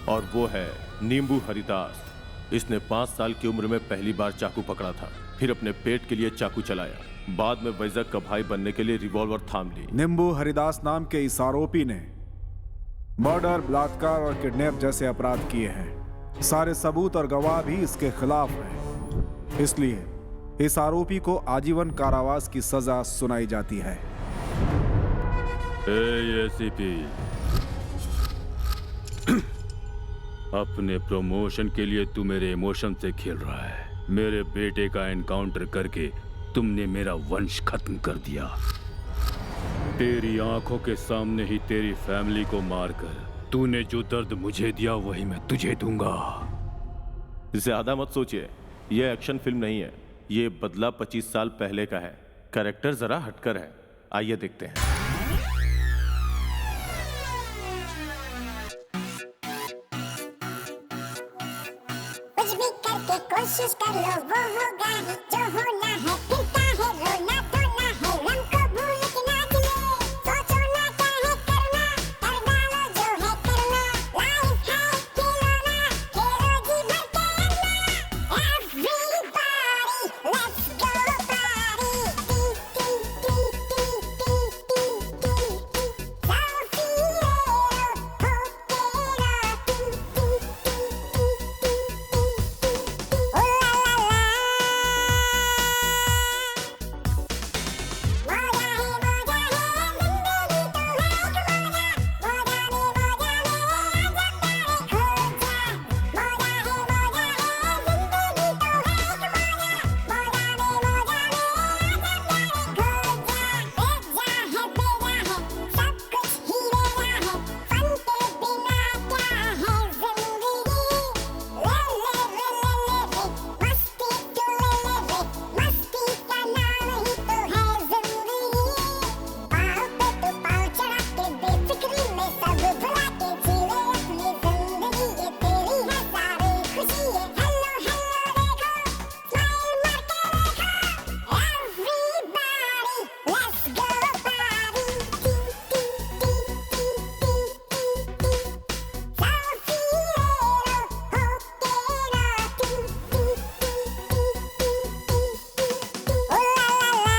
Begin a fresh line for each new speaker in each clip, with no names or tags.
और वो है नींबू हरिदास। इसने 5 साल की उम्र में पहली बार चाकू पकड़ा था, फिर अपने पेट के लिए चाकू चलाया, बाद में वैजक का भाई बनने के लिए रिवॉल्वर थाम ली।
नींबू हरिदास नाम के इस आरोपी ने मर्डर, बलात्कार और किडनैप जैसे अपराध किए हैं। सारे सबूत और गवाह भी इसके खिलाफ हैं। इसलिए इस आरोपी को आजीवन कारावास की सजा सुनाई जाती है।
एसीपी, अपने प्रमोशन के लिए तू मेरे इमोशन से खेल रहा है। मेरे बेटे का एनकाउंटर करके तुमने मेरा वंश खत्म कर दिया। तेरी आंखों के सामने ही तेरी फैमिली को मारकर तूने जो दर्द मुझे दिया वही मैं तुझे दूंगा।
ज्यादा मत सोचिए, यह एक्शन फिल्म नहीं है, ये बदला 25 साल पहले का है। कैरेक्टर जरा हटकर है, आइए देखते हैं।
कुछ भी करके कोशिश कर लो, वो होगा ही जो होना है। फिरता है रोना धोना है, रंग को भूल के नाच ले। सोचो ना क्या है करना, कर डालो जो है करना। लाइफ है खिलौना, खेलो जी भर के अपना। Everybody, let's go party. टी टी टी टी टी टी टी टी। साफी रे हो तेरा टी टी टी टी टी टी। ओ ला ला ला, मौजा है जिंदगी तो है एक मौजा। मौजा में आजम तारे खो जा। मौजा है जिंदगी तो है एक मौजा। मौजा में आजम तारे खो जा। बेजा है सब कुछ हीरे है, फन के बिना क्या है जिंदगी। ले ले रे ले ले रे, मस्ती तू ले ले रे, मस्ती का नाम ही तो है जिंदगी। पाँव पे तू पाँव चढ़ा के बेफिक्री में सब भुला के जी ले अपनी जिंदगी। ये तेरी है सारी खुशी, ये हेलो हेलो देखो, स्माइल मार के देखो। Everybody, let's go party. टी टी टी टी टी टी टी। साफी रे हो तेरा टी टी टी टी टी टी टी। ओ ला ला ला,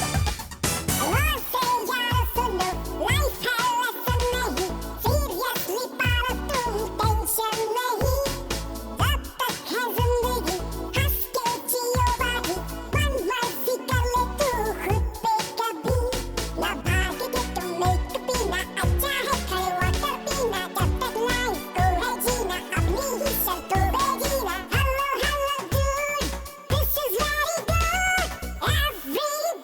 ध्यान से यार सुनो, लाइफ है लेसन नहीं, सीरियसली पालो तुम टेंशन नहीं। जब तक है जिंदगी हंस के जियो बागी, मन मर्जी कर ले तू खुद पे कभी। ना भागे के तुम मिल्क पीना, अच्छा है खड़े वाटर पीना। जब तक लाइफ को है जीना, अपनी ही शर्तों पे जीना। Hello hello dude, this is very good. Everybody,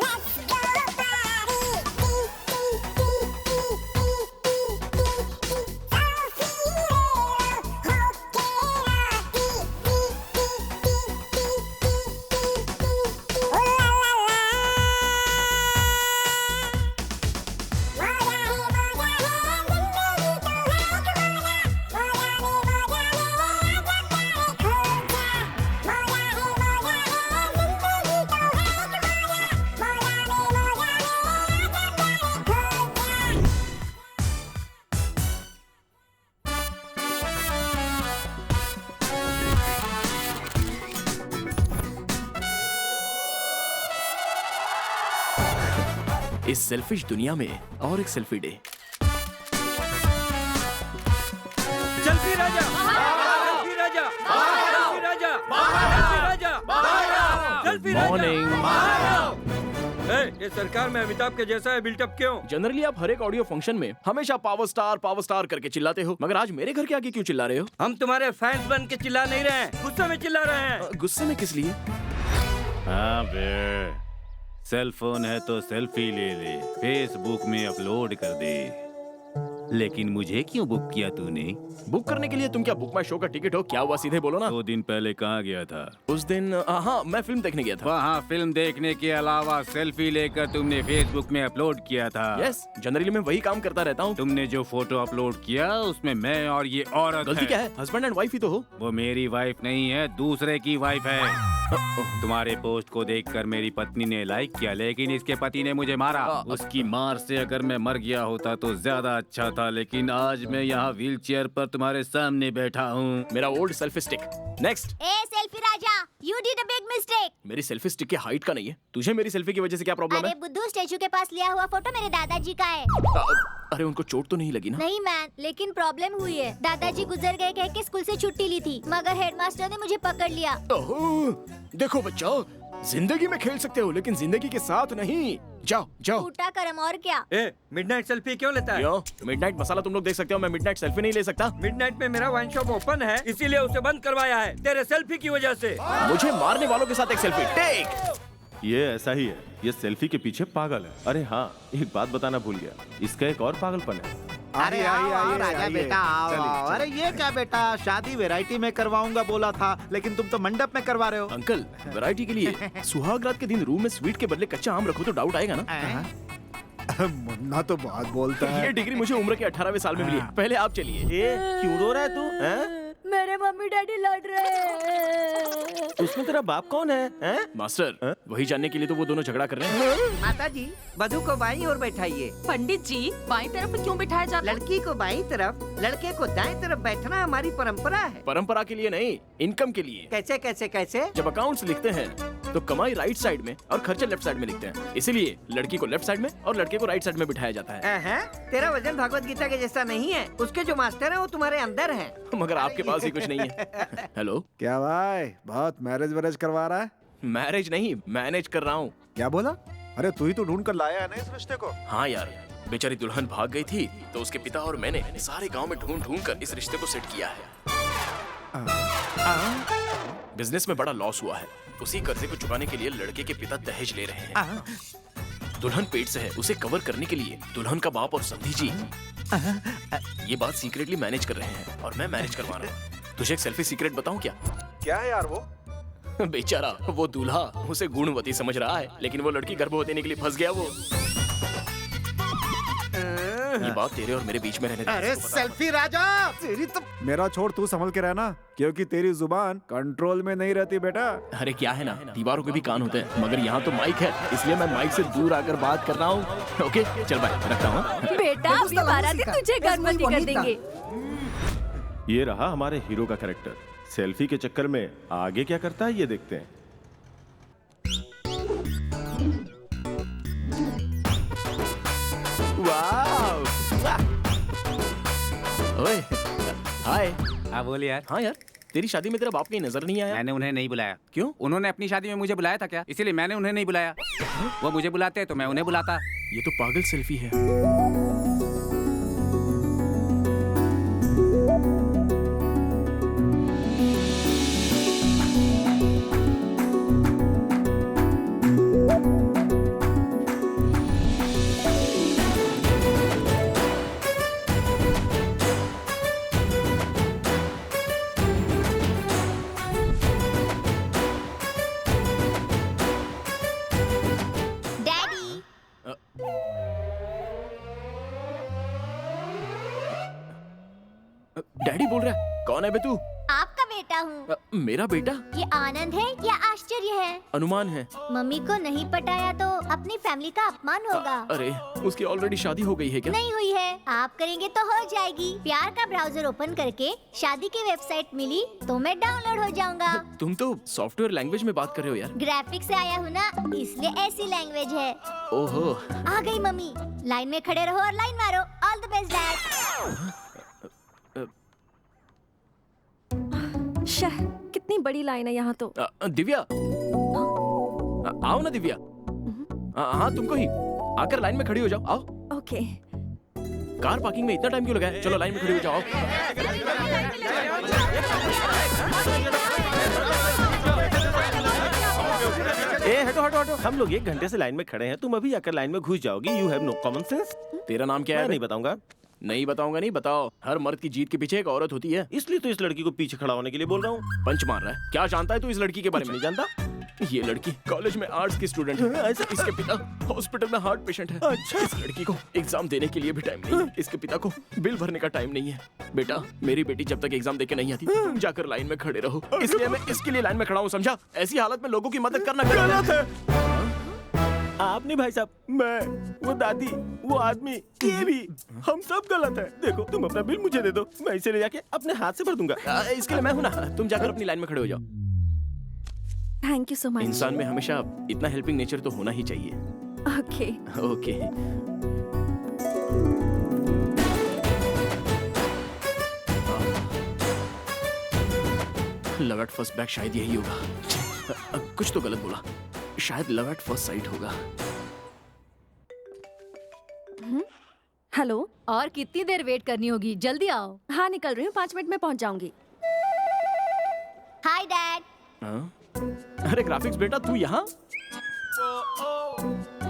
let's go party. टी टी टी टी टी टी टी टी। साफी रे हो तेरा टी टी टी टी टी टी टी टी। ओ ला ला ला, मौजा है जिंदगी तो है एक मौजा। मौजा में आजम तारे खो जा। मौजा है जिंदगी तो है एक मौजा। मौजा में आजम तारे खो जा।
इस सेल्फिश दुनिया में और एक selfie day.
Selfie Raja, selfie Raja, selfie Raja, selfie Raja, selfie राजा।
मॉर्निंग।
ये सरकार में अमिताभ के जैसा है बिल्टअप क्यों?
जनरली आप हर एक ऑडियो फंक्शन में हमेशा पावर स्टार करके चिल्लाते हो, मगर आज मेरे घर के आगे क्यों चिल्ला रहे हो?
हम तुम्हारे फैंस बन के चिल्ला नहीं रहे हैं, गुस्से में चिल्ला रहे हैं।
गुस्से में किस लिए?
हाँ बे, सेल फोन है तो सेल्फी ले ले, फेसबुक में अपलोड कर दे। लेकिन मुझे क्यों बुक किया तूने?
बुक करने के लिए तुम क्या बुक माई शो का टिकट हो? क्या हुआ, सीधे बोलो ना।
2 दिन पहले कहाँ गया था?
उस दिन हाँ, मैं फिल्म देखने गया था।
वहाँ फिल्म देखने के अलावा सेल्फी लेकर तुमने फेसबुक में अपलोड किया था।
यस, जनरली मैं वही काम करता रहता हूँ।
तुमने जो फोटो अपलोड किया उसमें मैं और ये औरत
गलती क्या है? हस्बैंड एंड वाइफ ही तो हो।
वो मेरी वाइफ नहीं है, दूसरे की वाइफ है। तुम्हारे पोस्ट को देखकर मेरी पत्नी ने लाइक किया, लेकिन इसके पति ने मुझे मारा। उसकी मार से अगर मैं मर गया होता तो ज्यादा अच्छा था, लेकिन आज मैं यहाँ व्हील चेयर पर तुम्हारे सामने बैठा हूँ।
मेरा old selfie stick. Next.
A selfie Raja, you did a big mistake.
मेरी सेल्फी स्टिक की हाइट का नहीं है। तुझे मेरी सेल्फी की वजह से क्या प्रॉब्लम
अरे
है?
बुद्धू, स्टेचू के पास लिया हुआ फोटो मेरे दादाजी का है।
अरे उनको चोट तो नहीं लगी ना?
नहीं मैन, लेकिन प्रॉब्लम हुई है। दादाजी गुजर गए कह के स्कूल से छुट्टी ली थी, मगर हेडमास्टर ने मुझे पकड़ लिया।
ओहो, देखो बच्चा, जिंदगी में खेल सकते हो लेकिन जिंदगी के साथ नहीं। जाओ जाओ।
टूटा करम और क्या।
ए, मिडनाइट सेल्फी क्यों लेता है?
क्यों? मिडनाइट मसाला तुम लोग देख सकते हो, मैं मिडनाइट सेल्फी नहीं ले सकता।
मिडनाइट में मेरा वाइन शॉप ओपन है, इसीलिए उसे बंद करवाया है तेरे सेल्फी की वजह से।
मुझे मारने वालों के साथ एक सेल्फी टेक।
ये ऐसा ही है, ये सेल्फी के पीछे पागल है। अरे हाँ, एक बात बताना भूल गया, इसका एक और पागलपन है।
अरे आओ राजा बेटा आओ। अरे ये क्या बेटा, शादी वैरायटी में करवाऊंगा बोला था, लेकिन तुम तो मंडप में करवा रहे हो।
अंकल, वैरायटी के लिए सुहाग रात के दिन रूम में स्वीट के बदले कच्चा आम रखो तो डाउट आएगा ना।
मुन्ना तो बहुत बोलता है।
ये डिग्री मुझे उम्र के 18वें साल में मिली है। पहले आप चलिए।
क्यों रो रहा है तू? हैं?
मेरे मम्मी डैडी लड़ रहे हैं।
उसमें तेरा बाप कौन है? हैं?
मास्टर, वही जानने के लिए तो वो दोनों झगड़ा कर रहे हैं।
माता जी, वधु को बाईं ओर बैठाइए।
पंडित जी, बाईं तरफ क्यों बिठाया जाता?
लड़की को बाईं तरफ, लड़के को दाएं तरफ बैठना हमारी परंपरा है।
परंपरा के लिए नहीं, इनकम के लिए।
कैसे कैसे कैसे?
जब अकाउंट्स लिखते हैं तो कमाई राइट साइड में और खर्चे लेफ्ट साइड में लिखते हैं, इसीलिए लड़की को लेफ्ट साइड में और लड़के को राइट साइड में बिठाया जाता है।
तेरा वजन भगवत गीता के जैसा नहीं है, उसके जो मास्टर है वो तुम्हारे अंदर है।
मगर आपके पास ही कुछ नहीं है। हेलो,
क्या भाई, बहुत मैरिज वैरेज करवा रहा है?
मैरिज नहीं, मैनेज कर रहा हूँ।
क्या बोला? अरे तू ही तो ढूंढ कर लाया है ना इस रिश्ते को।
हाँ यार, बेचारी दुल्हन भाग गई थी तो उसके पिता और मैंने सारे गांव में ढूंढ ढूंढ कर इस रिश्ते को सेट किया है। बिजनेस में बड़ा लॉस हुआ है, उसी कर्जे को चुकाने के लिए लड़के के पिता दहेज ले रहे हैं। दुल्हन पेट से है, उसे कवर करने के लिए दुल्हन का बाप और समधी जी ये बात सीक्रेटली मैनेज कर रहे हैं और मैं मैनेज करवा रहा हूँ। तुझे एक सेल्फी सीक्रेट बताऊं क्या?
क्या है यार वो?
बेचारा वो दूल्हा उसे गुणवती समझ रहा है, लेकिन वो लड़की गर्भवती देने के लिए फंस गया। वो ये बात तेरे और मेरे बीच में रहने दे।
अरे सेल्फी राजा, तेरी तो
मेरा छोड़, तू संभल के रहना, क्योंकि तेरी जुबान कंट्रोल में नहीं रहती बेटा।
अरे क्या है ना, दीवारों के भी कान होते हैं, मगर यहाँ तो माइक है, इसलिए मैं माइक से दूर आकर बात कर रहा हूँ। ओके चल बाय, रखता हूँ।
बेटा, अभी बाराती तुझे गर्भवती कर देंगे।
ये रहा हमारे हीरो का कैरेक्टर। सेल्फी के चक्कर में आगे क्या करता है ये देखते हैं।
वाव! ओए, हाय।
हाँ बोल यार।
हाँ यार, तेरी शादी में तेरा बाप कहीं नजर नहीं आया?
मैंने उन्हें नहीं बुलाया।
क्यों?
उन्होंने अपनी शादी में मुझे बुलाया था क्या? इसीलिए मैंने उन्हें नहीं बुलाया। वो मुझे बुलाते तो मैं उन्हें बुलाता।
ये तो पागल सेल्फी है।
डैडी,
डैडी बोल रहा है? कौन है बे तू?
आपका बेटा हूँ।
मेरा बेटा?
ये आनंद है या आश्चर्य है?
अनुमान है।
मम्मी को नहीं पटाया तो अपनी फैमिली का अपमान होगा।
अरे उसकी ऑलरेडी शादी हो गई है क्या?
नहीं हुई है, आप करेंगे तो हो जाएगी। प्यार का ब्राउजर ओपन करके शादी की वेबसाइट मिली तो मैं डाउनलोड हो जाऊंगा।
तुम तो सॉफ्टवेयर लैंग्वेज में बात कर रहे हो यार।
ग्राफिक्स से आया हूँ ना, इसलिए ऐसी लैंग्वेज है।
ओहो,
आ गई मम्मी। लाइन में खड़े रहो और लाइन मारो। All the best dad.
शह, कितनी बड़ी लाइन है यहाँ तो।
दिव्या, आओ ना दिव्या। हाँ तुमको ही, आकर लाइन में खड़ी हो जाओ। आओ।
ओके।
कार पार्किंग में इतना टाइम क्यों लगाया? चलो लाइन में खड़ी हो जाओ।
ए हटो हटो हटो, हम लोग 1 घंटे से लाइन में खड़े हैं, तुम अभी आकर लाइन में घुस जाओगी। You have no common sense.
तेरा नाम क्या
मैं
है?
नहीं बताऊंगा।
नहीं बताऊंगा नहीं, बताओ। हर मर्द की जीत के पीछे एक औरत होती है।
इसलिए तो इस लड़की को पीछे खड़ा होने के लिए बोल रहा हूँ।
पंच मार रहा है। क्या जानता है तू इस लड़की के बारे में?
नहीं जानता।
ये लड़की कॉलेज में आर्ट्स की स्टूडेंट है। ऐसा इसके पिता हॉस्पिटल में हार्ट पेशेंट है। अच्छा। इस लड़की को एग्जाम देने के लिए भी टाइम नहीं है। इसके पिता को बिल भरने का टाइम नहीं है। बेटा, मेरी बेटी जब तक एग्जाम देके नहीं आती तुम जाकर लाइन में खड़े रहो। इसलिए मैं इसके लिए लाइन में खड़ा हूँ, समझा? ऐसी हालत में लोगों की मदद करना गलत है।
आप नहीं भाई साहब, मैं, वो दादी, वो आदमी, ये भी, हम सब गलत है। देखो, तुम अपना बिल मुझे दे दो, मैं इसे ले जाके अपने हाथ से भर दूंगा।
इसके लिए मैं हूँ ना। तुम जाकर अपनी लाइन में खड़े हो जाओ।
Thank you so much.
इंसान में हमेशा इतना हेल्पिंग नेचर तो होना ही चाहिए।
Okay.
Okay. Love at first back शायद यही होगा। कुछ तो गलत बोला। शायद लव एट फर्स्ट साइट होगा।
हेलो।
और कितनी देर वेट करनी होगी? जल्दी आओ।
हाँ, निकल रही हूँ, 5 मिनट में पहुँच जाऊंगी।
Hi dad.
हाँ? अरे ग्राफिक्स बेटा, तू यहाँ?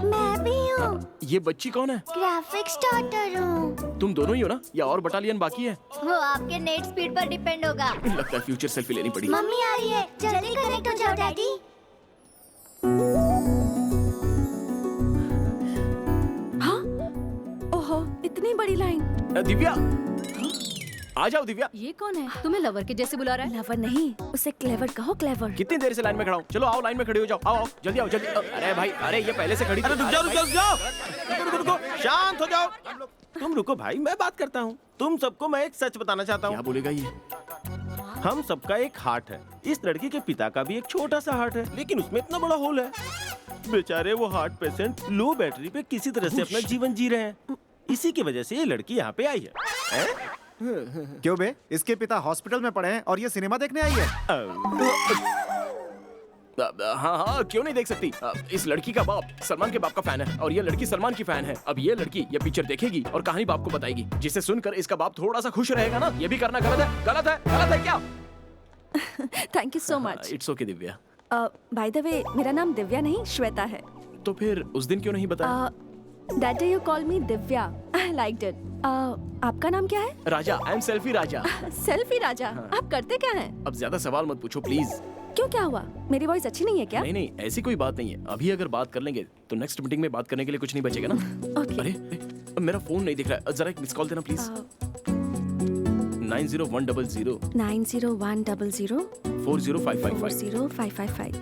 मैं भी हूँ।
ये बच्ची कौन है?
ग्राफिक्स डॉटर हूँ।
तुम दोनों ही हो ना, या और बटालियन बाकी है?
वो आपके नेट स्पीड पर डिपेंड होगा।
लगता है फ्यूचर सेल्फी लेनी पड़ेगी।
मम्मी आ रही है, जल्दी कनेक्ट हो जाओ डैडी।
हाँ? ओहो, इतनी बड़ी लाइन।
दिव्या, आ जाओ दिव्या।
ये कौन है? तुम्हें लवर के जैसे बुला रहा है?
लवर नहीं, उसे क्लेवर कहो, क्लेवर।
कितनी देर से लाइन में खड़ा हूँ? चलो आओ, लाइन में खड़े हो जाओ। आओ आओ, जल्दी आओ, जल्दी। अरे भाई, अरे ये पहले से खड़ी थी।
अरे रुक जाओ, रुक जाओ, रुक जाओ। रुको, रुको, शांत हो जाओ। तुम रुको भाई, मैं बात करता हूँ। तुम सबको मैं एक सच बताना चाहता हूँ।
क्या बोलेगा ये?
हम सबका एक हार्ट है। इस लड़की के पिता का भी एक छोटा सा हार्ट है, लेकिन उसमें इतना बड़ा होल है। बेचारे वो हार्ट पेशेंट लो बैटरी पे किसी तरह से अपना जीवन जी रहे हैं। इसी की वजह से ये लड़की यहाँ पे आई है।
क्यों बे? इसके पिता हॉस्पिटल में पड़े हैं और ये सिनेमा देखने आई है।
हाँ हाँ, क्यों नहीं देख सकती? इस लड़की का बाप सलमान के बाप का फैन है और ये लड़की सलमान की फैन है। अब ये लड़की ये पिक्चर देखेगी और कहानी बाप को बताएगी, जिसे सुनकर इसका बाप थोड़ा सा खुश रहेगा ना। ये भी करना गलत है? गलत है? गलत है क्या?
Thank you so much.
It's okay Divya.
By the way, मेरा नाम दिव्या नहीं, श्वेता है।
तो फिर उस दिन क्यों नहीं बताया?
That day you called me Divya. I liked it. आपका नाम क्या है?
Raja. I am selfie Raja.
Selfie Raja? आप करते क्या हैं?
अब ज्यादा सवाल मत पूछो प्लीज।
क्यों, क्या हुआ? मेरी वॉइस अच्छी नहीं है क्या?
नहीं नहीं, ऐसी कोई बात नहीं है। अभी अगर बात कर लेंगे तो नेक्स्ट मीटिंग में बात करने के लिए कुछ नहीं बचेगा ना।
Okay.
अरे मेरा फोन नहीं दिख रहा है, जरा एक मिस कॉल देना प्लीज। 90100
90100
40555।
40555।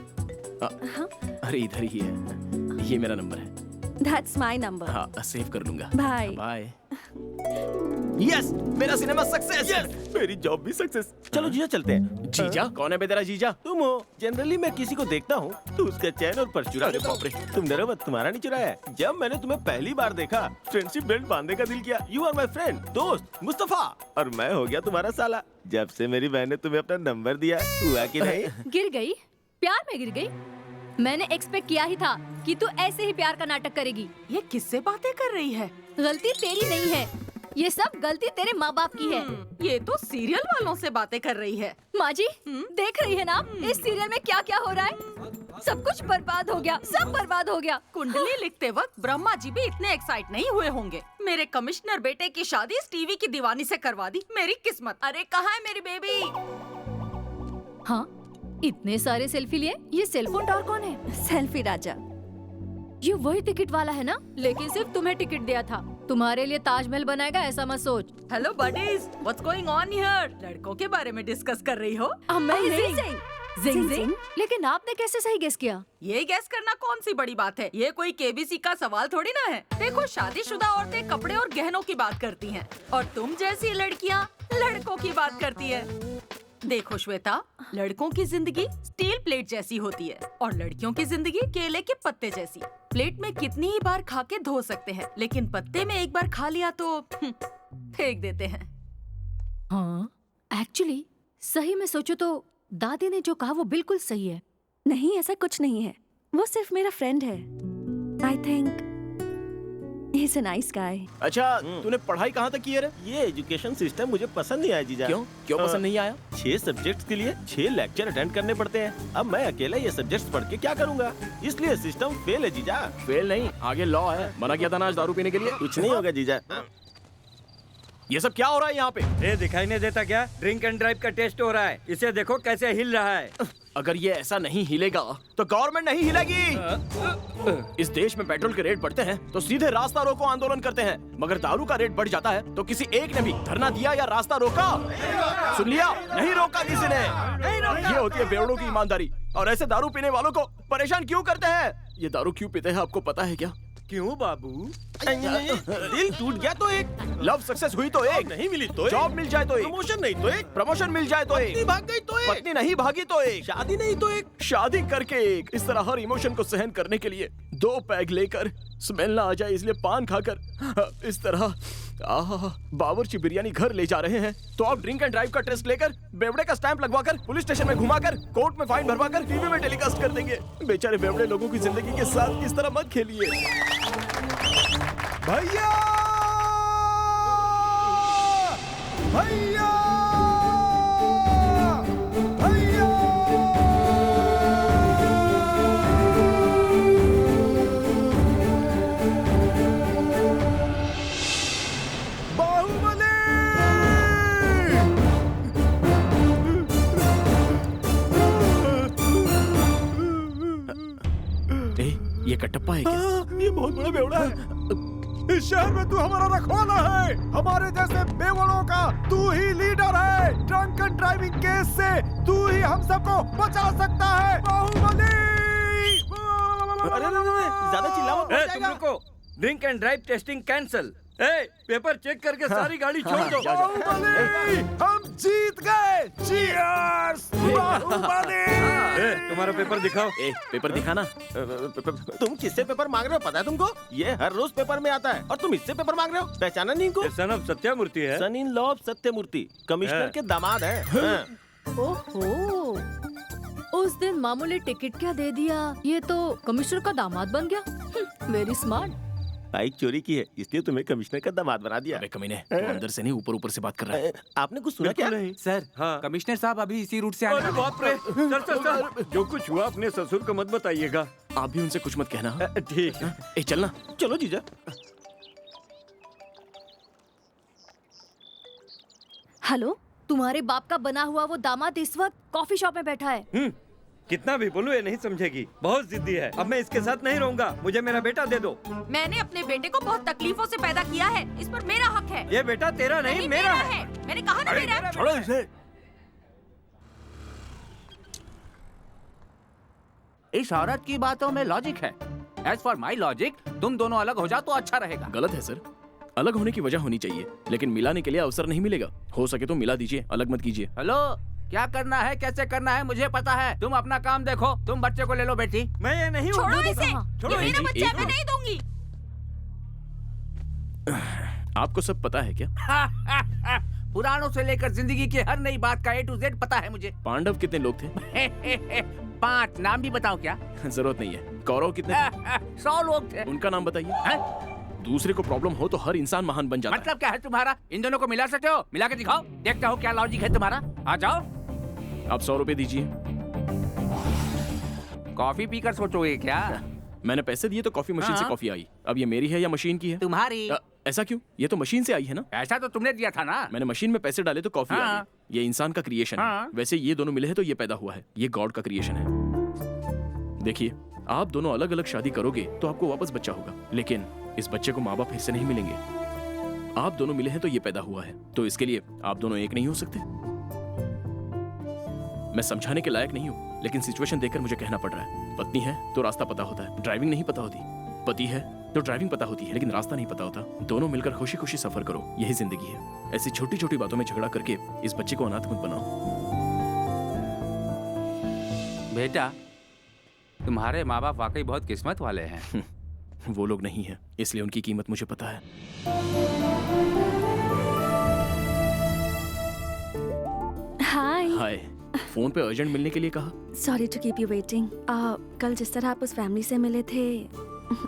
अरे इधर ही है, ये मेरा नंबर है।
That's my number.
हाँ, सेव कर लूंगा।
बाय।
बाय। यस, मेरा सिनेमा सक्सेस।
मेरी जॉब भी सक्सेस। चलो जीजा चलते हैं।
जीजा? कौन है बे तेरा जीजा?
तुम हो। जनरली मैं किसी को देखता हूँ तो उसका चैन और पर्स चुरा लेता हूँ। तुम डरो मत, तुम्हारा नहीं चुराया है। जब मैंने तुम्हें पहली बार देखा, फ्रेंडशिप बेल्ट बांधने का दिल किया। यू आर माई फ्रेंड, दोस्त मुस्तफा, और मैं हो गया तुम्हारा साला। जब से मेरी बहन ने तुम्हें अपना नंबर दिया, हुआ कि नहीं?
गिर गई? प्यार में गिर गई? मैंने एक्सपेक्ट किया ही था कि तू ऐसे ही प्यार का नाटक करेगी।
ये किससे बातें कर रही है?
गलती तेरी नहीं है, ये सब गलती तेरे माँ बाप की है।
ये तो सीरियल वालों से बातें कर रही है।
माँ जी, देख रही है ना इस सीरियल में क्या क्या हो रहा है? सब कुछ बर्बाद हो गया, सब बर्बाद हो गया।
कुंडली लिखते वक्त ब्रह्मा जी भी इतने एक्साइट नहीं हुए होंगे। मेरे कमिश्नर बेटे की शादी इस टीवी की दीवानी से करवा दी। मेरी किस्मत। अरे कहाँ है मेरी बेबी?
हाँ, इतने सारे सेल्फी लिए। ये सेलफोन टावर कौन है?
सेल्फी राजा।
ये वही टिकट वाला है ना? लेकिन सिर्फ तुम्हें टिकट दिया था। तुम्हारे लिए ताजमहल बनाएगा ऐसा मत सोच।
Hello buddies, what's going on here? लड़कों के बारे में डिस्कस कर रही हो?
अमेजिंग। Zing zing. लेकिन आपने कैसे सही गेस किया?
ये गैस करना कौन सी बड़ी बात है? ये कोई केबीसी का सवाल थोड़ी ना है। देखो, शादीशुदा औरतें कपड़े और गहनों की बात करती हैं और तुम जैसी लड़कियाँ लड़कों की बात करती है। देखो श्वेता, लड़कों की जिंदगी स्टील प्लेट जैसी होती है और लड़कियों की जिंदगी केले के पत्ते जैसी। प्लेट में कितनी ही बार खा के धो सकते हैं, लेकिन पत्ते में एक बार खा लिया तो फेंक देते हैं।
हाँ, एक्चुअली सही में सोचो तो दादी ने जो कहा वो बिल्कुल सही है।
नहीं, ऐसा कुछ नहीं है। वो सिर्फ मेरा फ्रेंड है। I think he is a nice guy.
अच्छा, तूने पढ़ाई कहाँ तक की है रे?
ये एजुकेशन सिस्टम मुझे पसंद नहीं आया जीजा।
क्यों? क्यों पसंद नहीं आया?
6 सब्जेक्ट्स के लिए 6 लेक्चर अटेंड करने पड़ते हैं। अब मैं अकेला ये सब्जेक्ट्स पढ़ के क्या करूँगा? इसलिए सिस्टम फेल है जीजा।
फेल नहीं, आगे लॉ है। मना किया था ना आज दारू पीने के लिए।
कुछ नहीं होगा जीजा।
ये सब क्या हो रहा है यहाँ पे?
ये दिखाई नहीं देता क्या? ड्रिंक एंड ड्राइव का टेस्ट हो रहा है। इसे देखो कैसे हिल रहा है।
अगर ये ऐसा नहीं हिलेगा तो गवर्नमेंट नहीं हिलेगी। इस देश में पेट्रोल के रेट बढ़ते हैं तो सीधे रास्ता रोको आंदोलन करते हैं, मगर दारू का रेट बढ़ जाता है तो किसी एक ने भी धरना दिया या रास्ता रोका? सुन लिया? नहीं रोका किसी ने। ये होती है बेवड़ों की ईमानदारी। और ऐसे दारू पीने वालों को परेशान क्यों करते हैं? ये दारू क्यों पीते हैं आपको पता है क्या?
क्यों बाबू? दिल टूट गया तो एक,
लव सक्सेस हुई तो एक,
नहीं मिली तो एक,
जॉब मिल जाए तो एक,
प्रमोशन नहीं तो एक,
प्रमोशन मिल जाए तो
पत्नी
एक,
भाग गई तो एक,
पत्नी नहीं भागी तो एक,
शादी नहीं तो एक,
शादी करके एक। इस तरह हर इमोशन को सहन करने के लिए 2 पैग लेकर, स्मेल ना आ जाए इसलिए पान खाकर, इस तरह बावर्ची बिरयानी घर ले जा रहे हैं तो आप ड्रिंक एंड ड्राइव का टेस्ट लेकर, बेवड़े का स्टैंप लगवाकर, पुलिस स्टेशन में घुमाकर, कोर्ट में फाइन भरवाकर टीवी में टेलीकास्ट कर देंगे। बेचारे बेवड़े लोगों की जिंदगी के साथ इस तरह मत खेलिए।
भैया भैया भैया बाहुबली
ये कटप्पा है क्या?
ये बहुत बड़ा बेवड़ा है।
इस शहर में तू हमारा रखवाला है। हमारे जैसे बेवड़ों का तू ही लीडर है। ड्रंक एंड ड्राइविंग केस से तू ही हम सबको बचा सकता है। बाहुबली!
अरे ज्यादा चिल्ला मत,
ए, तुम रुको। Drink and drive testing cancel. ए, पेपर चेक करके सारी गाड़ी छोड़ दो।
बाहुबली! हम जीत गए। चीयर्स! बाहुबली!
ए, तुम्हारा पेपर दिखाओ।
ए, पेपर दिखाना।
तुम किससे पेपर मांग रहे हो पता है तुमको? ये हर रोज पेपर में आता है और तुम इससे पेपर मांग रहे हो? पहचाना नहीं इनको?
सन ऑफ सत्यामूर्ति है।
Son in law of Satyamurthy, commissioner
हाँ।
के दामाद हैं।
ओहो, उस दिन मामूली टिकट क्या दे दिया, ये तो कमिश्नर का दामाद बन गया। Very smart.
बाइक चोरी की है इसलिए तुम्हें कमिश्नर का दामाद बना दिया।
अबे कमीने, तू अंदर से नहीं ऊपर ऊपर से बात कर रहा है।
आपने कुछ सुना क्या?
नहीं।
सर,
हाँ।
कमिश्नर साहब अभी इसी रूट से आ रहे
अरे
हैं।
बाप रे। सर, जो कुछ हुआ अपने ससुर को मत बताइएगा।
आप भी उनसे कुछ मत कहना।
ठीक है।
ए चलना।
चलो जीजा।
हेलो, तुम्हारे बाप का बना हुआ वो दामाद इस वक्त कॉफी शॉप में बैठा है।
कितना भी बोलूं ये नहीं समझेगी, बहुत जिद्दी है। अब मैं इसके साथ नहीं रहूंगा, मुझे मेरा बेटा दे दो।
मैंने अपने बेटे को बहुत तकलीफों से पैदा किया है, इस पर मेरा हक है।
ये बेटा तेरा नहीं मेरा है।
मैंने कहा ना मेरा है।
छोड़ो इसे।
इस औरत की बातों में लॉजिक है। एज फॉर माई लॉजिक, तुम दोनों अलग हो जाओ तो अच्छा रहेगा।
गलत है सर, अलग होने की वजह होनी चाहिए, लेकिन मिलाने के लिए अवसर नहीं मिलेगा। हो सके तो मिला दीजिए, अलग मत कीजिए।
हेलो, क्या करना है कैसे करना है मुझे पता है। तुम अपना काम देखो। तुम बच्चे को ले लो बेटी।
मैं ये नहीं हूँ।
छोड़ो इसे,
छोड़ो।
ये मेरा बच्चा है, मैं नहीं दूंगी।
आपको सब पता है क्या?
पुरानों से लेकर जिंदगी की हर नई बात का A to Z पता है मुझे।
पांडव कितने लोग थे?
5 नाम भी बताओ क्या?
जरूरत नहीं है। कौरव कितने थे?
100 लोग थे।
उनका नाम बताइए। दूसरे को प्रॉब्लम हो तो हर इंसान महान बन जाता
मतलब क्या है तुम्हारा? इन दोनों को मिला सकते हो? मिला के दिखाओ, देखता हूँ क्या लॉजिक है तुम्हारा। आ जाओ।
है। आप 100 रुपए दीजिए।
कॉफी पीकर सोचोगे क्या?
मैंने पैसे दिए तो कॉफी मशीन से
हाँ।
कॉफी आई। अब ये मेरी है या मशीन की है?
तुम्हारी।
ऐसा क्यों? ये तो मशीन से आई है ना।
ऐसा तो तुमने दिया था ना।
मैंने मशीन में पैसे डाले तो कॉफी आ
हाँ।
गई। ये इंसान का क्रिएशन है।
हाँ।
वैसे ये दोनों मिले हैं तो ये पैदा हुआ है। ये गॉड का क्रिएशन है। देखिए, आप दोनों अलग अलग शादी करोगे तो आपको वापस बच्चा होगा, लेकिन इस बच्चे को माँ बाप फिर से नहीं मिलेंगे। आप दोनों मिले हैं तो ये पैदा हुआ है, तो इसके लिए आप दोनों एक नहीं हो सकते। मैं समझाने के लायक नहीं हूँ, लेकिन सिचुएशन देखकर मुझे कहना पड़ रहा है। पत्नी है तो रास्ता पता होता है, ड्राइविंग नहीं पता होती। पति है तो ड्राइविंग पता होती है, लेकिन रास्ता नहीं पता होता। दोनों मिलकर खुशी खुशी सफर करो, यही जिंदगी है। ऐसी छोटी छोटी बातों में झगड़ा करके इस बच्चे को अनाथ मत बनाओ।
बेटा, तुम्हारे माँ बाप वाकई बहुत किस्मत वाले हैं।
वो लोग नहीं है, इसलिए उनकी कीमत मुझे पता है।
हाय।
हाय। फोन पे अर्जेंट मिलने के लिए कहा।
Sorry to keep you waiting. कल जिस तरह आप उस फैमिली से मिले थे,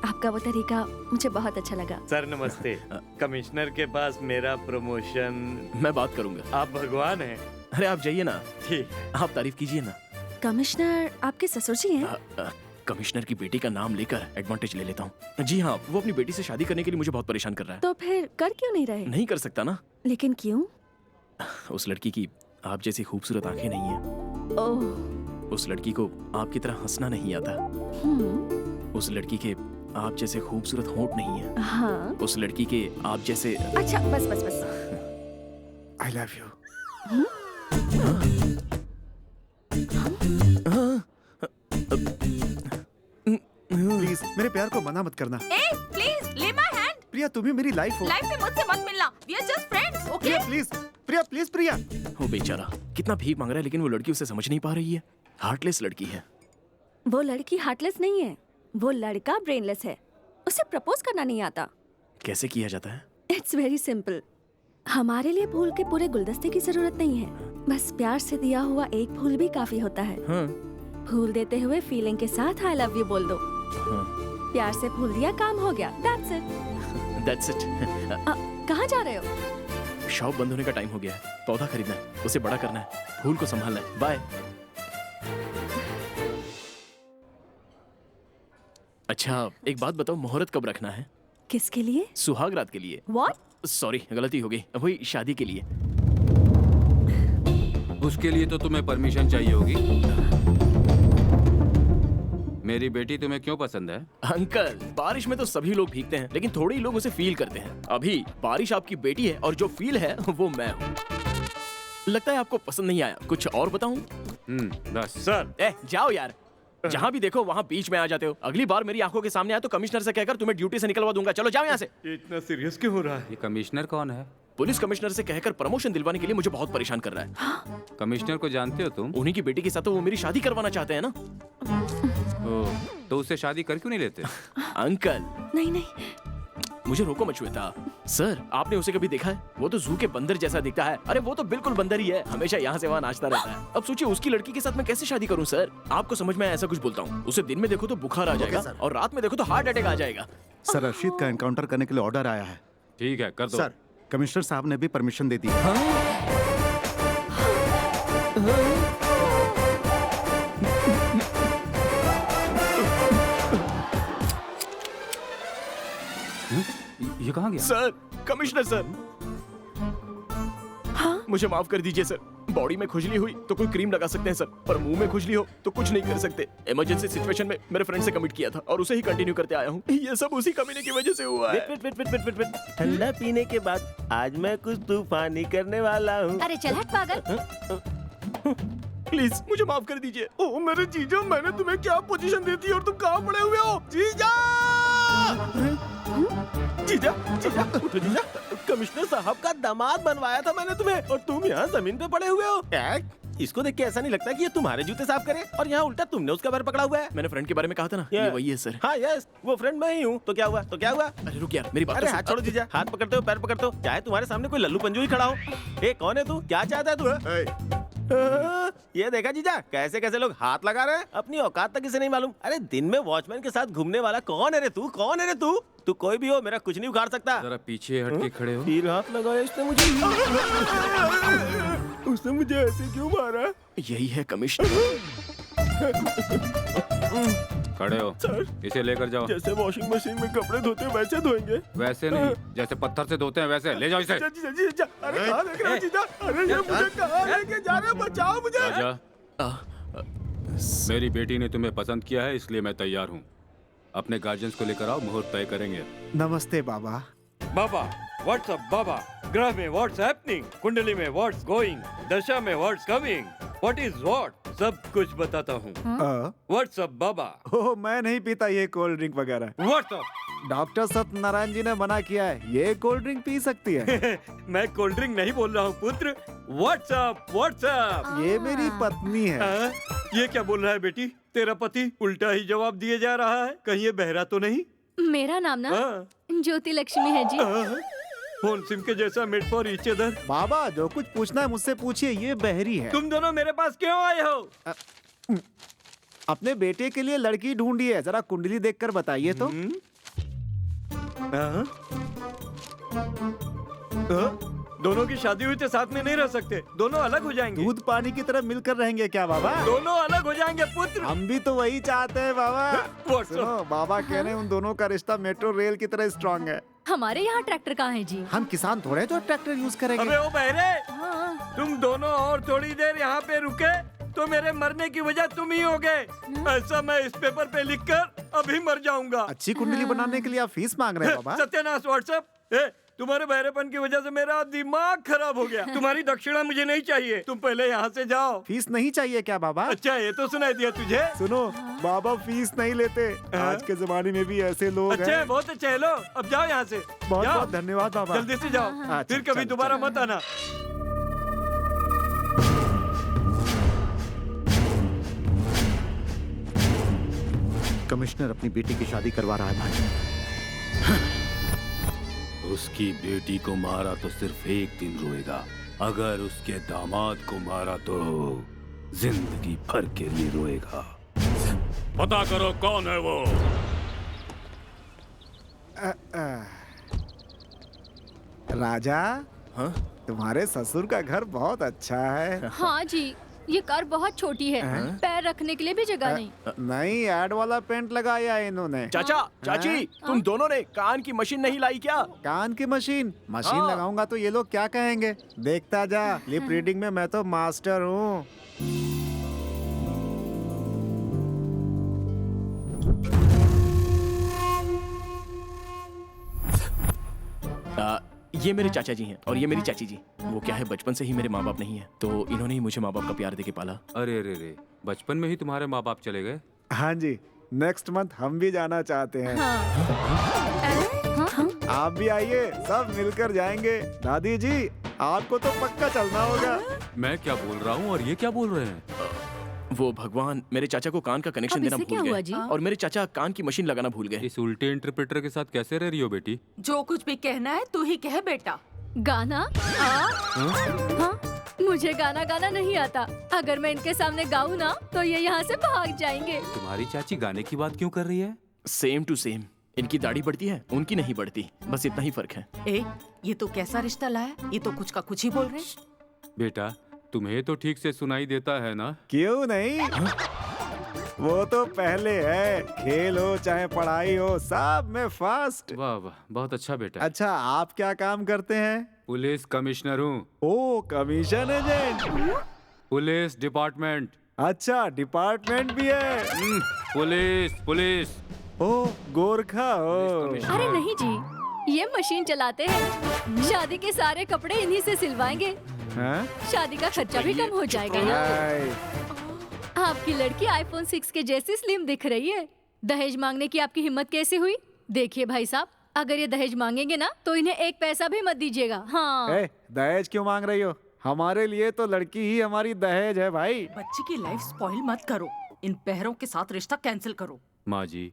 आपका वो तरीका मुझे बहुत अच्छा लगा।
सर नमस्ते। कमिश्नर के पास मेरा प्रमोशन।
मैं बात करूंगा।
आप भगवान हैं।
अरे आप जाइए ना।
ठीक।
आप तारीफ कीजिए ना।
कमिश्नर आपके ससुर जी हैं?
कमिश्नर की बेटी का नाम लेकर एडवांटेज ले लेता हूँ। जी हाँ, वो अपनी बेटी से शादी करने के लिए मुझे बहुत परेशान कर रहा है।
तो फिर कर क्यों नहीं रहे?
नहीं कर सकता ना।
लेकिन क्यों?
उस लड़की की आप जैसी खूबसूरत आंखें नहीं है।
ओह।
उस लड़की को आपकी तरह हंसना नहीं आता। उस लड़की के आप जैसे खूबसूरत होंठ नहीं है।
हाँ।
उस लड़की के आप जैसे।
अच्छा बस बस बस।
I love you. प्लीज मेरे प्यार को मना मत करना।
ए, प्लीज ले माय हैंड।
प्रिया तुम ही मेरी लाइफ हो।
लाइफ में मुझसे मत मिलना। We are just friends, okay?
Priya please, Priya please, Priya.
वो बेचारा कितना भीख मांग रहा है, लेकिन वो लड़की उसे समझ नहीं पा रही है। हार्टलेस लड़की है।
वो लड़की हार्टलेस नहीं है, वो लड़का ब्रेनलेस है। उसे प्रपोज करना नहीं आता।
कैसे किया जाता है?
It's very simple. हमारे लिए फूल के पूरे गुलदस्ते की जरूरत नहीं है, बस प्यार से दिया हुआ एक फूल भी काफी होता है।
हाँ।
फूल देते हुए फीलिंग के साथ आई लव यू बोल दो।
हाँ।
प्यार से फूल दिया, काम हो गया। That's it.
That's it.
कहाँ जा रहे हो?
शॉप बंद होने का टाइम हो गया है। पौधा खरीदना है, उसे बड़ा करना है, फूल को संभालना है। बाय। अच्छा एक बात बताओ, मुहूर्त कब रखना है?
किसके लिए?
सुहाग रात के लिए।
What?
सॉरी गलती हो गई, वही शादी के लिए।
उसके लिए तो तुम्हें परमिशन चाहिए होगी। मेरी बेटी तुम्हें क्यों पसंद है?
अंकल बारिश में तो सभी लोग भीगते हैं, लेकिन थोड़े ही लोग उसे फील करते हैं। अभी बारिश आपकी बेटी है और जो फील है वो मैं हूँ। लगता है आपको पसंद नहीं आया, कुछ और बताऊं?
बस।
सर जाओ यार, जहाँ भी देखो वहाँ बीच में आ जाते हो। अगली बार मेरी आंखों के सामने आए तो कमिश्नर से कहकर तुम्हें ड्यूटी से निकलवा दूंगा। चलो जाओ यहाँ से।
इतना सीरियस क्यों हो रहा है?
ये कमिश्नर कौन है?
पुलिस कमिश्नर से कहकर प्रमोशन दिलवाने के लिए मुझे बहुत परेशान कर रहा है।
कमिश्नर को जानते हो तुम?
उन्हीं की बेटी के साथ तो वो मेरी शादी करवाना चाहते हैं ना।
तो उससे शादी कर क्यों नहीं लेते?
अंकल
नहीं नहीं,
मुझे रोको मत श्वेता। सर आपने उसे कभी देखा है? वो तो जू के बंदर जैसा दिखता है। अरे वो तो बिल्कुल बंदर ही है, हमेशा यहाँ से वहाँ नाचता रहता है। अब सोचिए उसकी लड़की के साथ मैं कैसे शादी करूँ? सर आपको समझ में ऐसा कुछ बोलता हूँ, उसे दिन में देखो तो बुखार आ जाएगा और रात में देखो तो हार्ट अटैक आ जाएगा।
सर रशीद का एनकाउंटर करने के लिए ऑर्डर आया है।
ठीक है कर दो।
सर कमिश्नर साहब ने भी परमिशन दे दी है।
ये कहाँ गया?
Sir commissioner sir.
हाँ?
मुझे माफ कर दीजिए सर। बॉडी में खुजली हुई तो कोई क्रीम लगा सकते हैं सर, पर मुंह में खुजली हो तो कुछ नहीं कर सकते। इमरजेंसी सिचुएशन में मेरे फ्रेंड से कमिट किया था और उसे ही कंटिन्यू करते आया हूँ। ये सब उसी कमीने की वजह से हुआ है।
वेट। ठंडा पीने के बाद आज मैं कुछ तूफानी करने वाला हूँ।
अरे चल हट पागल।
प्लीज मुझे माफ कर दीजिए। ओ मेरे जीजा, मैंने तुम्हें क्या पोजीशन दी थी और तुम कहाँ पड़े हुए हो? जीजा जीजा जीजा उठो जीजा। कमिश्नर साहब का दामाद बनवाया था मैंने तुम्हें और तुम यहाँ जमीन पे पड़े हुए हो। इसको देख के ऐसा नहीं लगता कि ये तुम्हारे जूते साफ करे और यहाँ उल्टा तुमने उसका पैर पकड़ा हुआ है। मैंने फ्रेंड के बारे में कहा था ना, ये वही है सर। हाँ यस, वो फ्रेंड मैं ही हूँ। तो क्या हुआ? अरे रुक यार मेरी बात। अरे हाथ छोड़ो जीजा, हाथ पकड़ते हो पैर पकड़ते हो, चाहे तुम्हारे सामने कोई लल्लू पंजू ही खड़ा हो। ए कौन है तू? क्या चाहता है तू? ये देखा जीजा कैसे कैसे लोग हाथ लगा रहे हैं, अपनी औकात तक इसे नहीं मालूम। अरे दिन में वॉचमैन के साथ घूमने वाला कौन है रे तू? कौन है रे तू? तू कोई भी हो, मेरा कुछ नहीं उखाड़ सकता।
जरा पीछे हट के खड़े हो।
तीर हाथ लगाया इसने मुझे। उसने मुझे ऐसे क्यों मारा? यही है कमिश्नर।
खड़े हो
सर
इसे लेकर जाओ।
जैसे वॉशिंग मशीन में कपड़े धोते हैं वैसे धोएंगे?
वैसे नहीं, जैसे पत्थर से धोते हैं वैसे। ले जाओ इसे।
जीजा अरे कहाँ लेके रहे हो जीजा? अरे ये मुझे कहाँ लेके जा रहे हो? बचाओ मुझे।
राजा मेरी बेटी ने तुम्हें पसंद किया है इसलिए मैं तैयार हूँ। अपने गार्जियंस को लेकर आओ, मुहूर्त तय करेंगे।
नमस्ते बाबा।
बाबा व्हाट्सअप बाबा, ग्रह में व्हाट्स हैपनिंग, कुंडली में व्हाट्स गोइंग, दशा में what's coming, what is what, सब कुछ बताता हूँ। व्हाट्सअप बाबा।
ओह मैं नहीं पीता ये कोल्ड ड्रिंक वगैरह।
व्हाट्सअप।
डॉक्टर सत्यनारायण जी ने मना किया है, ये कोल्ड ड्रिंक पी सकती है।
मैं कोल्ड ड्रिंक नहीं बोल रहा हूँ पुत्र, व्हाट्सअप व्हाट्सअप।
ये मेरी पत्नी है।
ये क्या बोल रहा है बेटी? तेरा पति उल्टा ही जवाब दिए जा रहा है, कहीं ये बहरा तो नहीं?
मेरा नाम ना ज्योति लक्ष्मी है जी।
फोन सिम के जैसा मेड फॉर ईच अदर।
बाबा जो कुछ पूछना है मुझसे पूछिए, ये बहरी है।
तुम दोनों मेरे पास क्यों आए हो?
अपने बेटे के लिए लड़की ढूंढी है, जरा कुंडली देखकर बताइए तो।
दोनों की शादी हुई तो साथ में नहीं रह सकते, दोनों अलग हो जाएंगे।
दूध पानी की तरह मिलकर रहेंगे क्या बाबा?
दोनों अलग हो जाएंगे पुत्र।
हम भी तो वही चाहते हैं बाबा। सुनो, बाबा कह रहे हैं उन दोनों का रिश्ता मेट्रो रेल की तरह स्ट्रांग है।
हमारे यहाँ ट्रैक्टर कहाँ है जी?
हम किसान थोड़े हैं जो ट्रैक्टर यूज करेंगे।
अबे ओ बहरे,
हाँ।
तुम दोनों और थोड़ी देर यहाँ पे रुके तो मेरे मरने की वजह तुम ही होगे। ऐसा मैं इस पेपर पे लिखकर अभी मर जाऊंगा।
अच्छी कुंडली बनाने के लिए आप फीस मांग रहे हैं बाबा?
सत्यानाश व्हाट्सएप। तुम्हारे बहरेपन की वजह से मेरा दिमाग खराब हो गया। तुम्हारी दक्षिणा मुझे नहीं चाहिए, तुम पहले यहाँ से जाओ।
फीस नहीं चाहिए क्या बाबा?
अच्छा ये तो सुनाई दिया तुझे।
सुनो, बाबा फीस नहीं लेते। आज के जमाने में भी ऐसे लोग
अच्छा
हैं।
बहुत अच्छा है, लो अब जाओ यहाँ से।
बहुत
जाओ।
बहुत धन्यवाद बाबा।
जल्दी से जाओ,
अच्छा,
फिर कभी
चल,
दोबारा मत आना।
कमिश्नर अपनी बेटी की शादी करवा रहा है भाई।
उसकी बेटी को मारा तो सिर्फ एक दिन रोएगा, अगर उसके दामाद को मारा तो जिंदगी भर के लिए रोएगा। पता करो कौन है वो।
राजा,
हाँ?
तुम्हारे ससुर का घर बहुत अच्छा है।
हाँ जी, ये कार बहुत छोटी है, पैर रखने के लिए भी जगह नहीं।
नहीं, ऐड वाला पेंट लगाया है इन्होंने।
चाचा, चाची, तुम दोनों ने कान की मशीन नहीं लाई क्या?
कान की मशीन लगाऊंगा तो ये लोग क्या कहेंगे? देखता जा, लिप रीडिंग में मैं तो मास्टर हूँ।
ये मेरे चाचा जी हैं और ये मेरी चाची जी। वो क्या है, बचपन से ही मेरे माँ बाप नहीं है, तो इन्होंने ही मुझे माँ बाप का प्यार देके पाला।
अरे अरे अरे, बचपन में ही तुम्हारे माँ बाप चले गए?
हाँ जी, नेक्स्ट मंथ हम भी जाना चाहते हैं। आप भी आइए, सब मिलकर जाएंगे। दादी जी, आपको तो पक्का चलना होगा।
मैं क्या बोल रहा हूँ और ये क्या बोल रहे हैं?
वो भगवान, मेरे चाचा को कान का कनेक्शन
अब
देना
इससे
भूल
क्या हुआ
गए
जी?
और मेरे चाचा कान की मशीन लगाना भूल गए।
इस उल्टे इंटरप्रेटर के साथ कैसे रह रही हो बेटी?
जो कुछ भी कहना है तू ही कह बेटा।
गाना? हाँ, मुझे गाना गाना नहीं आता। अगर मैं इनके सामने गाऊँ ना तो ये यहाँ से भाग जाएंगे।
तुम्हारी चाची गाने की बात क्यों कर रही है?
सेम टू सेम, इनकी दाढ़ी बढ़ती है, उनकी नहीं बढ़ती, बस इतना ही फर्क है।
ए, ये तो कैसा रिश्ता लाया? ये तो कुछ का कुछ ही बोल रहे हैं।
बेटा, तुम्हें तो ठीक से सुनाई देता है ना?
क्यों नहीं? वो तो पहले है, खेल हो चाहे पढ़ाई हो, सब में फास्ट।
वाह वाह, बहुत अच्छा बेटा।
अच्छा, आप क्या काम करते हैं?
पुलिस कमिश्नर हूँ।
ओ, कमीशन एजेंट।
Police department.
अच्छा, डिपार्टमेंट भी है।
Police police.
ओ, गोरखा हो।
अरे नहीं जी, ये मशीन चलाते हैं। शादी के सारे कपड़े इन्हीं से सिलवाएंगे।
हाँ?
शादी का खर्चा भी कम हो जाएगा ना। आपकी लड़की आईफोन 6 के जैसी स्लिम दिख रही है। दहेज मांगने की आपकी हिम्मत कैसे हुई? देखिए भाई साहब, अगर ये दहेज मांगेंगे ना तो इन्हें एक पैसा भी मत दीजिएगा। हाँ।
दहेज क्यों मांग रही हो? हमारे लिए तो लड़की ही हमारी दहेज है भाई।
बच्ची की लाइफ स्पॉइल मत करो। इन बहरों के साथ रिश्ता कैंसिल करो।
माँ जी,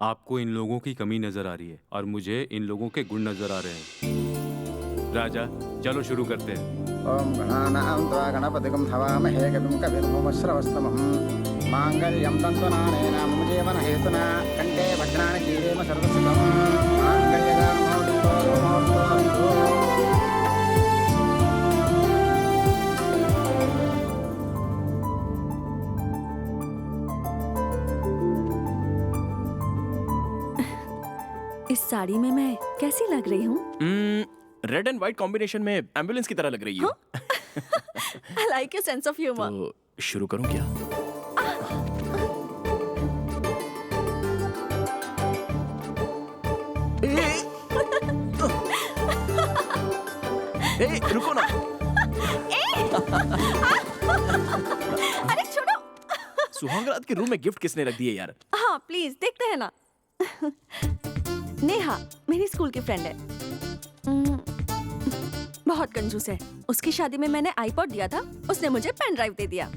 आपको इन लोगों की कमी नजर आ रही है और मुझे इन लोगों के गुण नजर आ रहे हैं। राजा, चलो शुरू करते हैं।
ओम गणानां त्वा गणपतिगं हवामहे कविं कविर्भूमश्रवस्तमं मांगल्यं तन्तुनानेन मम जीवन हेतुना कंठे भद्राणि कीरेम सर्वसुखं मांगल्यदां भवतु।
इस साड़ी में मैं कैसी लग रही हूँ?
रेड एंड व्हाइट कॉम्बिनेशन में एम्बुलेंस की तरह लग रही हो।
I like your sense of humor.
तो शुरू करूं क्या? रुको ना।
अरे छोड़ो।
सुहागरात के रूम में गिफ्ट किसने रख दिए यार?
हाँ प्लीज, देखते हैं ना। नेहा मेरी स्कूल की फ्रेंड है। बहुत कंजूस है। उसकी शादी में मैंने आईपॉड दिया था, उसने मुझे पेन ड्राइव दे दिया।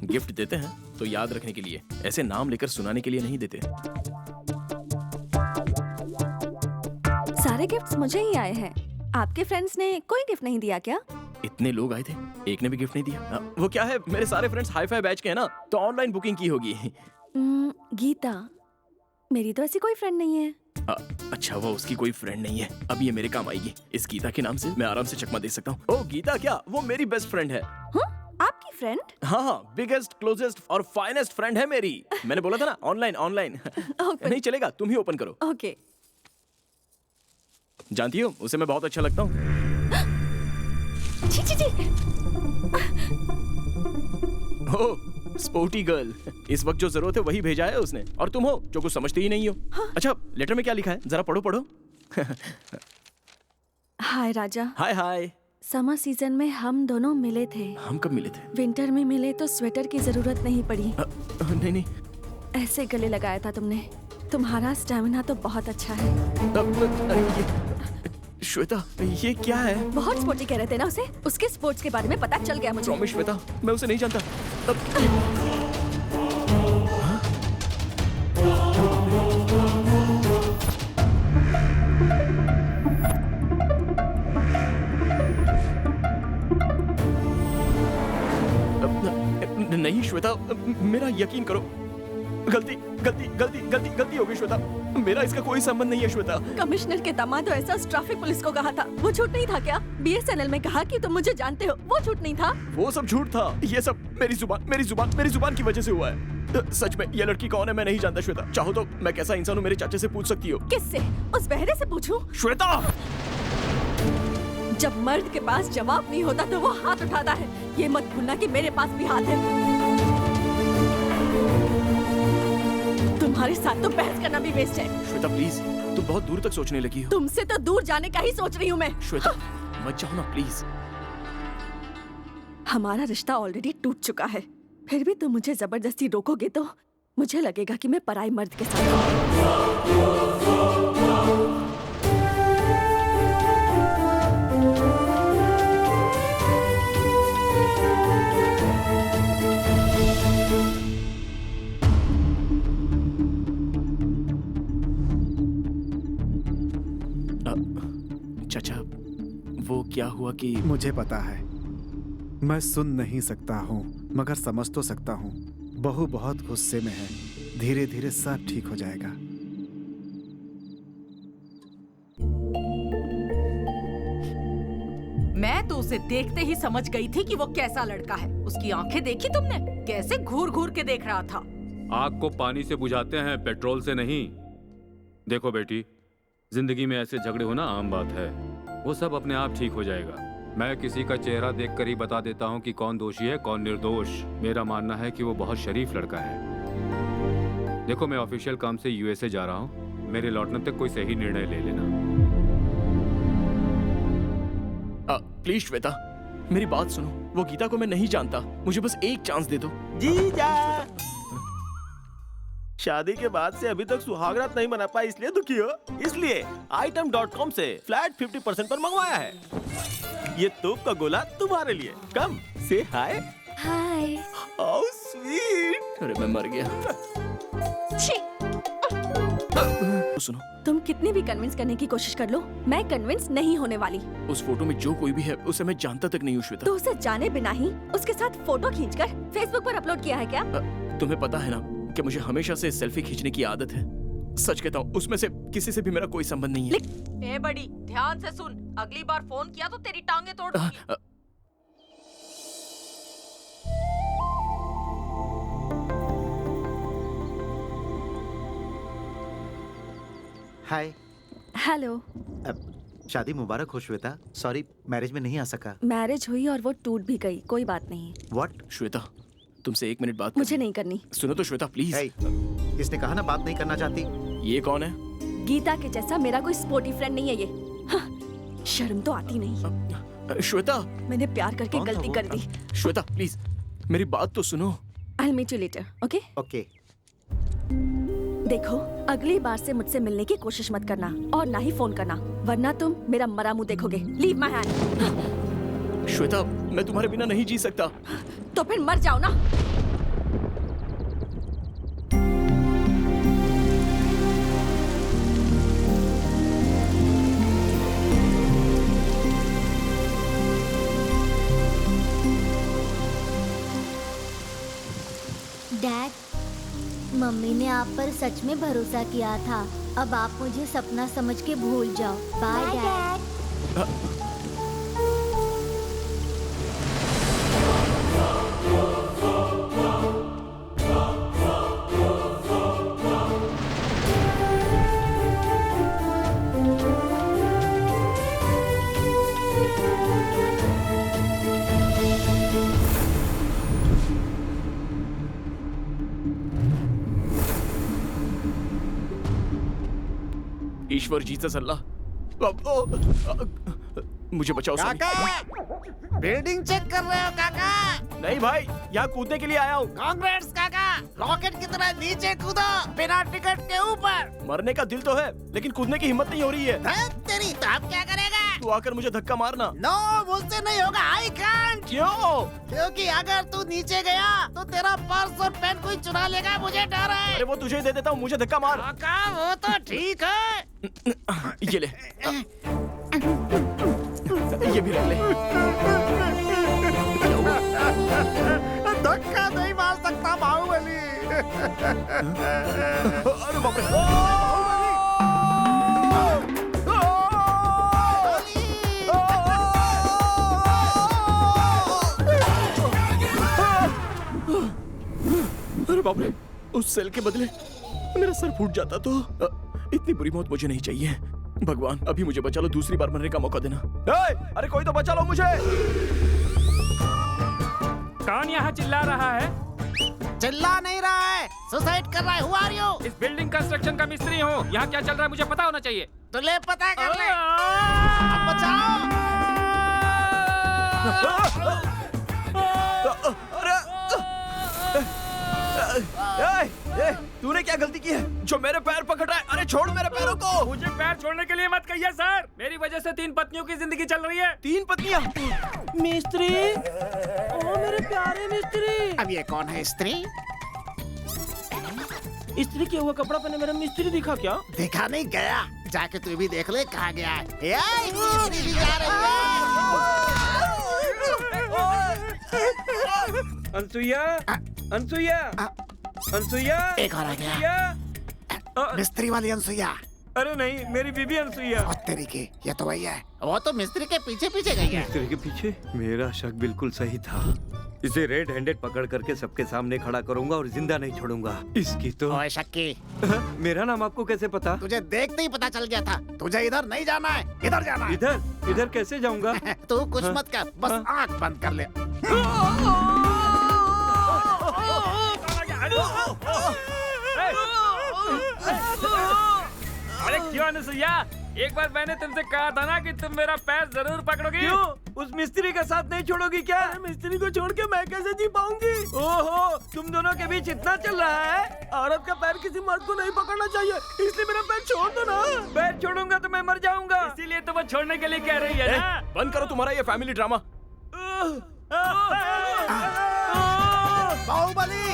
गिफ्ट देते हैं तो याद रखने के लिए, ऐसे नाम लेकर सुनाने के लिए नहीं देते।
सारे गिफ्ट्स मुझे ही आए हैं। आपके फ्रेंड्स ने कोई गिफ्ट नहीं दिया क्या?
इतने लोग आए थे, एक ने भी गिफ्ट नहीं दिया। वो क्या है, मेरे सारे फ्रेंड्स हाई-फाई बैच के हैं ना, तो ऑनलाइन बुकिंग की होगी।
गीता, मेरी तो ऐसी कोई फ्रेंड नहीं है।
अच्छा वो उसकी कोई फ्रेंड नहीं है, अब ये मेरे काम आएगी। इस गीता के नाम से मैं आराम से चकमा दे सकता हूँ। ओ गीता क्या, वो मेरी बेस्ट फ्रेंड है।
आपकी फ्रेंड?
हाँ, बिगेस्ट क्लोजेस्ट और फाइनेस्ट फ्रेंड है मेरी। मैंने बोला था ना ऑनलाइन ऑनलाइन। नहीं चलेगा, तुम ही ओपन करो।
ओके।
जानती हो उसे मैं बहुत अच्छा लगता हूँ। ओह स्पोर्टी गर्ल, इस वक्त जो जरूरत है वही भेजा है उसने, और तुम हो जो कुछ समझते ही नहीं हो। अच्छा लेटर में क्या लिखा है, जरा पढ़ो पढ़ो।
हाय राजा।
हाय हाय।
समर सीजन में हम दोनों मिले थे।
हम कब मिले थे? विंटर
में मिले तो स्वेटर की जरूरत नहीं पड़ी।
नहीं नहीं,
ऐसे गले लगाया था तुमने। तुम्हारा स्टैमिना तो बहुत अच्छा है।
श्वेता ये क्या है?
बहुत स्पोर्टी कह रहे थे ना उसे, उसके स्पोर्ट्स के बारे में पता चल गया मुझे।
प्रॉमिस श्वेता, मैं उसे नहीं जानता। नहीं श्वेता, मेरा यकीन करो, गलती गलती गलती गलती गलती हो गई श्वेता, मेरा इसका कोई संबंध नहीं है श्वेता।
कमिश्नर के दामाद ऐसा ट्रैफिक पुलिस को कहा था, वो झूठ नहीं था क्या? BSNL में कहा कि तुम मुझे जानते हो, वो झूठ नहीं था?
वो सब झूठ था, ये सब मेरी जुबान की वजह से हुआ है। सच में ये लड़की कौन है मैं नहीं जानता श्वेता। चाहो तो मैं कैसा इंसान हूँ मेरे चाचे से पूछ सकती हो।
किससे? उस बहरे से पूछूं?
श्वेता
जब मर्द के पास जवाब नहीं होता तो वो हाथ उठाता है, ये मत भूलना कि मेरे पास भी हाथ है। तुम्हारे साथ तो बहस करना भी वेस्ट है।
श्वेता प्लीज, तुम बहुत दूर तक सोचने लगी हो।
तुमसे तो दूर जाने का ही सोच रही हूँ मैं।
श्वेता मत जाओ ना प्लीज।
हमारा रिश्ता ऑलरेडी टूट चुका है, फिर भी तुम मुझे जबरदस्ती रोकोगे तो मुझे लगेगा कि मैं पराई मर्द के साथ हूँ।
चाचा वो क्या हुआ कि?
मुझे पता है, मैं सुन नहीं सकता हूँ मगर समझ तो सकता हूँ। बहू बहुत गुस्से में है, धीरे धीरे सब ठीक हो जाएगा।
मैं तो उसे देखते ही समझ गई थी कि वो कैसा लड़का है। उसकी आंखें देखी तुमने, कैसे घूर घूर के देख रहा था।
आग को पानी से बुझाते हैं, पेट्रोल से नहीं। देखो बेटी, जिंदगी में ऐसे झगड़े होना आम बात है, वो सब अपने आप ठीक हो जाएगा। मैं किसी का चेहरा देखकर ही बता देता हूँ कि कौन दोषी है कौन निर्दोष। मेरा मानना है कि वो बहुत शरीफ लड़का है। देखो मैं ऑफिशियल काम से USA जा रहा हूँ, मेरे लौटने तक कोई सही निर्णय ले लेना।
प्लीज श्वेता मेरी बात सुनो, वो गीता को मैं नहीं जानता, मुझे बस एक चांस दे दो।
जीजा शादी के बाद से अभी तक सुहागरात नहीं मना पाई, इसलिए दुखी हो। इसलिए item.com से फ्लैट 50% पर मंगवाया है। ये तोप का गोला तुम्हारे लिए। कम से हाय।
हाय।
How sweet.
अरे मैं मर गया। सुनो,
तुम कितनी भी कन्विंस करने की कोशिश कर लो, मैं कन्विंस नहीं होने वाली।
उस फोटो में जो कोई भी है उसे मैं जानता तक नहीं हूँ श्वेता।
तो उसे जाने बिना ही उसके साथ फोटो खींचकर फेसबुक पर अपलोड किया है क्या?
तुम्हें पता है ना कि मुझे हमेशा से सेल्फी खींचने की आदत है। सच कहता हूँ उसमें से किसी से भी मेरा कोई संबंध नहीं है।
ए बड़ी, ध्यान से सुन, अगली बार फोन किया तो तेरी टांगे तोड़ दूंगी।
हाय।
हेलो।
शादी मुबारक हो श्वेता। सॉरी मैरिज में नहीं आ सका।
मैरिज हुई और वो टूट भी गई, कोई बात नहीं।
व्हाट?
श्वेता तुमसे 1 मिनट बात
मुझे नहीं करनी।
सुनो तो श्वेता प्लीज।
इसने कहा ना बात नहीं करना चाहती।
ये कौन है?
गीता के जैसा मेरा कोई स्पोर्टी फ्रेंड नहीं है ये। हाँ, शर्म तो आती नहीं।
श्वेता
मैंने प्यार करके गलती कर दी।
श्वेता प्लीज मेरी बात तो सुनो।
I'll meet you later, okay?
Okay.
देखो अगली बार से मुझसे मिलने की कोशिश मत करना और ना ही फोन करना, वरना तुम मेरा मरा मुंह देखोगे। Leave my hand.
श्वेता मैं तुम्हारे बिना नहीं जी सकता।
तो फिर मर जाओ ना।
डैड, मम्मी ने आप पर सच में भरोसा किया था।
अब आप मुझे सपना समझ के भूल जाओ। Bye dad.
ईश्वर जीसस अल्लाह, मुझे बचाओ सामी।
काका, बिल्डिंग चेक कर रहे हो काका?
नहीं भाई, यहाँ कूदने के लिए आया हूँ।
कांग्रेस काका, रॉकेट की तरह नीचे कूदो बिना टिकट के ऊपर।
मरने का दिल तो है, लेकिन कूदने की हिम्मत नहीं हो रही है।
तेरी तो अब क्या करेगा?
तू आकर मुझे धक्का मारना।
नो, मुझसे नहीं होगा। I can't.
क्यों?
क्योंकि अगर तू नीचे गया तो तेरा पर्स और पेन कोई चुरा लेगा, मुझे डर है।
अरे वो तुझे ही दे देता हूँ, मुझे धक्का मार।
काका वो तो ठीक है।
ये ले, ये भी रख ले।
धक्का नहीं मार सकता बाहुबली।
अरे बाप रे। अरे बाप रे, उस सेल के बदले मेरा सर फूट जाता तो। इतनी बुरी मौत मुझे नहीं चाहिए। भगवान, अभी मुझे बचा लो, दूसरी बार मरने का मौका देना। अरे कोई तो बचा लो मुझे।
कौन यहाँ चिल्ला रहा है?
चिल्ला नहीं रहा है, सुसाइड कर रहा है। Who are you?
इस बिल्डिंग कंस्ट्रक्शन का मिस्त्री हूँ। यहाँ क्या चल रहा है मुझे पता होना चाहिए।
तो ले पता कर ले। अब बचाओ।
तूने क्या गलती की है जो मेरे पैर पकड़ रहा है? अरे छोड़ मेरे पैरों को।
मुझे पैर छोड़ने के लिए मत कहिए सर। मेरी वजह से 3 पत्नियों की जिंदगी चल रही है।
3 पत्नियां? मिस्त्री, ओ मेरे प्यारे मिस्त्री।
अब ये कौन है स्त्री?
स्त्री किया हुआ कपड़ा पहने मेरा मिस्त्री दिखा क्या?
देखा नहीं गया, जाके तू भी देख ले कहाँ गया है। स्त्री भी जा रही है।
अनसुईया, अनसुईया, अनसुईया।
एक और आ गया। मिस्त्री वाली अनसुईया।
अरे नहीं, मेरी बीबी अनसुईया।
और तेरी की, ये तो वही है। वो तो मिस्त्री के पीछे पीछे गई है।
मिस्त्री के पीछे? मेरा शक बिल्कुल सही था। इसे रेड हैंडेड पकड़ करके सबके सामने खड़ा करूंगा और जिंदा नहीं छोड़ूंगा। इसकी तो।
ओए शक्की,
मेरा नाम आपको कैसे पता?
तुझे देखते ही पता चल गया था। तुझे इधर नहीं जाना है, इधर जाना है।
इधर? इधर कैसे जाऊंगा?
तू कुछ मत कर, बस आँख बंद कर ले।
अरे क्यों अनसुईया? एक बार मैंने तुमसे कहा था ना कि तुम मेरा पैर जरूर पकड़ोगी।
क्यों? उस मिस्त्री का साथ नहीं छोड़ोगी क्या?
मिस्त्री को छोड़ के मैं कैसे जी पाऊंगी?
ओहो, तुम दोनों के बीच इतना चल रहा है?
औरत का पैर किसी मर्द को नहीं पकड़ना चाहिए, इसलिए मेरा पैर छोड़ दो ना।
पैर छोड़ूंगा तो मैं मर जाऊंगा।
इसीलिए तो वो छोड़ने के लिए कह रही है ना।
बंद करो तुम्हारा ये फैमिली ड्रामा।
बाहुबली,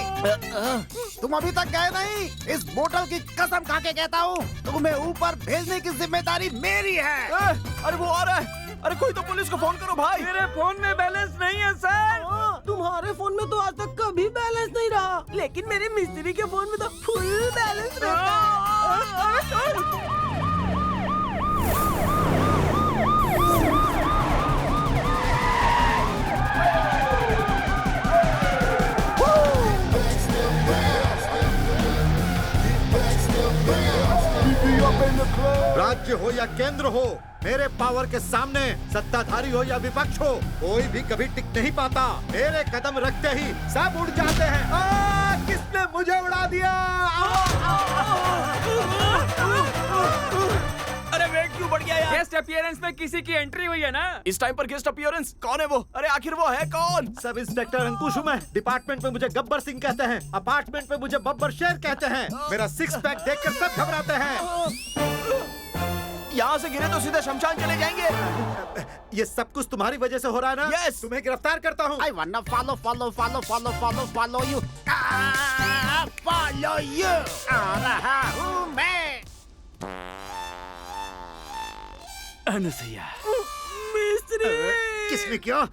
तुम अभी तक गए नहीं। इस बोतल की कसम खा के कहता हूँ, तुम्हें ऊपर भेजने की जिम्मेदारी मेरी है।
अरे वो आ रहा है। अरे कोई तो पुलिस को फोन करो भाई।
मेरे फोन में बैलेंस नहीं है सर।
तुम्हारे फोन में तो आज तक कभी बैलेंस नहीं रहा, लेकिन मेरे मिस्त्री के फोन में तो फुल बैलेंस रहता है।
राज्य हो या केंद्र हो, मेरे पावर के सामने सत्ताधारी हो या विपक्ष हो, कोई भी कभी टिक नहीं पाता। मेरे कदम रखते ही सब उड़ जाते हैं। किसने मुझे उड़ा दिया?
अरे वेट क्यों बढ़ गया यार?
गेस्ट अपीयरेंस में किसी की एंट्री हुई है ना।
इस टाइम पर गेस्ट अपीयरेंस? कौन है वो? अरे आखिर वो है कौन?
सब इंस्पेक्टर अंकुश हूँ मैं। डिपार्टमेंट में मुझे गब्बर सिंह कहते हैं, अपार्टमेंट में मुझे बब्बर शेर कहते हैं। मेरा 6 पैक देखकर सब घबराते हैं।
यहाँ से गिरे तो सीधे शमशान चले जाएंगे।
ये सब कुछ तुम्हारी वजह से हो रहा है ना?
Yes.
तुम्हें गिरफ्तार करता हूँ।
I wanna follow, follow, follow, follow, follow, follow you. Follow you. आ रहा हूँ मैं।
अनसुईया,
मिस्त्री।
किसने किया?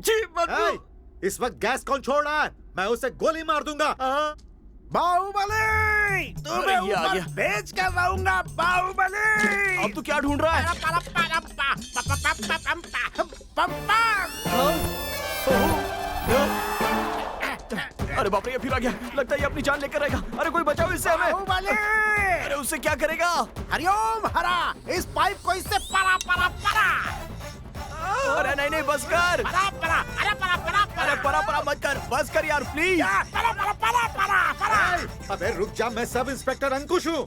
जी मत।
इस वक्त गैस कौन छोड़ रहा है? मैं उसे गोली मार दूंगा।
बाहुबली, तू तुम्हें
ये आ
ऊपर
गया।
भेज कर रहूंगा बाहुबली।
अब तू क्या ढूंढ रहा है? अरे बाप रे, ये फिर आ गया। लगता है ये अपनी जान लेकर रहेगा। अरे कोई बचाओ इससे हमें। अरे उससे क्या करेगा?
हरिओम हरा, इस पाइप को इससे परा परा परा।
अरे नहीं नहीं, बस कर।
परा परा, अरे परा परा परा।
अरे परा परा मत कर, बस कर यार प्लीज।
परा परा परा परा परा।
अबे रुक जा, मैं सब इंस्पेक्टर अंकुश हूँ।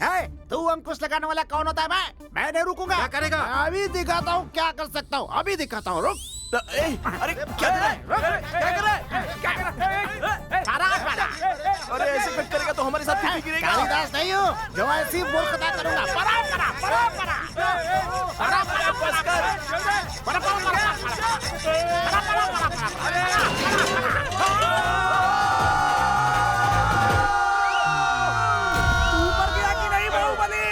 तू अंकुश लगाने वाला कौन होता है? मैं नहीं रुकूंगा।
क्या करेगा?
अभी दिखाता हूँ क्या कर सकता हूँ, अभी दिखाता हूँ, रुक।
अरे क्या कर रहा है? क्या कर रहा है? क्या कर रहा है? अरे ऐसे कट करेगा तो हमारे साथ भी गिरेगा।
कालिदास नहीं हूँ जो ऐसी मूर्खता करूंगा। परा परा परा परा परा परा
बस कर।
परा परा परा परा परा परा ऊपर गया कि नहीं बाहुबली?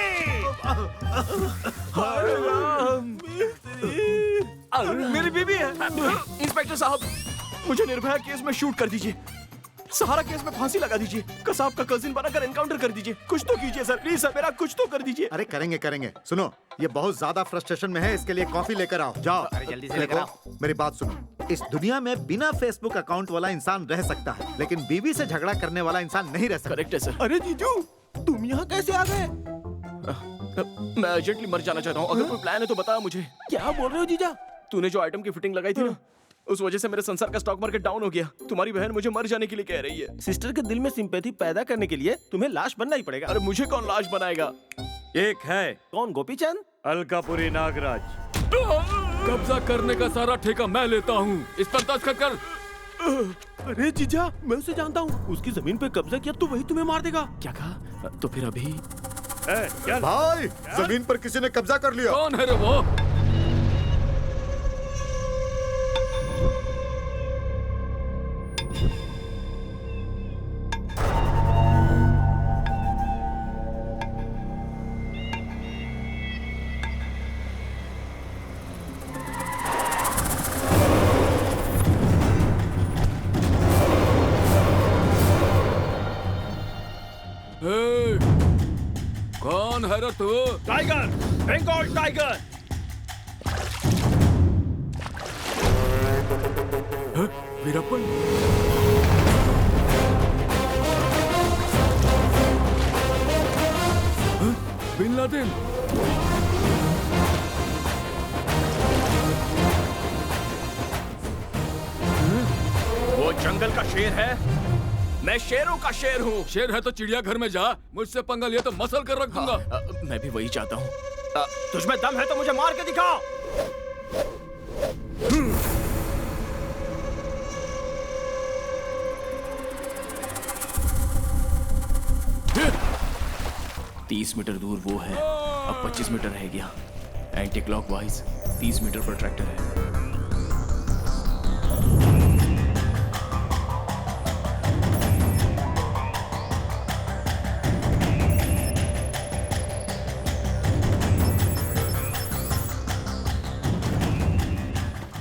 मेरी बीवी है। इंस्पेक्टर साहब, मुझे निर्भया केस में शूट कर दीजिए, सहारा केस में फांसी लगा दीजिए, कसाब का कजिन बनाकर एनकाउंटर कर दीजिए। कुछ तो कीजिए सर, प्लीज सर, मेरा कुछ तो कर दीजिए।
अरे करेंगे करेंगे। सुनो, ये बहुत ज्यादा फ्रस्ट्रेशन में है, इसके लिए कॉफी लेकर आओ। जाओ।
अरे जल्दी से
देखो,
लेकर आओ।
मेरी बात सुनो। इस दुनिया में बिना फेसबुक अकाउंट वाला इंसान रह सकता है, लेकिन बीवी से झगड़ा करने वाला इंसान नहीं रह सकता।
करेक्ट है सर। अरे जीजू, तुम यहाँ कैसे आ गए? मैं अर्जेंटली मर जाना चाहता हूँ। अगर कोई प्लान है तो बता मुझे। क्या बोल रहे हो जीजा? तूने जो आइटम की फिटिंग लगाई थी ना, उस वजह से मेरे संसार का स्टॉक मार्केट डाउन हो गया। तुम्हारी बहन मुझे मर जाने के लिए कह रही है। सिस्टर के दिल में सिंपैथी पैदा करने के लिए तुम्हें लाश बनना ही पड़ेगा। अरे मुझे कौन लाश बनाएगा?
एक है।
कौन? गोपीचंद?
अलकापुरी नागराज।
कब्जा करने का सारा ठेका मैं लेता हूँ। इस पर दस्तखत कर।
अरे जीजा, मैं उसे जानता हूँ। उसकी जमीन पे कब्जा किया तो वही तुम्हें मार देगा।
क्या कहा? तो फिर अभी
भाई, जमीन पर किसी ने कब्जा कर लिया।
कौन है रे वो? कौन है रे तू?
Tiger, Bengal tiger.
Veerappan. Bin Laden.
वो जंगल का शेर है, मैं शेरों का शेर हूँ।
शेर है तो चिड़ियाघर में जा, मुझसे पंगा लिया तो मसल कर रख दूंगा।
मैं भी वही चाहता हूँ। तुझमें दम है तो मुझे मार के दिखा। 30 मीटर दूर वो है, अब 25 मीटर रह गया। एंटी क्लॉकवाइज 30 मीटर पर ट्रैक्टर है।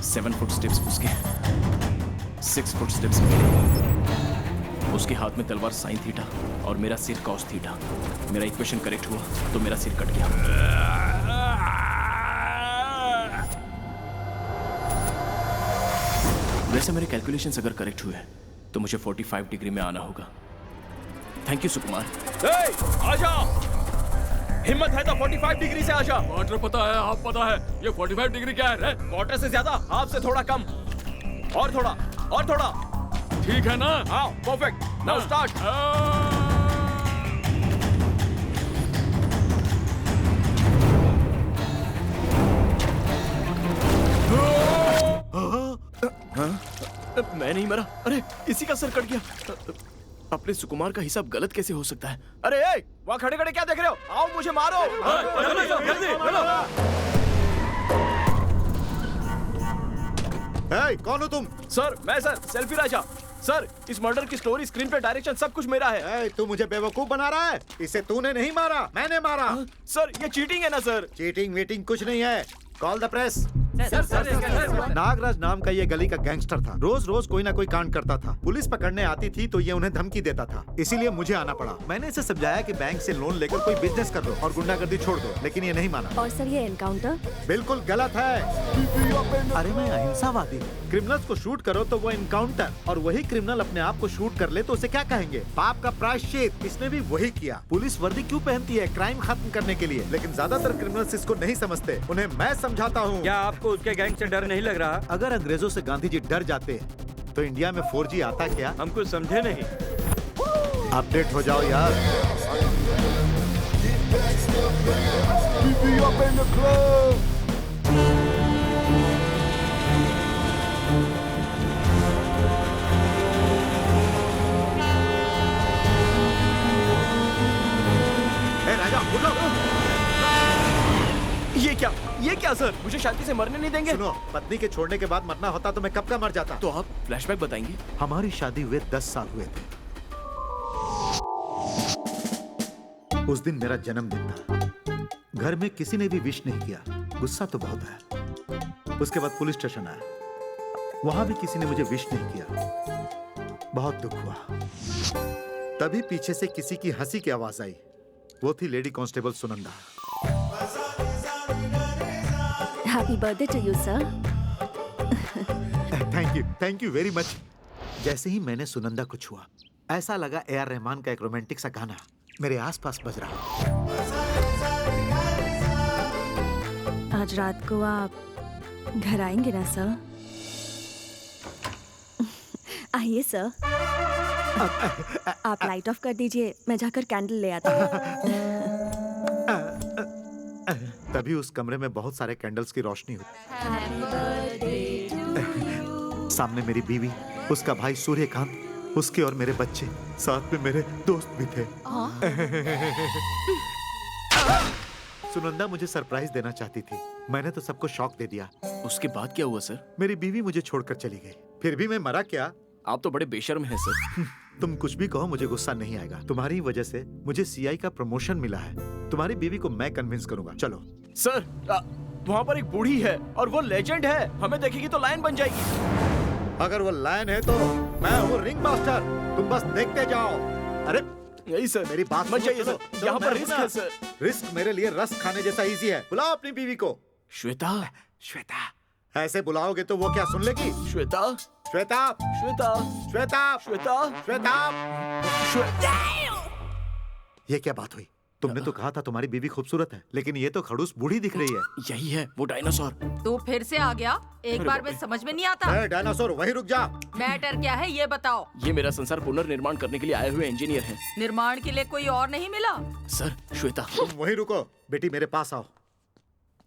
सेवन फुट स्टेप्स उसके, 6 फुट स्टेप्स मेरे। उसके हाथ में तलवार साइन थीटा और मेरा सिर कॉस थीटा। मेरा इक्वेशन करेक्ट हुआ तो मेरा सिर कट गया। वैसे मेरे कैलकुलेशंस अगर करेक्ट हुए तो मुझे 45 डिग्री में आना होगा। थैंक यू सुकुमार।
आजा, हिम्मत है तो 45 डिग्री से आजा।
क्वार्टर पता है, हाफ पता है, ये 45 डिग्री क्या है?
क्वार्टर से ज्यादा, हाफ से थोड़ा कम। और थोड़ा, और थोड़ा।
ठीक है ना?
हाँ, परफेक्ट। Now start.
मैं नहीं मरा। अरे इसी का सर कट गया। अपने सुकुमार का हिसाब गलत कैसे हो सकता है? अरे वहाँ खड़े खड़े क्या देख रहे हो? आओ मुझे मारो।
कौन हो तुम?
सर मैं सर सेल्फी राजा। सर इस मर्डर की स्टोरी, स्क्रीन पे डायरेक्शन सब कुछ मेरा है।
तू मुझे बेवकूफ बना रहा है? इसे तूने नहीं मारा, मैंने मारा।
सर ये चीटिंग है ना सर?
चीटिंग वीटिंग कुछ नहीं है। Call the press. नागराज नाम का ये गली का गैंगस्टर था। रोज रोज कोई ना कोई कांड करता था। पुलिस पकड़ने आती थी तो ये उन्हें धमकी देता था, इसीलिए मुझे आना पड़ा। मैंने इसे समझाया कि बैंक से लोन लेकर कोई बिजनेस कर लो और गुंडागर्दी छोड़ दो, लेकिन ये नहीं माना।
और सर ये एनकाउंटर
बिल्कुल गलत है। अरे मैं अहिंसावादी हूँ। क्रिमिनल्स को शूट करो तो वो एनकाउंटर, और वही क्रिमिनल अपने आप को शूट कर ले तो उसे क्या कहेंगे? पाप का प्रायश्चित। इसने भी वही किया। पुलिस वर्दी क्यों पहनती है? क्राइम खत्म करने के लिए, लेकिन ज्यादातर क्रिमिनल्स इसको नहीं समझते। उन्हें मैं समझाता हूँ।
क्या आपको उसके गैंग से डर नहीं लग रहा?
अगर अंग्रेजों से गांधी जी डर जाते तो इंडिया में 4G आता क्या?
हम कुछ समझे नहीं।
अपडेट हो जाओ यार। राजा उठो।
ये क्या सर? मुझे शांति से मरने नहीं देंगे?
सुनो, पत्नी के छोड़ने के बाद मरना होता तो मैं कब का मर जाता।
तो आप फ्लैशबैक बताएंगे?
हमारी शादी हुए 10 साल हुए थे। उस दिन मेरा जन्मदिन था। घर में किसी ने भी विश नहीं किया। गुस्सा तो बहुत आया। उसके बाद पुलिस स्टेशन आया, वहां भी किसी ने मुझे विश नहीं किया। बहुत दुख हुआ। तभी पीछे से किसी की हंसी की आवाज आई। वो थी lady constable Sunanda.
Happy birthday to you sir.
Thank you very much. जैसे ही मैंने सुनंदा को छुआ, ऐसा लगा AR रहमान का एक रोमांटिक सा गाना मेरे आसपास बज रहा।
आज रात को आप घर आएंगे ना सर? आइए सर। आप लाइट ऑफ कर दीजिए, मैं जाकर कैंडल ले आता हूँ।
तभी उस कमरे में बहुत सारे कैंडल्स की रोशनी हुई। सामने मेरी बीवी, उसका भाई सूर्यकांत, उसके और मेरे बच्चे, साथ में मेरे दोस्त भी थे। सुनंदा मुझे सरप्राइज देना चाहती थी। मैंने तो सबको शॉक दे दिया।
उसके बाद क्या हुआ सर?
मेरी बीवी मुझे छोड़कर चली गई। फिर भी मैं मरा क्या?
आप तो बड़े बेशर्म हैं सर।
तुम कुछ भी कहो, मुझे गुस्सा नहीं आएगा। तुम्हारी वजह से मुझे CI का प्रमोशन मिला है। तुम्हारी बीवी को मैं कन्विंस करूंगा। चलो
सर। वहाँ पर एक बूढ़ी है और वो लेजेंड है। हमें देखेगी तो लायन बन जाएगी।
अगर वो लायन है तो मैं हूँ रिंग मास्टर। तुम बस देखते जाओ। अरे
यही सर,
मेरी बात
मत जाइए
सुनो।
सर। यहाँ पर रिस्क है सर।
रिस्क मेरे लिए रस खाने जैसा इजी है। बुलाओ अपनी बीवी को।
श्वेता।
श्वेता। ऐसे बुलाओगे तो वो क्या सुन लेगी?
श्वेता।
श्वेता।
श्वेता।
श्वेता।
श्वेता।
श्वेता। ये क्या बात हुई? तुमने तो कहा था तुम्हारी बीवी खूबसूरत है, लेकिन ये तो खड़ूस बूढ़ी दिख रही है।
यही है वो डायनासोर।
तू फिर से आ गया? एक बार में समझ में नहीं आता।
डायनासोर वहीं रुक जा।
मैटर क्या है ये बताओ।
ये मेरा संसार पुनर्निर्माण करने के लिए आए हुए इंजीनियर हैं।
निर्माण के लिए कोई और नहीं मिला?
सर श्वेता।
तुम वहीं रुको। बेटी मेरे पास आओ।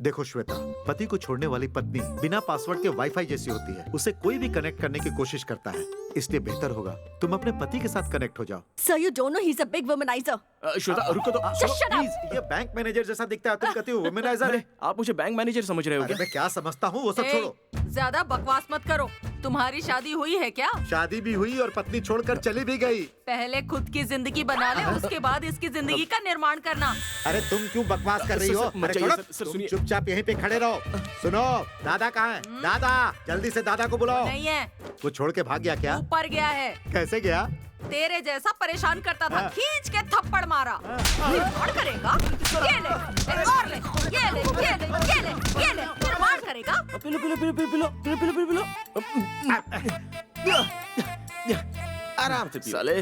देखो श्वेता, पति को छोड़ने वाली पत्नी बिना पासवर्ड के वाईफाई जैसी होती है। उसे कोई भी कनेक्ट करने की कोशिश करता है, इसलिए बेहतर होगा तुम अपने पति के साथ कनेक्ट हो जाओ।
Sir you don't know he is a big womaniser.
Shweta रुको तो।
प्लीज, ये बैंक मैनेजर जैसा दिखता है, तुम कहती हो वुमनाइजर है।
आप मुझे बैंक मैनेजर समझ रहे हो क्या?
मैं क्या समझता हूँ वो सब छोड़ो।
ज्यादा बकवास मत करो। तुम्हारी शादी हुई है क्या?
शादी भी हुई और पत्नी छोड़कर चली भी गई।
पहले खुद की जिंदगी बना ले, उसके बाद इसकी जिंदगी का निर्माण करना।
अरे तुम क्यों बकवास कर रही हो? अरे छोड़ो, तुम चुपचाप यहीं पे खड़े रहो। सुनो, दादा कहाँ है? दादा, जल्दी से दादा को बुलाओ।
नहीं है।
वो छोड़ के भाग गया क्या?
ऊपर गया है।
कैसे गया?
तेरे जैसा परेशान करता था, खींच के थप्पड़ मारा। निर्माण करेगा? ये ले, एक और ले, ये ले, ये ले, ये ले, ये ले, निर्माण करेगा?
Pillow pillow pillow pillow pillow pillow pillow pillow pillow. आराम से साले।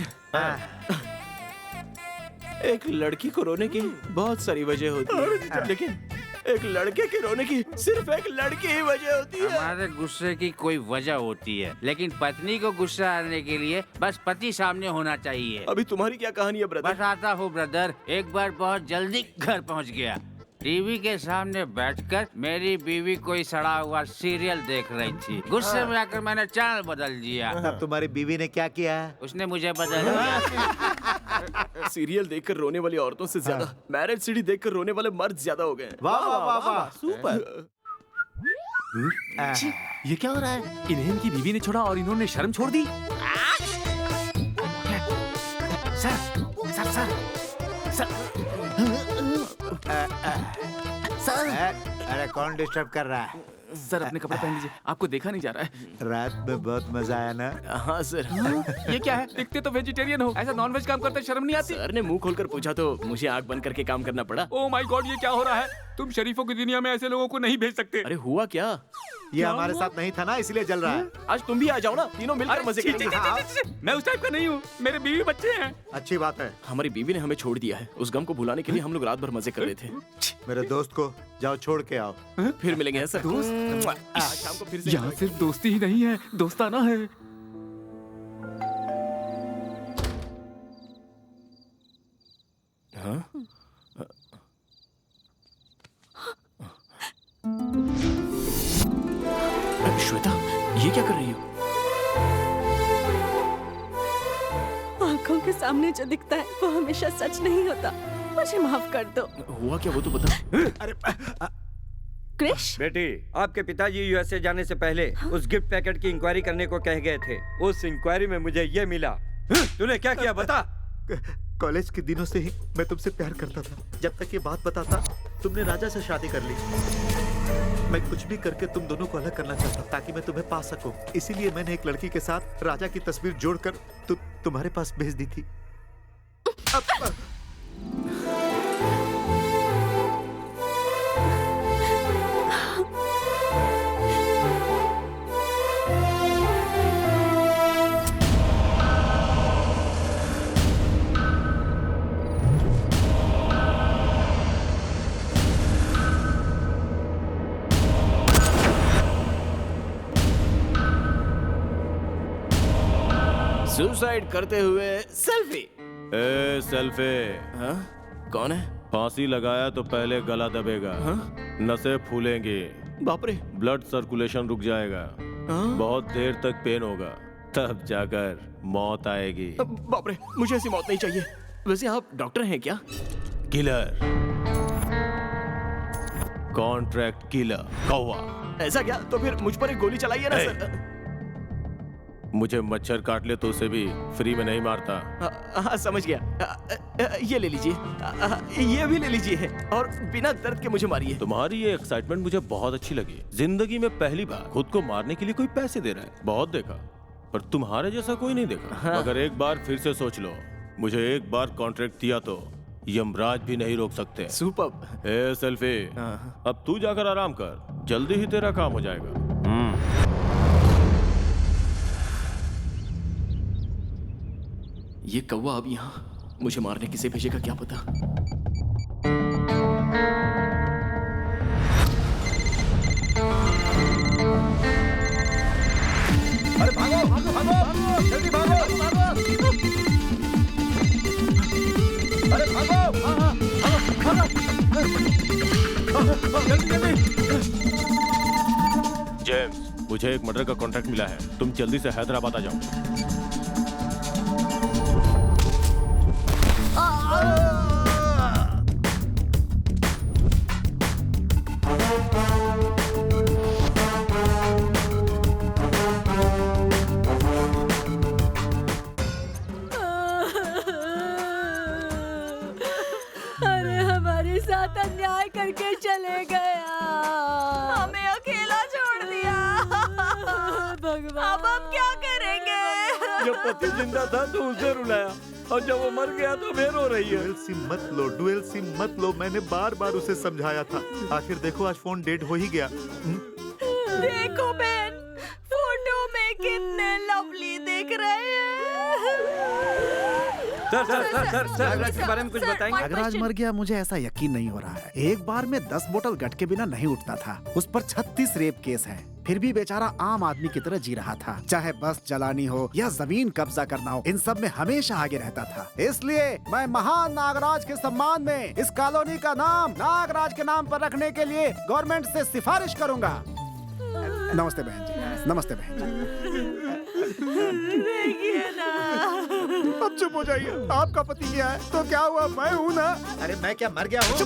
एक लड़की को रोने की बहुत सारी वजह होती है, लेकिन एक लड़के के रोने की सिर्फ एक लड़की ही वजह होती है।
हमारे गुस्से की कोई वजह होती है, लेकिन पत्नी को गुस्सा आने के लिए बस पति सामने होना चाहिए।
अभी तुम्हारी क्या कहानी है ब्रदर?
बस आता हूँ ब्रदर। एक बार बहुत जल्दी घर पहुँच गया। टीवी के सामने बैठकर मेरी बीवी कोई सड़ा हुआ सीरियल देख रही थी। गुस्से में आकर मैंने चैनल बदल दिया।
अब तुम्हारी बीवी ने क्या किया?
उसने मुझे बदल दिया।
सीरियल देखकर रोने वाली औरतों से ज्यादा मैरिज सीडी देखकर रोने वाले मर्द ज्यादा हो गए।
वाह वाह वाह वाह,
सुपर।
ये क्या हो रहा है? इन्हें इनकी बीवी ने छोड़ा और इन्होंने शर्म छोड़ दी।
सर, अरे कौन डिस्टर्ब कर रहा है?
सर अपने कपड़े पहन लीजिए, आपको देखा नहीं जा रहा है।
रात में बहुत मजा आया ना?
हाँ सर।
ये क्या है? दिखते तो वेजिटेरियन हो, ऐसा नॉनवेज काम करते शर्म नहीं आती?
सर ने मुंह खोलकर पूछा तो मुझे आंख बंद करके काम करना पड़ा।
ओह माय गॉड, ये क्या हो रहा है? तुम शरीफों की दुनिया में ऐसे लोगों को नहीं भेज सकते।
अरे हुआ क्या?
ये हमारे साथ नहीं था ना, इसलिए जल रहा है।
आज तुम भी आ जाओ ना, तीनों मिलकर मजे करेंगे।
मैं उस टाइप का नहीं हूँ, मेरे बीवी बच्चे हैं।
अच्छी बात है।
हमारी बीवी ने हमें छोड़ दिया है, उस गम को भुलाने के लिए हम लोग रात भर मजे कर रहे थे।
मेरे दोस्त को जाओ छोड़ के आओ।
फिर मिलेंगे सर।
दोस्त?
आज शाम को फिर से।
यहाँ सिर्फ दोस्ती ही नहीं है, दोस्ताना है।
हाँ? श्वेता, ये क्या कर रही हो?
आंखों के सामने जो दिखता है वो हमेशा सच नहीं होता। मुझे माफ कर दो।
हुआ क्या वो तो बता।
अरे
क्रिश,
बेटी, आपके पिताजी यूएसए जाने से पहले उस गिफ्ट पैकेट की इंक्वायरी करने को कह गए थे। उस इंक्वायरी में मुझे ये मिला। तूने क्या किया बता?
कॉलेज के दिनों से ही मैं तुमसे प्यार करता था। जब तक ये बात बताता, तुमने राजा से शादी कर ली। मैं कुछ भी करके तुम दोनों को अलग करना चाहता ताकि मैं तुम्हें पा सकूं। इसीलिए मैंने एक लड़की के साथ राजा की तस्वीर जोड़कर तुम्हारे पास भेज दी थी।
सुसाइड करते हुए सेल्फी।
ए सेल्फी।
हाँ? कौन है?
फांसी लगाया तो पहले गला दबेगा।
हाँ?
नसें फूलेंगी।
बाप रे।
ब्लड सर्कुलेशन रुक जाएगा।
हाँ?
बहुत देर तक पेन होगा, तब जाकर मौत आएगी।
बाप रे, मुझे ऐसी मौत नहीं चाहिए। वैसे आप डॉक्टर हैं क्या?
किलर, कॉन्ट्रैक्ट किलर, कौवा।
ऐसा क्या? तो फिर मुझ पर एक गोली चलाइए ना सर।
मुझे मच्छर काट ले तो उसे भी फ्री में नहीं मारता।
हाँ समझ गया। ये ले लीजिए, ये भी ले लीजिए और बिना दर्द के मुझे मारिए।
तुम्हारी ये एक्साइटमेंट मुझे बहुत अच्छी लगी। जिंदगी में पहली बार खुद को मारने के लिए कोई पैसे दे रहा है। बहुत देखा, पर तुम्हारे जैसा कोई नहीं देखा।
हाँ।
मगर एक बार फिर से सोच लो, मुझे एक बार कॉन्ट्रैक्ट दिया तो यमराज भी नहीं रोक सकते।
सुपर्ब।
ए सेल्फी, अब तू जाकर आराम कर, जल्दी ही तेरा काम हो जाएगा।
ये कौवा अब यहाँ मुझे मारने किसे भेजेगा क्या पता।
अरे भागो भागो भागो, जल्दी भागो भागो। अरे भागो
जल्दी जल्दी। जेम्स, मुझे एक मर्डर का कॉन्ट्रैक्ट मिला है, तुम जल्दी से हैदराबाद आ जाओ।
अरे हमारे साथ अन्याय करके चले गया,
हमें अकेला छोड़ दिया।
भगवान,
अब हम क्या करेंगे?
जब पति जिंदा था तो उसे रुलाया, और जब वो मर गया तो फिर रो रही है।
डुएल सिम मत लो, डुएल सिम मत लो। मैंने बार बार उसे समझाया था। आखिर देखो, आज फोन डेड हो ही गया।
देखो बहन, फोटो में कितने लवली दिख रहे हैं।
सर नागराज के बारे में कुछ बताएंगे?
नागराज मर गया, मुझे ऐसा यकीन नहीं हो रहा है। एक बार में 10 बोतल गट के बिना नहीं उठता था। उस पर 36 रेप केस है, फिर भी बेचारा आम आदमी की तरह जी रहा था। चाहे बस जलानी हो या जमीन कब्जा करना हो, इन सब में हमेशा आगे रहता था। इसलिए मैं महान नागराज के सम्मान में इस कॉलोनी का नाम नागराज के नाम पर रखने के लिए गवर्नमेंट से सिफारिश करूंगा। नमस्ते बहन जी। नमस्ते बहन जी।
देखिए ना।
अब चुप हो जाइए। आपका पति क्या है तो क्या हुआ, मैं हूँ ना।
अरे मैं क्या मर गया हूँ?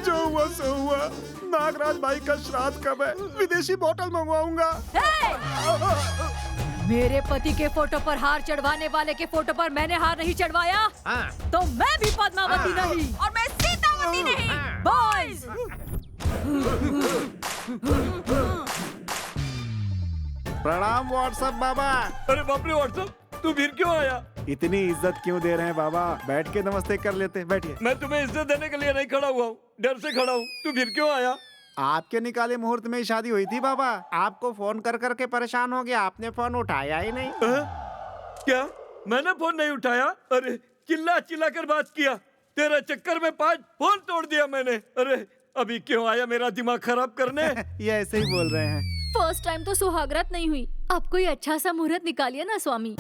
जो हुआ सो हुआ। नागराज भाई का श्राद्ध कब है? विदेशी बोतल मंगवाऊंगा।
मेरे पति के फोटो पर हार चढ़वाने वाले के फोटो पर मैंने हार नहीं चढ़वाया, तो मैं भी पद्मावती नहीं
और मैं सीतावती नहीं।
बॉयज,
प्रणाम व्हाट्सएप बाबा।
अरे बाप रे व्हाट्सएप, तू फिर क्यों आया?
इतनी इज्जत क्यों दे रहे हैं बाबा? बैठ के नमस्ते कर लेते, बैठिए।
मैं तुम्हें इज्जत देने के लिए नहीं खड़ा हुआ हूँ, डर से खड़ा हूँ। तू फिर क्यों आया?
आपके निकाले मुहूर्त में ही शादी हुई थी बाबा। आपको फोन कर करके परेशान हो गया, आपने फोन उठाया ही नहीं।
क्या मैंने फोन नहीं उठाया? अरे चिल्ला चिल्ला कर बात किया, तेरे चक्कर में 5 फोन तोड़ दिया मैंने। अरे अभी क्यों आया मेरा दिमाग खराब करने?
ये ऐसे ही बोल रहे हैं।
फर्स्ट टाइम तो सुहागरात नहीं हुई, आप कोई अच्छा सा मुहूर्त निकालिए ना स्वामी।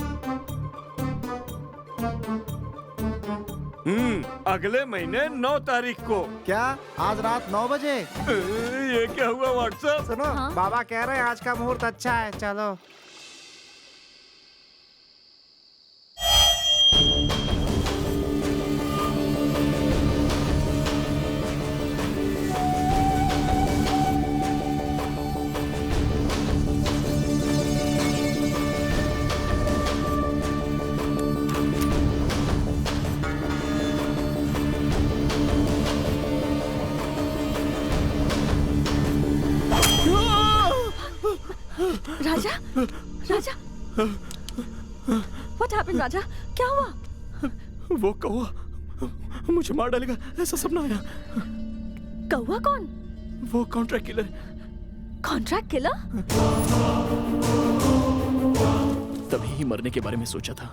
अगले महीने 9 तारीख को।
क्या आज रात 9 बजे?
ये क्या हुआ व्हाट्सएप?
सुनो बाबा कह रहे हैं आज का मुहूर्त अच्छा है, चलो।
राजा, राजा, What happened, राजा? क्या हुआ?
वो कौवा मुझे मार डालेगा, ऐसा सपना आया।
कौवा कौन?
वो कॉन्ट्रैक्ट किलर।
Contract killer?
तभी ही मरने के बारे में सोचा था,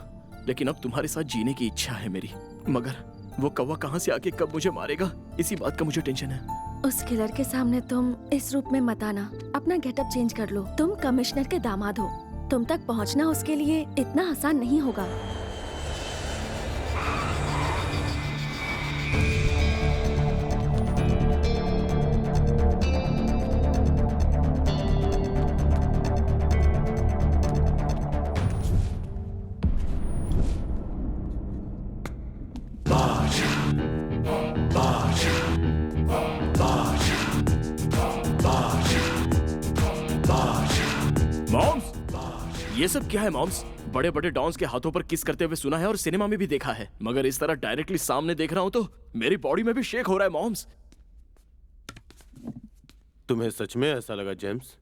लेकिन अब तुम्हारे साथ जीने की इच्छा है मेरी। मगर वो कौवा कहाँ से आके कब मुझे मारेगा, इसी बात का मुझे टेंशन है।
उस किलर के सामने तुम इस रूप में मत आना, अपना गेटअप चेंज कर लो। तुम कमिश्नर के दामाद हो, तुम तक पहुंचना उसके लिए इतना आसान नहीं होगा।
ये सब क्या है मॉम्स? बड़े बड़े डॉन्स के हाथों पर किस करते हुए सुना है और सिनेमा में भी देखा है, मगर इस तरह डायरेक्टली सामने देख रहा हूं तो मेरी बॉडी में भी शेक हो रहा है मॉम्स।
तुम्हें सच में ऐसा लगा जेम्स?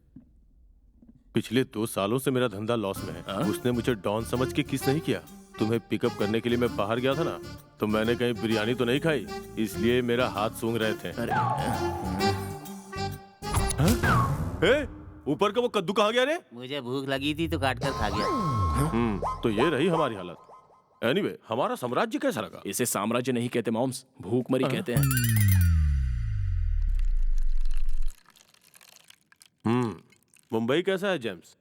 पिछले 2 सालों से मेरा धंधा लॉस में है। उसने मुझे डॉन समझ के किस नहीं किया। तुम्हें पिकअप करने के लिए मैं बाहर गया था ना, तो मैंने कहीं बिरयानी तो नहीं खाई, इसलिए मेरा हाथ सूंघ रहे थे। ऊपर का वो कद्दू कहाँ गया रे?
मुझे भूख लगी थी तो काट कर खा गया।
तो ये रही हमारी हालत। एनीवे, हमारा साम्राज्य कैसा लगा?
इसे साम्राज्य नहीं कहते मॉम्स, भूखमरी कहते हैं।
मुंबई कैसा है जेम्स?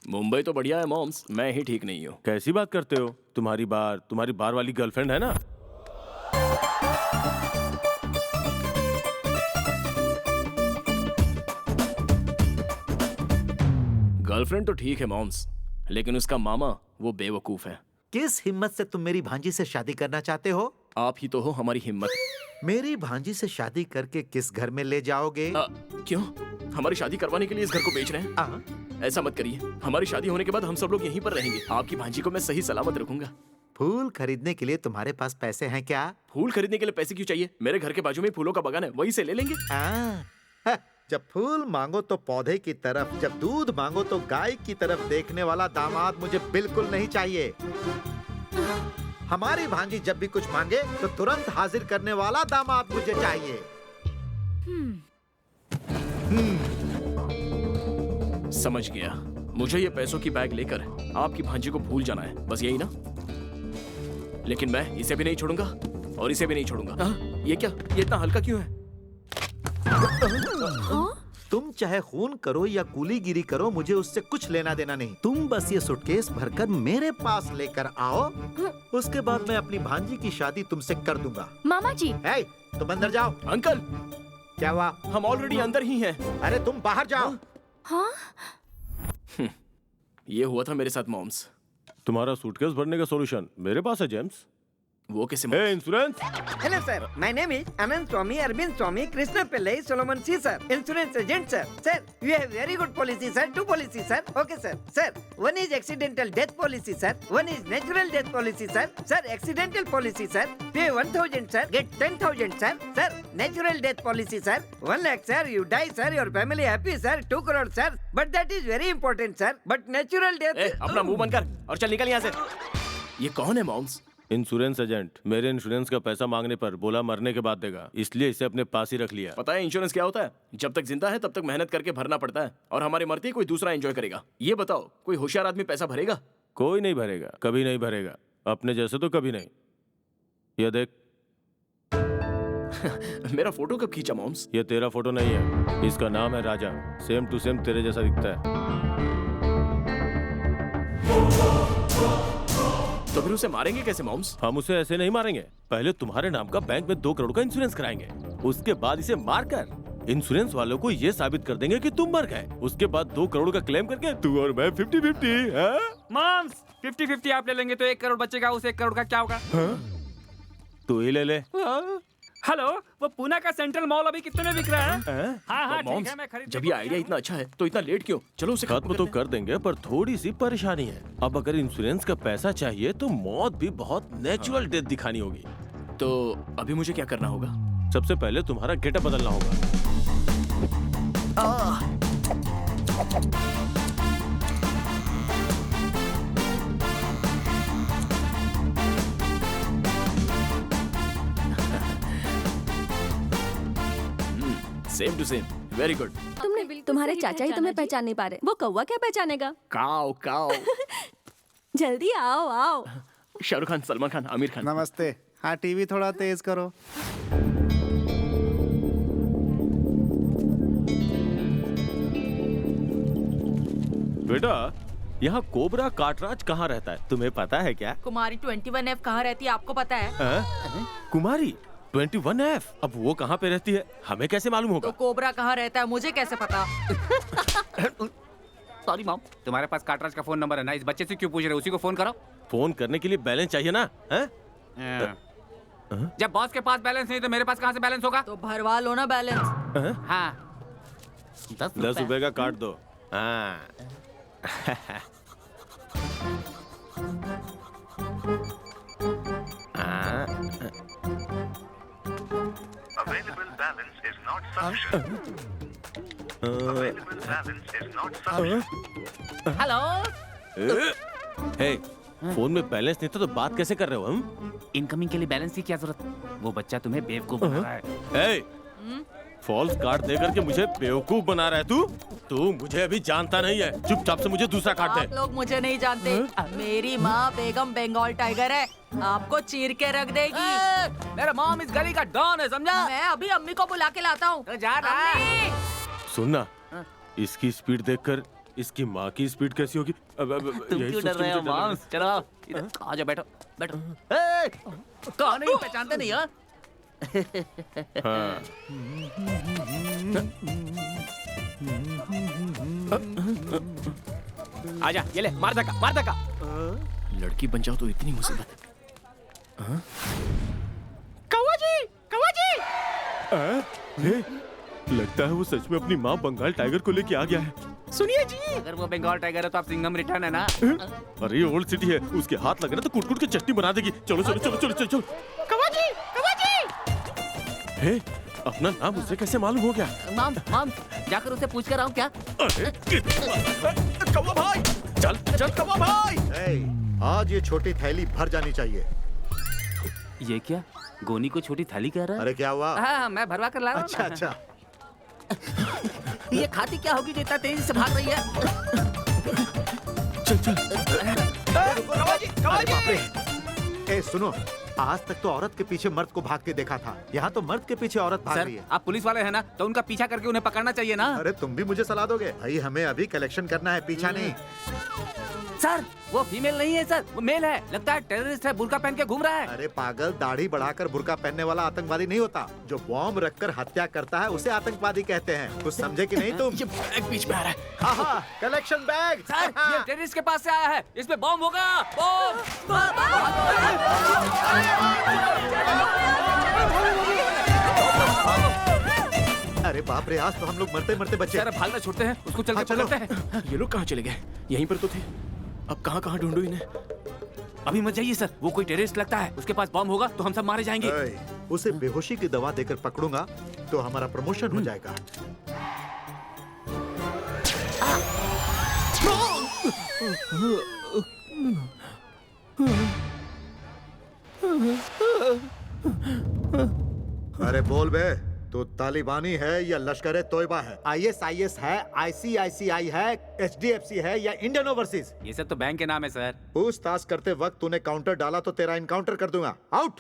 मुंबई तो बढ़िया है मॉम्स, मैं ही ठीक नहीं हूँ।
कैसी बात करते हो? तुम्हारी बार वाली गर्लफ्रेंड है ना?
गर्लफ्रेंड तो ठीक है मॉम्स, लेकिन उसका मामा वो बेवकूफ है।
किस हिम्मत से तुम मेरी भांजी से शादी करना चाहते हो?
आप ही तो हो हमारी हिम्मत।
मेरी भांजी से शादी करके किस घर में ले जाओगे?
क्यों? हमारी शादी करवाने के लिए इस घर को बेच रहे हैं? ऐसा मत करिए, हमारी शादी होने के बाद हम सब लोग यहीं पर रहेंगे। आपकी भांजी को मैं सही सलामत रखूंगा।
फूल खरीदने के लिए तुम्हारे पास पैसे हैं क्या?
फूल खरीदने के लिए पैसे क्यों चाहिए? मेरे घर के बाजू में फूलों का बगान है, वहीं से ले लेंगे।
जब फूल मांगो तो पौधे की तरफ, जब दूध मांगो तो गाय की तरफ देखने वाला दामाद मुझे बिल्कुल नहीं चाहिए। हमारी भांजी जब भी कुछ मांगे तो तुरंत हाजिर करने वाला दामाद मुझे चाहिए।
समझ गया। मुझे ये पैसों की बैग लेकर आपकी भांजी को भूल जाना है, बस यही ना? लेकिन मैं इसे भी नहीं छोड़ूंगा और इसे भी नहीं छोड़ूंगा। ये क्या? ये इतना हल्का क्यों है?
तुम चाहे खून करो या कूलीगिरी करो, मुझे उससे कुछ लेना देना नहीं। तुम बस ये सूटकेस भरकर मेरे पास लेकर आओ, उसके बाद मैं अपनी भांजी की शादी तुमसे कर दूंगा।
मामा जी।
तुम अंदर जाओ।
अंकल,
क्या हुआ?
हम ऑलरेडी अंदर ही हैं।
अरे तुम बाहर जाओ।
हाँ?
ये हुआ था मेरे साथ मॉम्स।
तुम्हारा सूटकेस भरने का सॉल्यूशन मेरे पास है जेम्स।
वो कैसे?
Insurance.
Hello sir, my name is Anand Swami, Arvind Swami, Krishna Pillai, Solomon C sir, insurance agent sir. Sir, you have very good policy sir, 2 policies sir. Okay sir. Sir, one is accidental death policy sir, one is natural death policy sir. Sir, accidental policy sir, pay 1,000 sir, get 10,000 sir. Sir, natural death policy sir, 1 lakh sir, you die sir, your family happy sir, 2 crore sir. But that is very important sir. But natural death.
अपना मुंह बंद कर और चल निकल यहाँ से। ये कौन है मॉम्स?
Insurance agent. मेरे इंश्योरेंस का पैसा मांगने पर बोला मरने के बाद देगा, इसलिए इसे अपने पास ही रख लिया।
पता है इंश्योरेंस क्या होता है? जब तक जिंदा है तब तक मेहनत करके भरना पड़ता है, और हमारे मरते ही कोई दूसरा एंजॉय करेगा। ये बताओ, कोई होशियार आदमी पैसा भरेगा?
कोई नहीं भरेगा, कभी नहीं भरेगा। अपने जैसे तो कभी नहीं। ये देख।
मेरा फोटो कब खींचा मॉम्स?
ये तेरा फोटो नहीं है, इसका नाम है राजा। सेम टू सेम तेरे जैसा दिखता है।
तो फिर उसे मारेंगे कैसे मॉम्स?
हम उसे ऐसे नहीं मारेंगे। पहले तुम्हारे नाम का बैंक में 2 करोड़ का इंश्योरेंस कराएंगे, उसके बाद इसे मारकर इंश्योरेंस वालों को ये साबित कर देंगे कि तुम मर गए। उसके बाद 2 करोड़ का क्लेम करके तू और मैं 50-50।
मॉम्स 50-50 आप ले लेंगे तो 1 करोड़ बचेगा, उस 1 करोड़ का क्या होगा?
तू ही ले ले।
हेलो, वो पुणे का सेंट्रल मॉल अभी कितने में बिक रहा है? हाँ ठीक है, मैं खरीद।
जब ये आइडिया इतना अच्छा है तो इतना लेट क्यों? चलो उसे
खत्म तो कर देंगे, पर थोड़ी सी परेशानी है। अब अगर इंश्योरेंस का पैसा चाहिए तो मौत भी बहुत नेचुरल डेथ दिखानी होगी।
तो अभी मुझे क्या करना होगा?
सबसे पहले तुम्हारा गेटअप बदलना होगा।
Same to same, very good.
तुम्हारे चाचा ही तुम्हें पहचान नहीं पा रहे, वो कौवा क्या पहचानेगा?
काओ काओ।
जल्दी आओ आओ।
शाहरुख खान, सलमान खान, आमिर खान।
नमस्ते। हाँ, टीवी थोड़ा तेज करो।
बेटा, यहाँ कोबरा काटराज कहाँ रहता है, तुम्हें पता है क्या?
कुमारी 21F कहाँ रहती है, आपको पता है?
कुमारी 21F? अब वो कहाँ पे रहती है, हमें कैसे मालूम होगा?
तो कोबरा कहाँ रहता है, मुझे कैसे पता?
सॉरी मॉम, तुम्हारे पास काटराज का फोन नंबर है ना? इस बच्चे से क्यों पूछ रहे हो? उसी को फोन करो।
फोन करने के लिए बैलेंस चाहिए ना?
जब बॉस के पास बैलेंस नहीं तो मेरे पास कहाँ से बैलेंस होगा?
तो भरवा लो ना बैलेंस।
हाँ,
10 रुपए का काट दो। हाँ।
Available balance is not sufficient. Available balance is not sufficient.
Hello.
Hey, phone में बैलेंस नहीं था तो बात कैसे कर रहे हो हम?
इनकमिंग के लिए बैलेंस की क्या जरूरत? वो बच्चा तुम्हें बेवकूफ बना रहा है।
हे, फॉल्स कार्ड देकर के मुझे बेवकूफ बना रहा है तू? तू मुझे अभी जानता नहीं है, चुपचाप से मुझे दूसरा कार्ड दे।
आप लोग मुझे नहीं जानते। मेरी माँ बेगम बंगाल टाइगर है, आपको चीर के रख देगी।
मेरा मॉम इस गली का डॉन है, समझा?
मैं अभी अम्मी को बुला के लाता हूँ।
जा रहा है।
सुनना, इसकी स्पीड देखकर इसकी माँ की स्पीड कैसी होगी?
तुम क्यों डर रहे हो मॉम? चलो इधर आ जाओ, बैठो बैठो। कौन है? पहचानते नहीं हो?
हाँ।
आजा, ये ले, मार धक्का, मार धक्का। लड़की बन जाओ तो इतनी मुसीबत।
कौवा जी, कौवा जी।
लगता है वो सच में अपनी माँ बंगाल टाइगर को लेके आ गया है।
सुनिए जी, अगर वो बंगाल टाइगर है तो आप सिंघम रिटर्न है ना?
अरे ओल्ड सिटी है, उसके हाथ लग रहे तो कुट-कुट के चटनी बना देगी। चलो चलो चलो चलो चलो।
कौवा जी, कौवा जी।
हे, अपना नाम उसे कैसे मालूम हो गया?
मॉम मॉम, जाकर उसे पूछ कर आऊं क्या?
कौवा भाई, चल चल कौवा भाई।
आज ये छोटी थैली भर जानी चाहिए।
ये क्या? गोनी को छोटी थाली कह रहा है?
अरे क्या हुआ?
हाँ, मैं भरवा कर ला रहा हूँ।
अच्छा अच्छा।
ये खाती क्या होगी जो इतना तेजी से भाग रही है?
चल चल।
अरे बाप रे। ए सुनो, आज तक तो औरत के पीछे मर्द को भाग के देखा था, यहाँ तो मर्द के पीछे औरत भाग रही है।
आप पुलिस वाले हैं ना, तो उनका पीछा करके उन्हें पकड़ना चाहिए ना?
अरे तुम भी मुझे सलाह दोगे? भाई हमें अभी कलेक्शन करना है, पीछा नहीं।
सर, वो फीमेल नहीं है सर, वो मेल है। लगता है टेररिस्ट है, बुर्का पहन के घूम रहा है।
अरे पागल, दाढ़ी बढ़ाकर बुर्का पहनने वाला आतंकवादी नहीं होता। जो बॉम्ब रखकर हत्या करता है उसे आतंकवादी कहते हैं। कुछ समझे कि नहीं तुम?
ये बैग बीच में आ रहा है।
हाँ, कलेक्शन बैग।
सर, ये टेररिस्ट के पास से आया है, इसमें बॉम्ब होगा। बॉम्ब।
बाप रे, आज तो हम लोग मरते मरते बचे।
सर अब भागना छोड़ते हैं, उसको चल के पकड़ते हैं। ये लोग कहाँ चले गए? यहीं पर तो थे। अब कहाँ कहाँ ढूंढूं इन्हें?
अभी मत जाइए सर, वो कोई टेररिस्ट लगता है, उसके पास बम होगा तो हम सब मारे जाएंगे।
उसे बेहोशी की दवा देकर पकड़ूंगा तो हमारा प्रमोशन हो जाएगा। अरे बोल बे, तो तालिबानी है या लश्कर तोयबा है? ISIS है, ICICI है, HDFC है या इंडियन ओवरसीज?
ये सब तो बैंक के नाम है सर।
पूछताछ करते वक्त तूने काउंटर डाला तो तेरा इनकाउंटर कर दूंगा। आउट।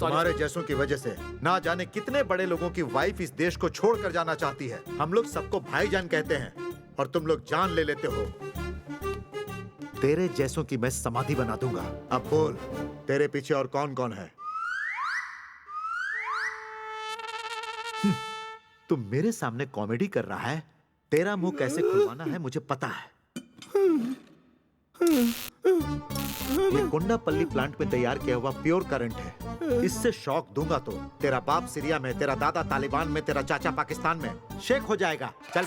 तुम्हारे जैसों की वजह से ना जाने कितने बड़े लोगों की वाइफ इस देश को छोड़ कर जाना चाहती है। हम लोग सबको भाईजान कहते हैं और तुम लोग जान ले लेते हो। तेरे जैसों की मैं समाधि बना दूंगा। अब बोल, तेरे पीछे और कौन कौन है? तू मेरे सामने कॉमेडी कर रहा है। तेरा मुंह कैसे खुलवाना है मुझे पता है। ये कोंडापल्ली प्लांट में तैयार किया हुआ प्योर करंट है। इससे शॉक दूंगा तो तेरा बाप सीरिया में, तेरा दादा तालिबान में, तेरा चाचा पाकिस्तान में शेक हो जाएगा। चल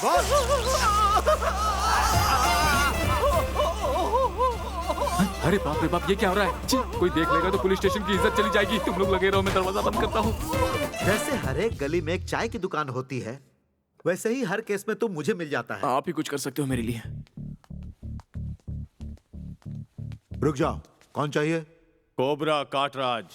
अरे बाप रे बाप, ये क्या हो रहा है? कोई देख लेगा तो पुलिस स्टेशन की इज्जत चली जाएगी। तुम लोग लगे रहो, मैं दरवाजा बंद करता हूँ।
जैसे हर एक गली में एक चाय की दुकान होती है, वैसे ही हर केस में तुम मुझे मिल जाता है।
आप ही कुछ कर सकते हो मेरे लिए।
रुक जाओ, कौन चाहिए?
कोबरा काटराज।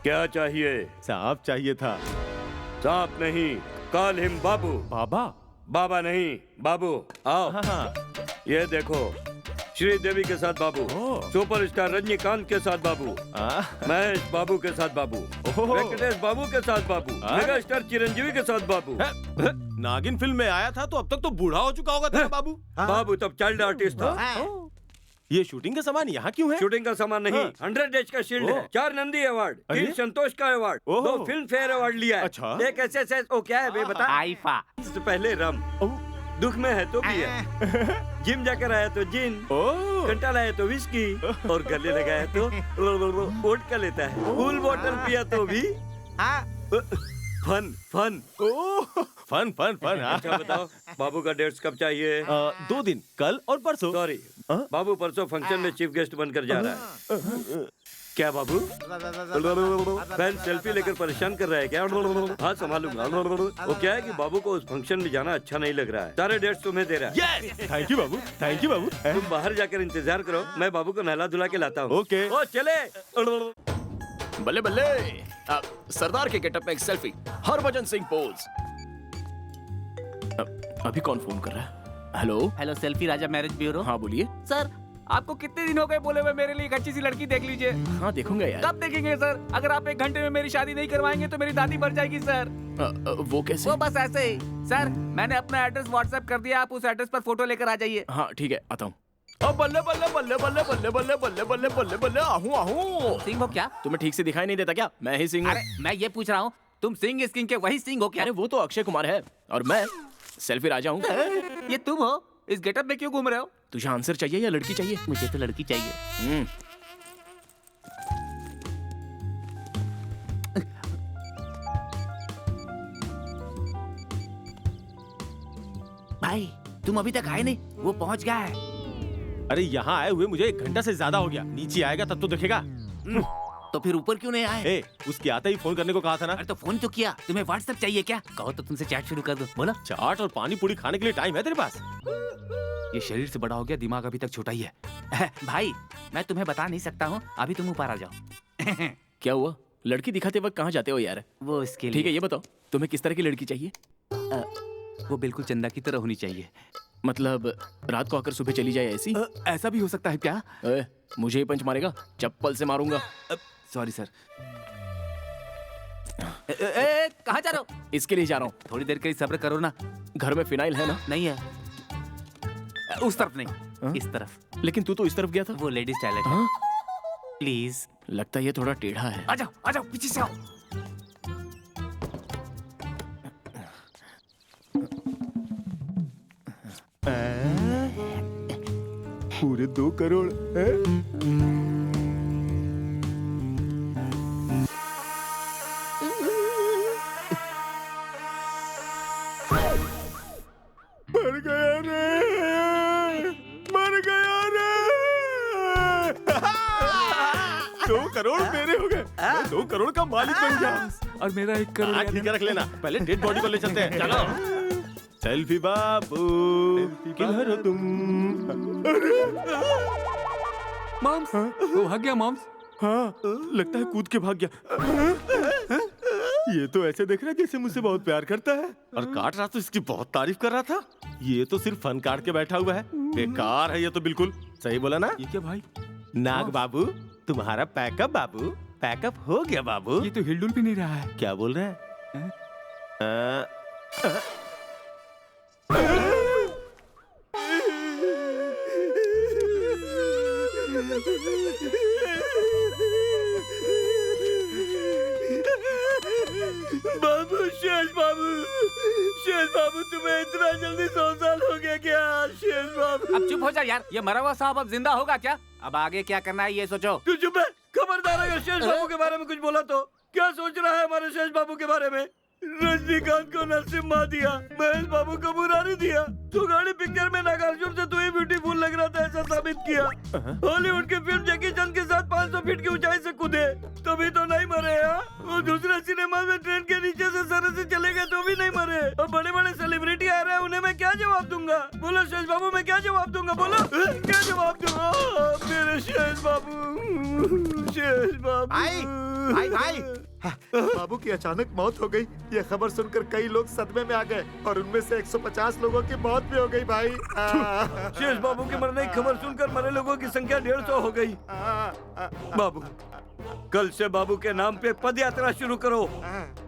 क्या चाहिए?
सांप चाहिए था।
सांप नहीं, कॉल हिम बाबू।
बाबा?
बाबा नहीं, बाबू। आओ। ये देखो, श्रीदेवी के साथ बाबू, सुपरस्टार रजनीकांत के साथ बाबू, महेश बाबू के साथ बाबू, वेंकटेश बाबू के साथ बाबू, मेगा स्टार चिरंजीवी के साथ बाबू।
नागिन फिल्म में आया था तो अब तक तो बूढ़ा हो चुका होगा तेरा बाबू।
बाबू तब चाइल्ड आर्टिस्ट था।
ये शूटिंग का सामान यहाँ क्यों है?
शूटिंग का सामान नहीं, 100 डेज का शील्ड है, 4 नंदी अवार्ड, 3 संतोष का अवार्ड, 2 फिल्म फेयर अवार्ड लिया है।
अच्छा।
एक SSS, ओ क्या है बे बता?
आईफा।
इससे पहले रम, दुख में है तो पिया, जिम जाकर आया तो जिन, कंटाला है तो विस्की, और गले लगाया तो वोट का लेता है। फुल बोतल पिया तो भी fun fun
fun fun fun.
अच्छा बताओ, बाबू का डेट्स कब चाहिए?
2 दिन, कल और परसों।
सॉरी, बाबू परसों फंक्शन में चीफ गेस्ट बनकर जा रहा है। क्या बाबू? फैन सेल्फी लेकर परेशान कर रहा है क्या? हाँ संभालूंगा। वो क्या है कि बाबू को उस फंक्शन में जाना अच्छा नहीं लग रहा है। सारे डेट्स तुम्हें दे रहा है।
थैंक यू बाबू, थैंक यू बाबू।
तुम बाहर जाकर इंतजार करो, मैं बाबू को नहला धुला के लाता हूँ।
ओके।
ओ चले।
बल्ले बल्ले। सरदार के गेटअप में एक सेल्फी, हरभजन सिंह पोज। अभी कौन फोन कर रहा है? हेलो
हेलो, सेल्फी राजा मैरिज ब्यूरो।
हाँ बोलिए
सर, आपको कितने दिन हो गए बोले हुए मेरे लिए एक अच्छी सी लड़की देख लीजिए।
हाँ देखूंगा यार।
कब देखेंगे सर? अगर आप 1 घंटे में मेरी शादी नहीं करवाएंगे तो मेरी दादी मर जाएगी सर।
वो कैसे?
वो बस ऐसे ही सर। मैंने अपना एड्रेस व्हाट्सएप कर दिया, आप उस एड्रेस पर फोटो लेकर आ जाइए।
हाँ ठीक है, आता हूँ। बल्ले बल्ले बल्ले बल्ले बल्ले बल्ले बल्ले बल्ले बल्ले बल्ले आहूं।
सिंह हो क्या?
तुम्हें ठीक से दिखाई नहीं देता क्या? मैं ही सिंह हूँ।
अरे मैं ये पूछ रहा हूँ, तुम सिंह स्किन के वही सिंह हो क्या?
अरे वो तो अक्षय कुमार है और मैं सेल्फी राजा हूँ।
ये तुम हो? इस गेटअप में क्यों घूम रहे हो?
तुझे आंसर चाहिए या लड़की चाहिए?
मुझे तो लड़की चाहिए। भाई तुम अभी तक आए नहीं, वो पहुंच गया है।
अरे यहाँ आए हुए मुझे 1 घंटा से ज्यादा हो गया। नीचे आएगा तब तो दिखेगा।
तो फिर ऊपर क्यों नहीं आए?
ए, उसके आते ही फोन करने को कहा था ना।
अरे तो फोन तो किया। तुम्हें व्हाट्सएप चाहिए क्या? कहो तो तुमसे चैट शुरू कर दो। बोलो।
चाट और पानी पूरी खाने के लिए टाइम है तेरे पास?
ये शरीर से बड़ा हो गया, दिमाग अभी तक छोटा ही है। भाई मैं तुम्हें बता नहीं सकता हूँ, अभी तुम ऊपर आ जाओ।
क्या हुआ? लड़की दिखाते वक्त कहाँ जाते हो यार?
वो इसके लिए।
ठीक है, ये बताओ तुम्हें किस तरह की लड़की चाहिए?
वो बिल्कुल चंदा की तरह होनी चाहिए।
मतलब रात को आकर सुबह चली जाए ऐसी?
ऐसा भी हो सकता है क्या?
मुझे ही पंच मारेगा? चप्पल से मारूंगा।
Sorry sir. कहाँ जा रहे हो?
इसके लिए जा रहा हूँ।
थोड़ी देर के लिए सब्र करो ना।
घर में फिनाइल है ना?
नहीं है। उस तरफ नहीं, इस तरफ।
लेकिन तू तो इस तरफ गया था।
वो लेडीज टॉयलेट है। प्लीज।
लगता है ये थोड़ा टेढ़ा है।
आ जाओ पीछे से आओ।
पूरे 2 करोड़ है? मर गया रे, मर गया रे। 2 करोड़ मेरे हो गए, मैं 2 करोड़ का मालिक बन गया।
और मेरा 1 करोड़।
ठीक है, रख लेना। पहले डेड बॉडी को ले चलते हैं। चलो। सेल्फी बाबू, किधर हो तुम?
मॉम्स, वो भाग गया मॉम्स।
हाँ, लगता है कूद के भाग गया। ये तो ऐसे देख रहा है जैसे मुझसे बहुत प्यार करता है, और काट रहा तो इसकी बहुत तारीफ कर रहा था। ये तो सिर्फ फन काट के बैठा हुआ है, बेकार है ये तो बिल्कुल। सही बोला ना?
ये क्या भाई?
नाग बाबू, तुम्हारा पैकअप बाबू, पैकअप हो गया बाबू।
ये तो हिलडुल भी नहीं रहा है।
क्या बोल रहा है?
बाबू, शेष बाबू, शेष बाबू, तुम्हें इतना जल्दी 100 साल हो गया क्या? शेष बाबू,
अब चुप हो जा यार। ये मरा हुआ साहब अब जिंदा होगा क्या? अब आगे क्या करना है ये सोचो।
तू चुप है। खबरदार अगर शेष बाबू के बारे में कुछ बोला तो। क्या सोच रहा है हमारे शेष बाबू के बारे में? रजनीकांत को नरसिम्हा माँ दिया, महेश बाबू को मुरारी दिया। तो गाड़ी पिक्चर में नागार्जुन से तू ही ब्यूटीफुल लग रहा था, ऐसा साबित किया। हॉलीवुड की फिल्म जैकी चैन के साथ 500 फीट की ऊंचाई से कूदे, तभी तो नहीं मरे यार। वो दूसरे सिनेमा में ट्रेन के नीचे से सर से चले गए तो भी नहीं मरे। और बड़े बड़े सेलिब्रिटी आ रहे हैं, उन्हें मैं क्या जवाब दूंगा? बोलो शेष बाबू, मैं क्या जवाब दूंगा? बोलो क्या जवाब दूंगा? मेरे शेष बाबू, शेष बाबू।
भाई भाई, बाबू की अचानक मौत हो गई। ये खबर सुनकर कई लोग सदमे में आ गए, और उनमें से 150 लोगों की मौत भी हो गई भाई।
शेष बाबू के मरने की खबर सुनकर मरे लोगों की संख्या 150 हो गई। बाबू, कल से बाबू के नाम पे पद यात्रा शुरू करो।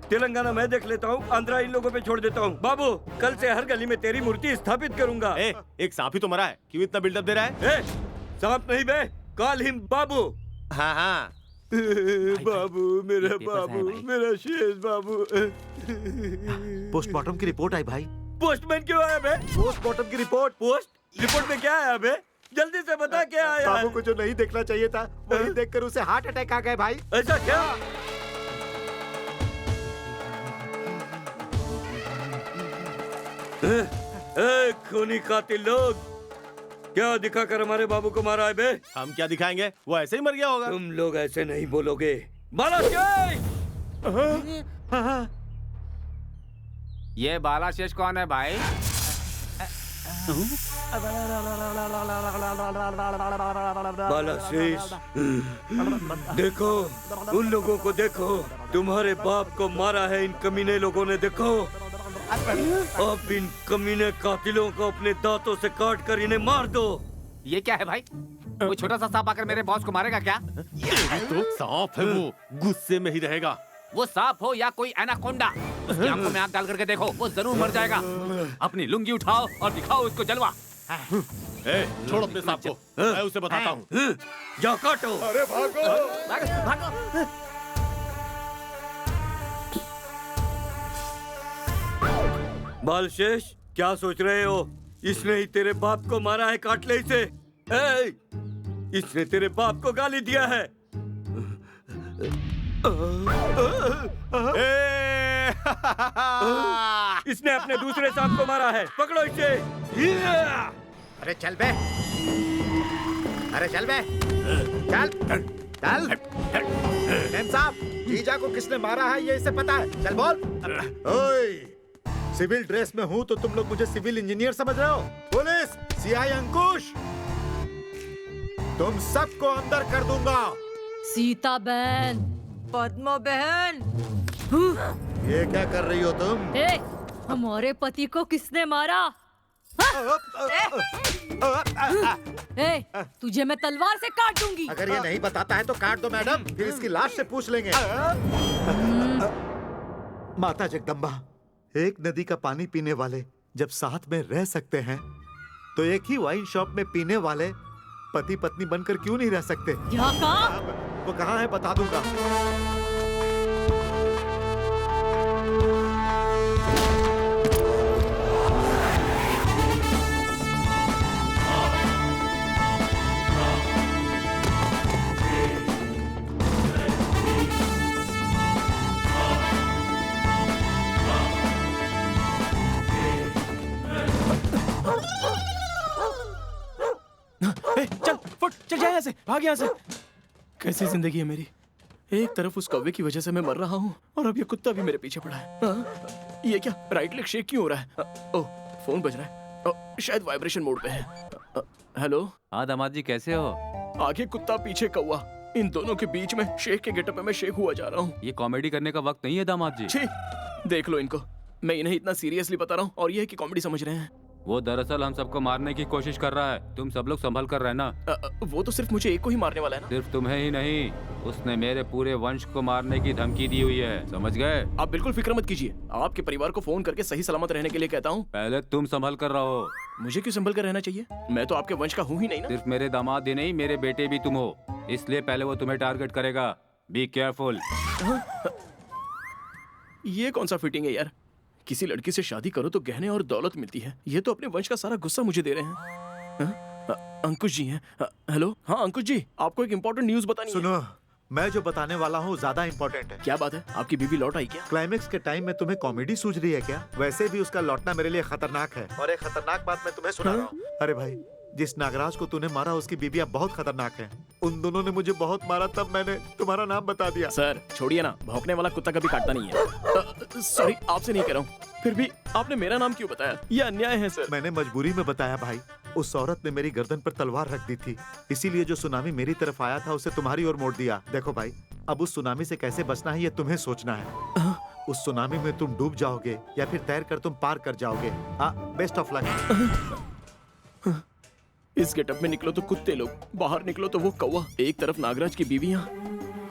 तेलंगाना मैं देख लेता हूँ, आंध्रा इन लोगों पे छोड़ देता हूँ। बाबू, कल से हर गली में तेरी मूर्ति स्थापित करूंगा।
एक सांप ही तो मरा है, क्यों इतना बिल्डअप दे रहा है?
सांप नहीं बे, कॉल हिम बाबू।
हाँ हाँ,
बाबू, मेरा बाबू, मेरा शेष बाबू।
पोस्टमार्टम की रिपोर्ट आई भाई।
पोस्टमैन क्यों आया बे?
पोस्टमार्टम की रिपोर्ट।
रिपोर्ट में क्या आया बे? जल्दी से बता क्या आया?
बाबू को जो नहीं देखना चाहिए था, वही देखकर उसे हार्ट अटैक आ गया भाई।
ऐसा क्या? खूनी कातिल लोग, क्या दिखाकर हमारे बाबू को मारा है बे?
हम क्या दिखाएंगे, वो ऐसे ही मर गया होगा।
तुम लोग ऐसे नहीं बोलोगे। बालाशेष!
ये बालाशेष कौन है भाई?
बालाशेष, देखो उन लोगों को देखो, तुम्हारे बाप को मारा है इन कमीने लोगों ने। देखो, अब इन कमीने कातिलों को अपने दांतों से काट कर इन्हें मार दो।
ये क्या है भाई? वो छोटा सा सांप आकर मेरे बॉस को मारेगा क्या?
ये तो सांप है, वो गुस्से में ही रहेगा।
वो सांप हो या कोई एनाकोंडा, उसकी आंखों में आंख डाल करके देखो, वो जरूर मर जाएगा। अपनी लुंगी उठाओ और दिखाओ उसको जलवा।
छोड़ अपने सांप को, मैं उसे बताता हूँ।
जा काटो।
अरे भागो,
भागो।
बालशेष, क्या सोच रहे हो? इसने ही तेरे बाप को मारा है, काट ले इसे। इसने तेरे बाप को गाली दिया है। इसने अपने दूसरे सांप को मारा है, पकड़ो इसे।
अरे चल बे, अरे चल बे, चल चल। मेम साहब, जीजा को किसने मारा है ये इसे पता है? चल बोल। ओए, सिविल ड्रेस में हूँ तो तुम लोग मुझे सिविल इंजीनियर समझ रहे हो? पुलिस, सीआई अंकुश, तुम सबको अंदर कर दूंगा।
सीता बहन, पद्मा बहन,
ये क्या कर रही हो तुम?
हमारे पति को किसने मारा? तुझे मैं तलवार से काट दूंगी।
अगर ये नहीं बताता है तो काट दो मैडम, फिर इसकी लाश से पूछ लेंगे। माता जगदम्बा, एक नदी का पानी पीने वाले जब साथ में रह सकते हैं, तो एक ही वाइन शॉप में पीने वाले पति पत्नी बनकर क्यों नहीं रह सकते?
क्या कहा?
वो कहाँ है बता दूंगा।
यहाँ से, भाग यहाँ से। कैसी जिंदगी है मेरी। एक तरफ उस कौवे की वजह से मैं मर रहा हूँ और अब ये कुत्ता भी मेरे पीछे पड़ा है। ये क्या, राइट लेग शेक क्यों हो रहा है? ओह, फोन बज रहा है। शायद वाइब्रेशन मोड पे है। हेलो।
हाँ दामाद जी, कैसे हो?
आगे कुत्ता पीछे कौवा, इन दोनों के बीच में शेख के गेटअप में मैं शेख हुआ जा रहा हूँ।
ये कॉमेडी करने का वक्त नहीं है दामाद जी।
छी, देख लो इनको, मैं इन्हें इतना सीरियसली बता रहा हूँ और ये है कि कॉमेडी समझ रहे हैं।
वो दरअसल हम सबको मारने की कोशिश कर रहा है, तुम सब लोग संभल कर रहना।
वो तो सिर्फ मुझे एक को ही मारने वाला है ना?
सिर्फ तुम्हें ही नहीं, उसने मेरे पूरे वंश को मारने की धमकी दी हुई है, समझ गए?
आप बिल्कुल फिक्र मत कीजिए, आपके परिवार को फोन करके सही सलामत रहने के लिए कहता हूँ।
पहले तुम संभल कर रहो।
मुझे क्यों संभल कर रहना चाहिए? मैं तो आपके वंश का हूँ ही नहीं ना।
सिर्फ मेरे दामाद ही नहीं, मेरे बेटे भी तुम हो, इसलिए पहले वो तुम्हें टारगेट करेगा। Be careful.
ये कौन सा फिटिंग है यार? किसी लड़की से शादी करो तो गहने और दौलत मिलती है, ये तो अपने वंश का सारा गुस्सा मुझे दे रहे हैं। अंकुश जी हैं। हेलो। हाँ अंकुश जी, आपको एक इम्पोर्टेंट न्यूज बतानी है।
सुनो, मैं जो बताने वाला हूँ ज्यादा इम्पोर्टेंट है।
क्या बात है? आपकी बीवी लौट आई क्या?
क्लाइमेक्स के टाइम में तुम्हें कॉमेडी सूझ रही है क्या? वैसे भी उसका लौटना मेरे लिए खतरनाक है, और एक खतरनाक बात मैं तुम्हें सुना रहा हूँ। अरे भाई, जिस नागराज को तूने मारा उसकी बीवियां बहुत खतरनाक हैं। उन दोनों ने मुझे बहुत मारा, तब मैंने तुम्हारा नाम बता दिया।
सर छोड़िए ना, भौंकने वाला कुत्ता कभी काटता नहीं है। सॉरी, आपसे नहीं कह रहा हूँ, फिर भी आपने मेरा नाम क्यों बताया? ये अन्याय है सर।
मैंने मजबूरी में बताया भाई। उस औरत ने मेरी गर्दन पर तलवार रख दी थी, इसीलिए जो सुनामी मेरी तरफ आया था उसे तुम्हारी ओर मोड़ दिया। देखो भाई, अब उस सुनामी से कैसे बचना है ये तुम्हें सोचना है। उस सुनामी में तुम डूब जाओगे या फिर तैर कर तुम पार कर जाओगे। Best of luck.
इस गेटअप में निकलो तो कुत्ते लोग, बाहर निकलो तो वो कौवा। एक तरफ नागराज की बीवियां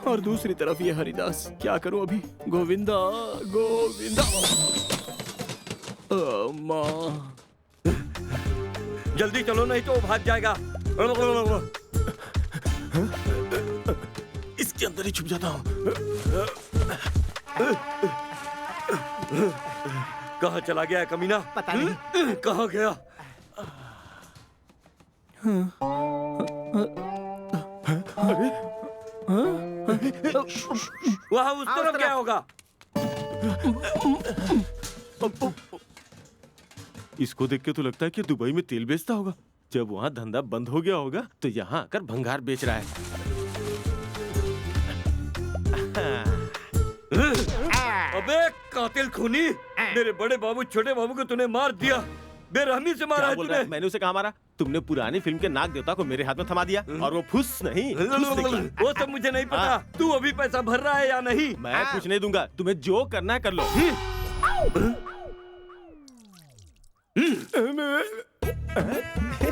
और दूसरी तरफ ये हरिदास। क्या करूं अभी? गोविंदा गोविंदा। माँ,
जल्दी चलो नहीं तो वो भाग जाएगा।
इसके अंदर ही छुप जाता हूँ।
कहाँ चला गया है कमीना?
पता नहीं।
कहाँ गया? वहाँ उस तरफ क्या होगा?
इसको देख के तो लगता है कि दुबई में तेल बेचता होगा। जब वहाँ धंधा बंद हो गया होगा तो यहाँ आकर भंगार बेच रहा है।
अबे कातिल खूनी, मेरे बड़े बाबू छोटे बाबू को तूने मार दिया, बेरहमी से मारा है तूने।
मैंने उसे कहा मारा? तुमने पुरानी फिल्म के नाग देवता को मेरे हाथ में थमा दिया और वो फुस नहीं।
वो सब मुझे नहीं पता। तू अभी पैसा भर रहा है या नहीं?
मैं कुछ नहीं दूंगा, तुम्हें जो करना है कर लो।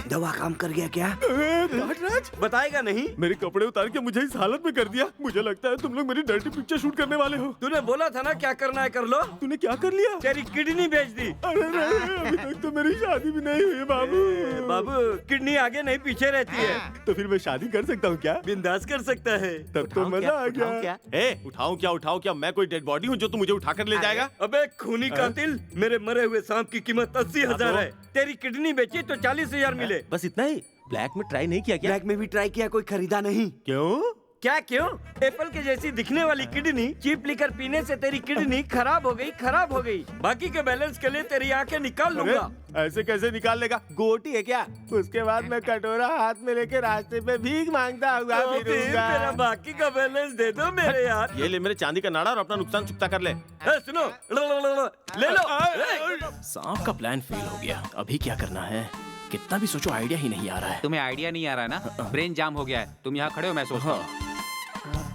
दवा काम कर गया क्या?
बताएगा नहीं?
मेरे कपड़े उतार के मुझे इस हालत में कर दिया। मुझे लगता है तुम लोग मेरी डर्टी पिक्चर शूट करने वाले हो।
तूने बोला था ना क्या करना है कर लो।
तूने क्या कर लिया?
तेरी किडनी बेच दी।
अरे नहीं, अभी तक तो मेरी शादी भी नहीं हुई बाबू।
बाबू, किडनी आगे नहीं पीछे रहती है।
तो फिर मैं शादी कर सकता हूँ क्या?
बिंदास कर सकता है।
तब तो मजा आ गया। उठाऊं क्या? मैं कोई डेड बॉडी हूँ जो तू मुझे उठाकर ले जाएगा?
अबे खूनी कातिल, मेरे मरे हुए सांप की कीमत 80,000 है। तेरी किडनी बेची तो 40,000 मिले।
बस इतना ही? ब्लैक में ट्राई नहीं किया क्या?
ब्लैक में भी ट्राई किया, कोई खरीदा नहीं।
क्यों?
क्या क्यों? एप्पल के जैसी दिखने वाली किडनी चीप लिकर पीने से तेरी किडनी खराब हो गई। बाकी के बैलेंस के लिए तेरी आंखें निकाल लूंगा।
ऐसे कैसे निकाल लेगा? गोटी है क्या? उसके बाद मैं कटोरा हाथ में लेके रास्ते पे भीख मांगता हुआ फिरूंगा।
तेरा बाकी का बैलेंस दे दो मेरे यार।
ये ले मेरे चांदी का नाड़ा और अपना नुकसान चुकता कर ले।
सुनो, ले लो।
सांप का प्लान फेल हो गया, अभी क्या करना है? कितना भी सोचो आइडिया ही नहीं आ रहा है।
तुम्हें आइडिया नहीं आ रहा है ना? ब्रेन जाम हो गया है। तुम यहाँ खड़े हो, मैं सोचता हूँ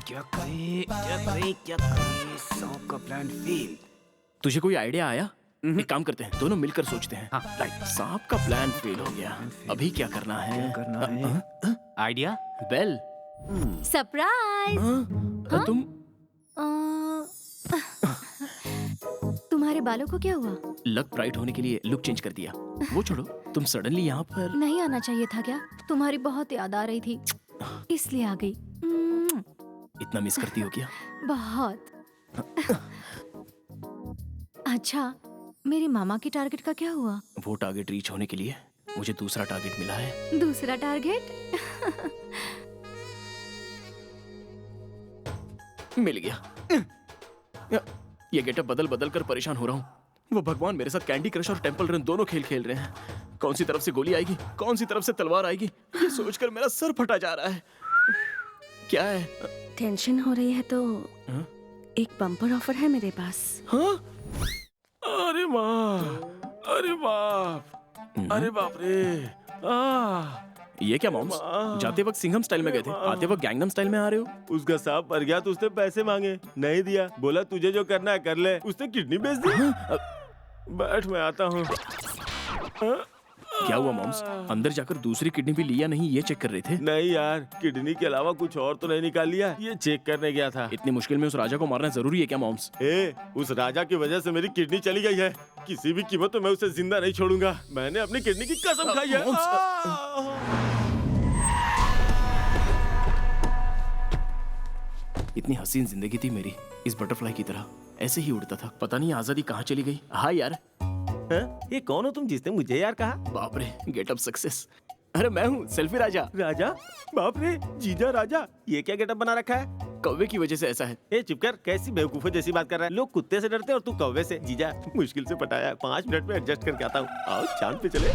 क्या करे सांप का प्लान फेल।
तुझे कोई आइडिया आया? एक काम करते हैं, दोनों मिलकर सोचते हैं।
हाँ।
राइट, सांप का प्लान फेल हो गया, अभी क्या करना है?
आइडिया?
बेल।
सरप्राइज।
तुम
तुम्हारे बालों को क्या हुआ?
लक ब्राइट होने के लिए लुक चेंज कर दिया। वो छोड़ो, तुम सडनली यहाँ पर
नहीं आना चाहिए था क्या? तुम्हारी बहुत याद आ रही थी, इसलिए आ गई।
इतना मिस करती हो क्या?
बहुत। अच्छा, मेरी मामा की टारगेट का क्या हुआ?
वो टारगेट रीच होने के लिए मुझे दूसरा टारगेट मिला है।
दूसरा टारगेट?
मिल गया। ये गेटअप बदल बदल कर परेशान हो रहा हूँ। वो भगवान मेरे साथ कैंडी क्रश और टेंपल रन दोनों खेल खेल रहे हैं। कौन सी तरफ से गोली आएगी, कौन सी तरफ से तलवार आएगी, ये सोचकर मेरा सर फटा जा रहा है। क्या है?
टेंशन हो रही है तो
हाँ?
एक बम्पर ऑफर है मेरे पास।
हाँ? अरे माँ, अरे बाप, अरे बाप रे। ये क्या मॉम्स? जाते वक्त सिंघम स्टाइल में गए थे, आते वक्त गैंगनम स्टाइल में आ रहे हो।
उसका सांप मर गया तो उसने पैसे मांगे, नहीं दिया। बोला तुझे जो करना है कर ले। उसने किडनी बेच दी। बैठ, मैं आता हूँ।
क्या हुआ मॉम्स? अंदर जाकर दूसरी किडनी भी लिया नहीं, ये चेक कर रहे थे?
नहीं यार, किडनी के अलावा कुछ और तो नहीं निकाल लिया, ये चेक करने गया था।
इतनी मुश्किल में उस राजा को मारना जरूरी है क्या मॉम्स?
उस राजा की वजह से मेरी किडनी चली गई है। किसी भी कीमत पे मैं उसे जिंदा नहीं छोड़ूंगा। मैंने अपनी किडनी की कसम खाई है।
इतनी हसीन जिंदगी थी मेरी, इस बटरफ्लाई की तरह ऐसे ही उड़ता था। पता नहीं आजादी कहाँ चली गई। हाँ यार।
ये कौन हो तुम जिसने मुझे यार कहा?
बाप रे, गेटअप सक्सेस। अरे मैं हूँ सेल्फी राजा।
राजा? बाप रे, जीजा राजा। ये क्या गेटअप बना रखा है?
कौवे की वजह से ऐसा है।
चुप कर, कैसी बेवकूफों जैसी बात कर रहा है। लोग कुत्ते से डरते और तू कौवे से। जीजा मुश्किल से पटाया, 5 मिनट में एडजस्ट करके आता हूँ। आओ चांद पे चले।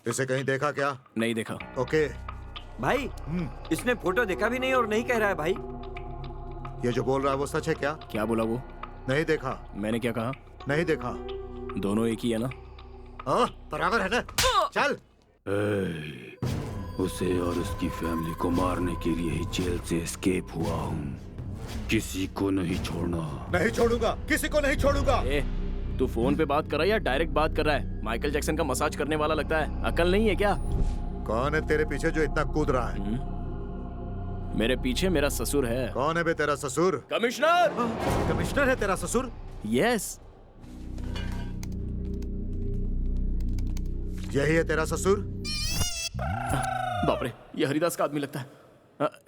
इसे कहीं देखा क्या?
नहीं देखा।
ओके
भाई, इसने फोटो देखा भी नहीं और नहीं कह रहा है भाई।
ये जो बोल रहा है वो सच है क्या?
क्या बोला वो?
नहीं देखा।
मैंने क्या कहा?
नहीं देखा।
दोनों एक ही है ना?
बराबर है ना? चल।
उसे और उसकी फैमिली को मारने के लिए ही जेल से एस्केप हुआ हूँ। किसी को नहीं छोड़ना।
नहीं छोड़ूंगा, किसी को नहीं छोड़ूंगा।
तू फोन पे बात कर रहा है या डायरेक्ट बात कर रहा है? माइकल जैक्सन का मसाज करने वाला लगता है। अकल नहीं है क्या?
कौन है तेरे पीछे जो इतना कूद रहा है?
मेरे पीछे मेरा ससुर है।
कौन है बे तेरा ससुर?
कमिश्नर।
कमिश्नर है तेरा ससुर?
यस।
यही है तेरा ससुर?
बाप रे, ये हरिदास का आदमी लगता है।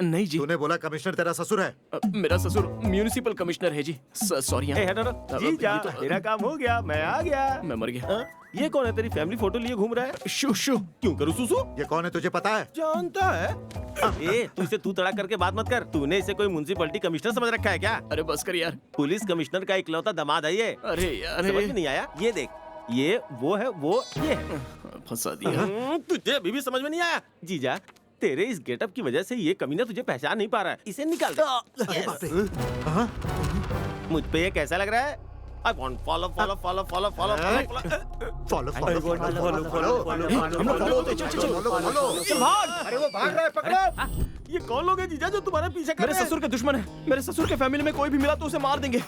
नहीं जी।
तूने बोला कमिश्नर तेरा ससुर है?
मेरा ससुर म्युनिसिपल कमिश्नर है जी। सॉरी।
मेरा काम हो गया, मैं आ गया।
मैं मर गया।
ये कौन है? तेरी फैमिली फोटो लिए घूम रहा है? शू शू। क्यों करूँ सुसु?
ये कौन है तुझे पता है?
जानता है। तू इसे तू तड़ा करके बात मत कर। तूने इसे कोई म्युनिसिपलिटी कमिश्नर समझ रखा है क्या?
अरे बस कर यार।
पुलिस कमिश्नर का इकलौता दामाद है ये।
अरे यार,
समझ में नहीं आया? ये देख, ये वो है, वो ये है।
फंसा दिया।
तुझे अभी भी समझ में नहीं आया? जीजा, तेरे इस गेटअप की वजह से ये कमीना तुझे पहचान नहीं पा रहा है। इसे निकाल दे। मुझ पे ये कैसा लग रहा है? I want follow.
चल भाग। अरे वो भाग रहा है, पकड़ो।
ये कौन लोग हैं जीजा जो तुम्हारे पीछे कर रहे हैं?
मेरे ससुर के दुश्मन है। मेरे ससुर के फैमिली में कोई भी मिला तो उसे मार देंगे।
अबे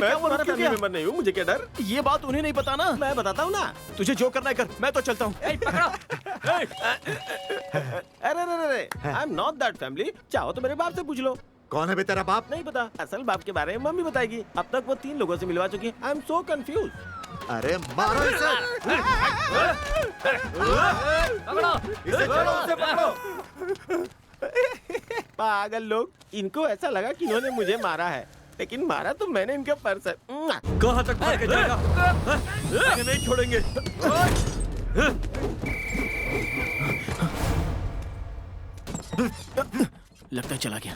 क्या बोल रहा है? फैमिली मेंबर नहीं हूँ, मुझे क्या डर?
ये बात उन्हें नहीं पता ना।
मैं बताता हूँ ना।
तुझे जो करना है कर, मैं तो चलता हूँ।
अरे I am not that family. चाहो तो मेरे बाप से पूछ लो।
कौन है बे तेरा बाप?
नहीं पता। असल बाप के बारे में मम्मी बताएगी। अब तक वो 3 लोगों से मिलवा चुकी है। I am so confuse.
अरे मारो इसे। इसे पकड़ो।
पागल लोग, इनको ऐसा लगा कि इन्होंने मुझे मारा है, लेकिन मारा तो मैंने इनके पर्स है।
कहाँ तक भाग के जाएगा?
नहीं छोड़ेंगे।
लगता है चला गया।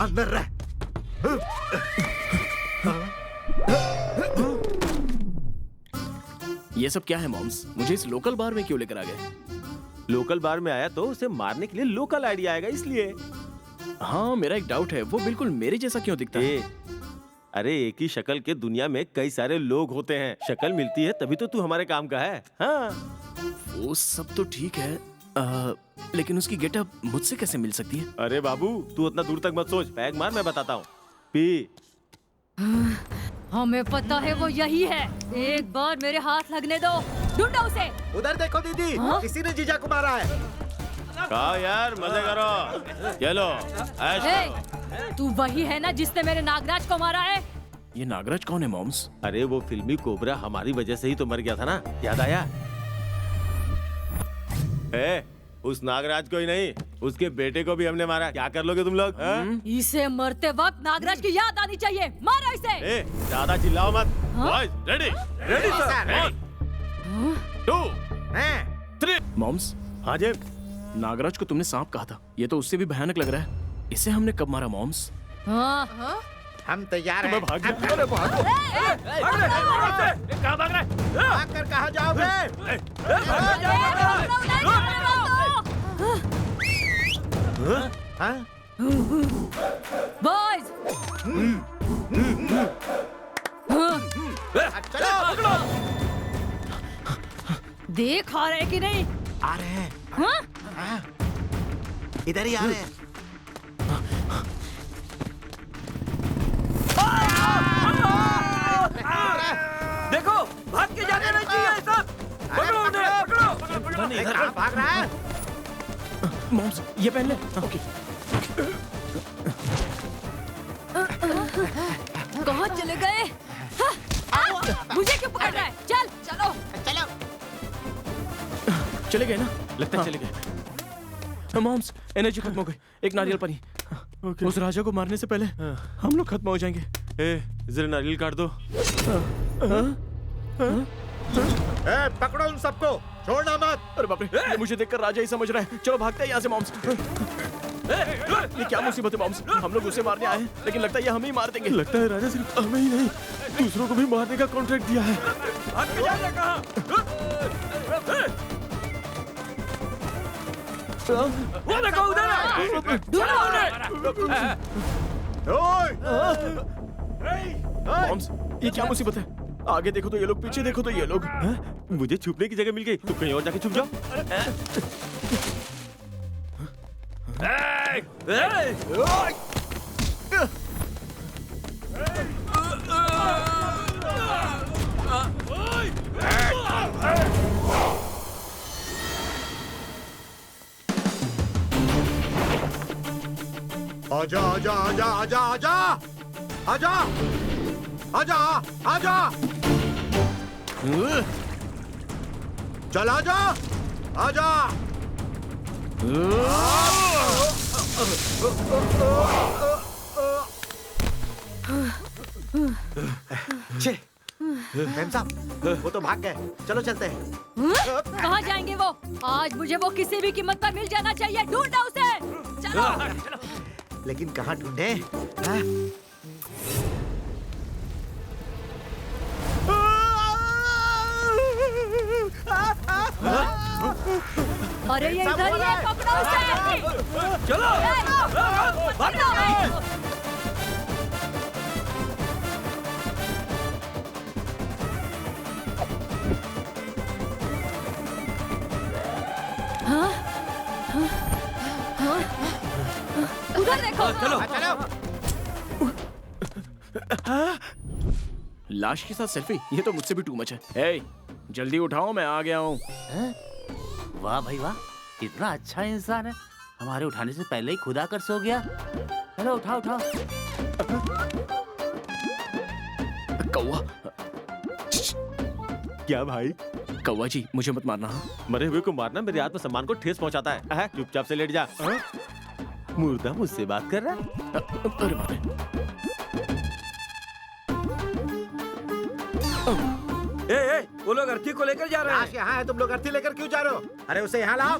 अंदर रह।
ये सब क्या है मॉम्स? मुझे इस लोकल बार में क्यों लेकर आ गए?
लोकल बार में आया तो उसे मारने के लिए लोकल आइडिया आएगा, इसलिए।
हाँ, मेरा एक डाउट है, वो बिल्कुल मेरे जैसा क्यों दिखता है?
अरे एक ही शक्ल के दुनिया में कई सारे लोग होते हैं। शक्ल मिलती है तभी तो तू हमारे काम का है। हाँ,
वो सब तो ठीक है, लेकिन उसकी गेटअप मुझसे कैसे मिल सकती है?
अरे बाबू, तू उतना दूर तक मत सोच। पैग मार, मैं बताता हूँ। पी।
हमें पता है वो यही है। एक बार मेरे हाथ लगने दो। ढूंढो उसे।
उधर देखो दीदी, किसी ने जीजा को मारा है।
कहा यार, मजे करो। चलो ऐश करो।
तू वही है ना जिसने मेरे नागराज को मारा है?
ये नागराज कौन है मॉम्स?
अरे वो फिल्मी कोबरा हमारी वजह से ही तो मर गया था ना, याद आया? उस नागराज को ही नहीं, उसके बेटे को भी हमने मारा। क्या कर लोगे तुम लोग?
इसे मरते वक्त नागराज की याद आनी चाहिए। मारो इसे।
ज्यादा चिल्लाओ मत।
Ready
ready sir.
2 3। मॉम्स।
हाँ जी।
नागराज को तुमने सांप कहा था, ये तो उससे भी भयानक लग रहा है। इसे हमने कब मारा मॉम्स?
हाँ?
हम तैयार हैं।
मैं भाग गया।
अरे भागो।
कहाँ भाग रहा है?
भाग कर कहाँ जाओगे? हाँ?
बॉयज
चलो।
देख आ रहे कि नहीं?
आ रहे हैं।
हाँ?
इधर ही आ रहे हैं।
देखो भाग के जाने नहीं चाहिए सब। पकड़ो उन्हें, पकड़ो।
कहाँ भाग रहा है?
मॉम्स ये पहन ले। ओके।
कहाँ चले गए? मुझे क्यों पकड़ रहा है? चल चलो
चलो।
चले गए ना? लगता है चले गए। मॉम्स एनर्जी खत्म हो गई। एक नारियल पानी। उस राजा को मारने से पहले हम लोग खत्म हो जाएंगे। जरा नारियल काट दो।
पकड़ो उन सबको, छोड़ना मत।
अरे बाप रे, ये मुझे देखकर राजा ही समझ रहा है। चलो भागते हैं यहाँ से मॉम्स। ये क्या मुसीबत है मॉम्स? हम लोग उसे मारने आए हैं, लेकिन लगता है ये हमें ही मार देंगे। लगता है राजा सिर्फ हमें ही नहीं, दूसरों को भी मारने का कॉन्ट्रैक्ट दिया है।
भाग के जाने कहाँ? वो देखो उधर है।
ढूंढो
मॉम्स ये क्या मुसीबत है? आगे देखो तो ये लोग, पीछे देखो तो ये लोग। मुझे छुपने की जगह मिल गई। तुम कहीं और जाके छुप जाओ।
आजा आजा आजा आजा आजा आजा आजा आजा। चल आजा आजा। छे मैम साहब, वो तो भाग गए। चलो चलते हैं।
कहाँ जाएंगे वो? आज मुझे वो किसी भी कीमत पर मिल जाना चाहिए। ढूंढो उसे। चलो।
लेकिन कहाँ ढूंढे? हाँ?
अरे ये इधर ही है, पकड़ो उसे।
चलो
पकड़ो। हाँ? हाँ? हाँ? उधर देखो।
चलो
लाश के साथ सेल्फी, ये तो मुझसे भी टू मच है। हे, जल्दी उठाओ, मैं आ गया हूँ।
वाह भाई वाह, कितना अच्छा इंसान है। हमारे उठाने से पहले ही खुद आकर सो गया। चलो उठाओ उठाओ।
कौवा। क्या भाई? कौवा जी मुझे मत मारना। मरे हुए को मारना मेरे आत्मसम्मान को ठेस पहुंचाता है। चुपचाप से लेट जा। मुर्दा मुझसे बात कर रहा है। अरे बाप रे।
वो लोग अर्थी को लेकर जा रहे हैं।
लाश यहाँ है, तुम लोग अर्थी लेकर क्यों जा रहे हो? अरे उसे यहाँ लाओ।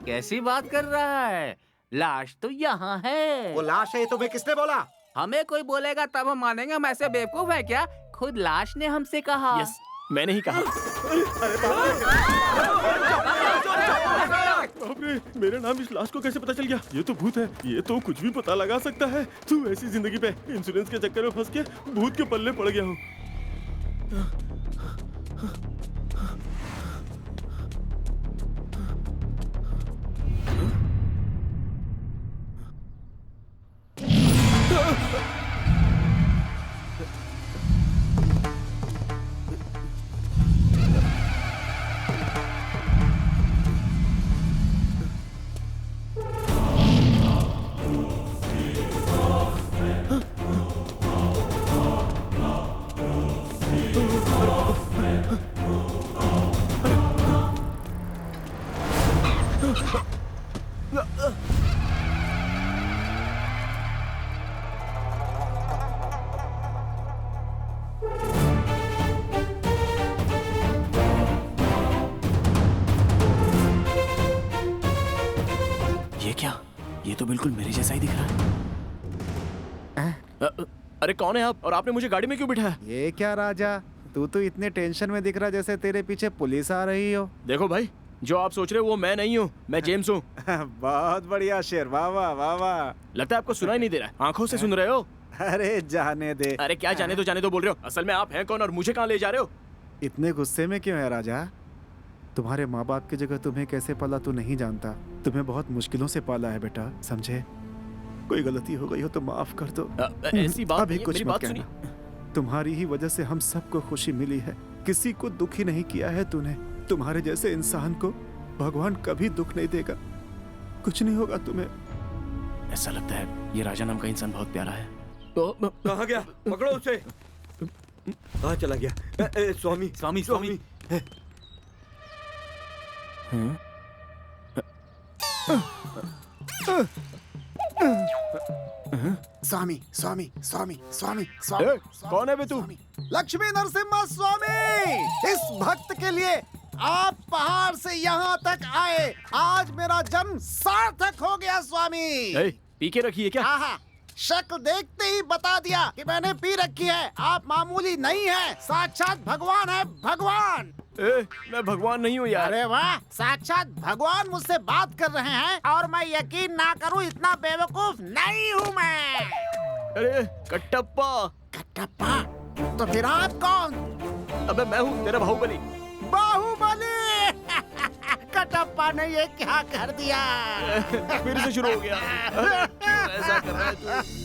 कैसी बात कर रहा है? लाश तो यहाँ है।
वो लाश है, तुम्हें किसने बोला?
हमें कोई बोलेगा तब हम मानेंगे। हम ऐसे बेवकूफ है क्या? खुद लाश ने हमसे कहा।
यस, मैंने ही कहा। अरे मेरा नाम इस लाश को कैसे पता चल गया? ये तो भूत है, ये तो कुछ भी पता लगा सकता है। तू ऐसी जिंदगी पे इंश्योरेंस के चक्कर में फंस के भूत के पल्ले पड़ गया हूँ। ये क्या? ये तो बिल्कुल मेरे जैसा ही दिख रहा है।
अरे कौन है आप और आपने मुझे गाड़ी में क्यों बिठाया?
ये क्या राजा, तू तो इतने टेंशन में दिख रहा जैसे तेरे पीछे पुलिस आ रही हो।
देखो भाई, जो आप सोच रहे हो वो मैं नहीं हूँ, मैं जेम्स हूँ।
बहुत बढ़िया शेर, वाह वाह वाह वाह।
लगता है आपको सुनाई नहीं दे रहा है, आंखों से सुन रहे हो।
अरे जाने दे।
अरे क्या जाने दो बोल रहे हो? असल में आप हैं कौन और मुझे कहाँ ले जा रहे हो?
इतने गुस्से में क्यों है राजा? तुम्हारे माँ बाप की जगह तुम्हें कैसे पाला तू नहीं जानता। तुम्हें बहुत मुश्किलों से पाला है बेटा, समझे? कोई गलती हो गई हो तो माफ कर दो।
ऐसी बात
अभी
नहीं है,
कुछ
मेरी
मत
बात
कहना। तुम्हारी ही वजह से हम सबको खुशी मिली है, किसी को दुखी नहीं किया है तूने। तुम्हारे जैसे इंसान को भगवान कभी दुख नहीं देगा, कुछ नहीं होगा तुम्हें।
ऐसा लगता है ये राजा नाम का इंसान बहुत प्यारा है।
कहाँ गया? पकड़ो उसे। कहाँ चला गया? स्वामी
स्वामी स्वामी।
स्वामी स्वामी स्वामी स्वामी स्वामी।
कौन है बे तू?
लक्ष्मी नरसिम्हा स्वामी, इस भक्त के लिए आप पहाड़ से यहाँ तक आए। आज मेरा जन्म सार्थक हो गया स्वामी।
पी के रखी है क्या?
हाँ, शक्ल देखते ही बता दिया कि मैंने पी रखी है। आप मामूली नहीं है, साक्षात भगवान है, भगवान।
मैं भगवान नहीं हूँ यार।
अरे वाह, साक्षात भगवान मुझसे बात कर रहे हैं और मैं यकीन ना करूँ इतना बेवकूफ नहीं हूँ मैं।
अरे कट्टप्पा।
कट्टप्पा? तो फिर आप कौन?
अबे मैं हूँ तेरा बाहुबली।
बाहुबली? कटप्पा ने ये क्या कर दिया?
फिर से शुरू हो गया। ऐसा कर रहा है तू?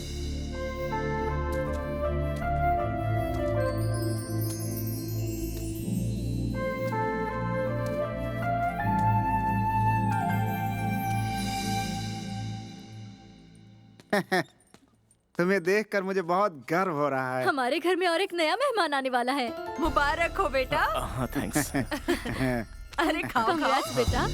तुम्हें देखकर मुझे बहुत गर्व हो रहा है।
हमारे घर में और एक नया मेहमान आने वाला है।
मुबारक हो बेटा।
हाँ थैंक्स।
अरे खाओ
Congrats, बेटा।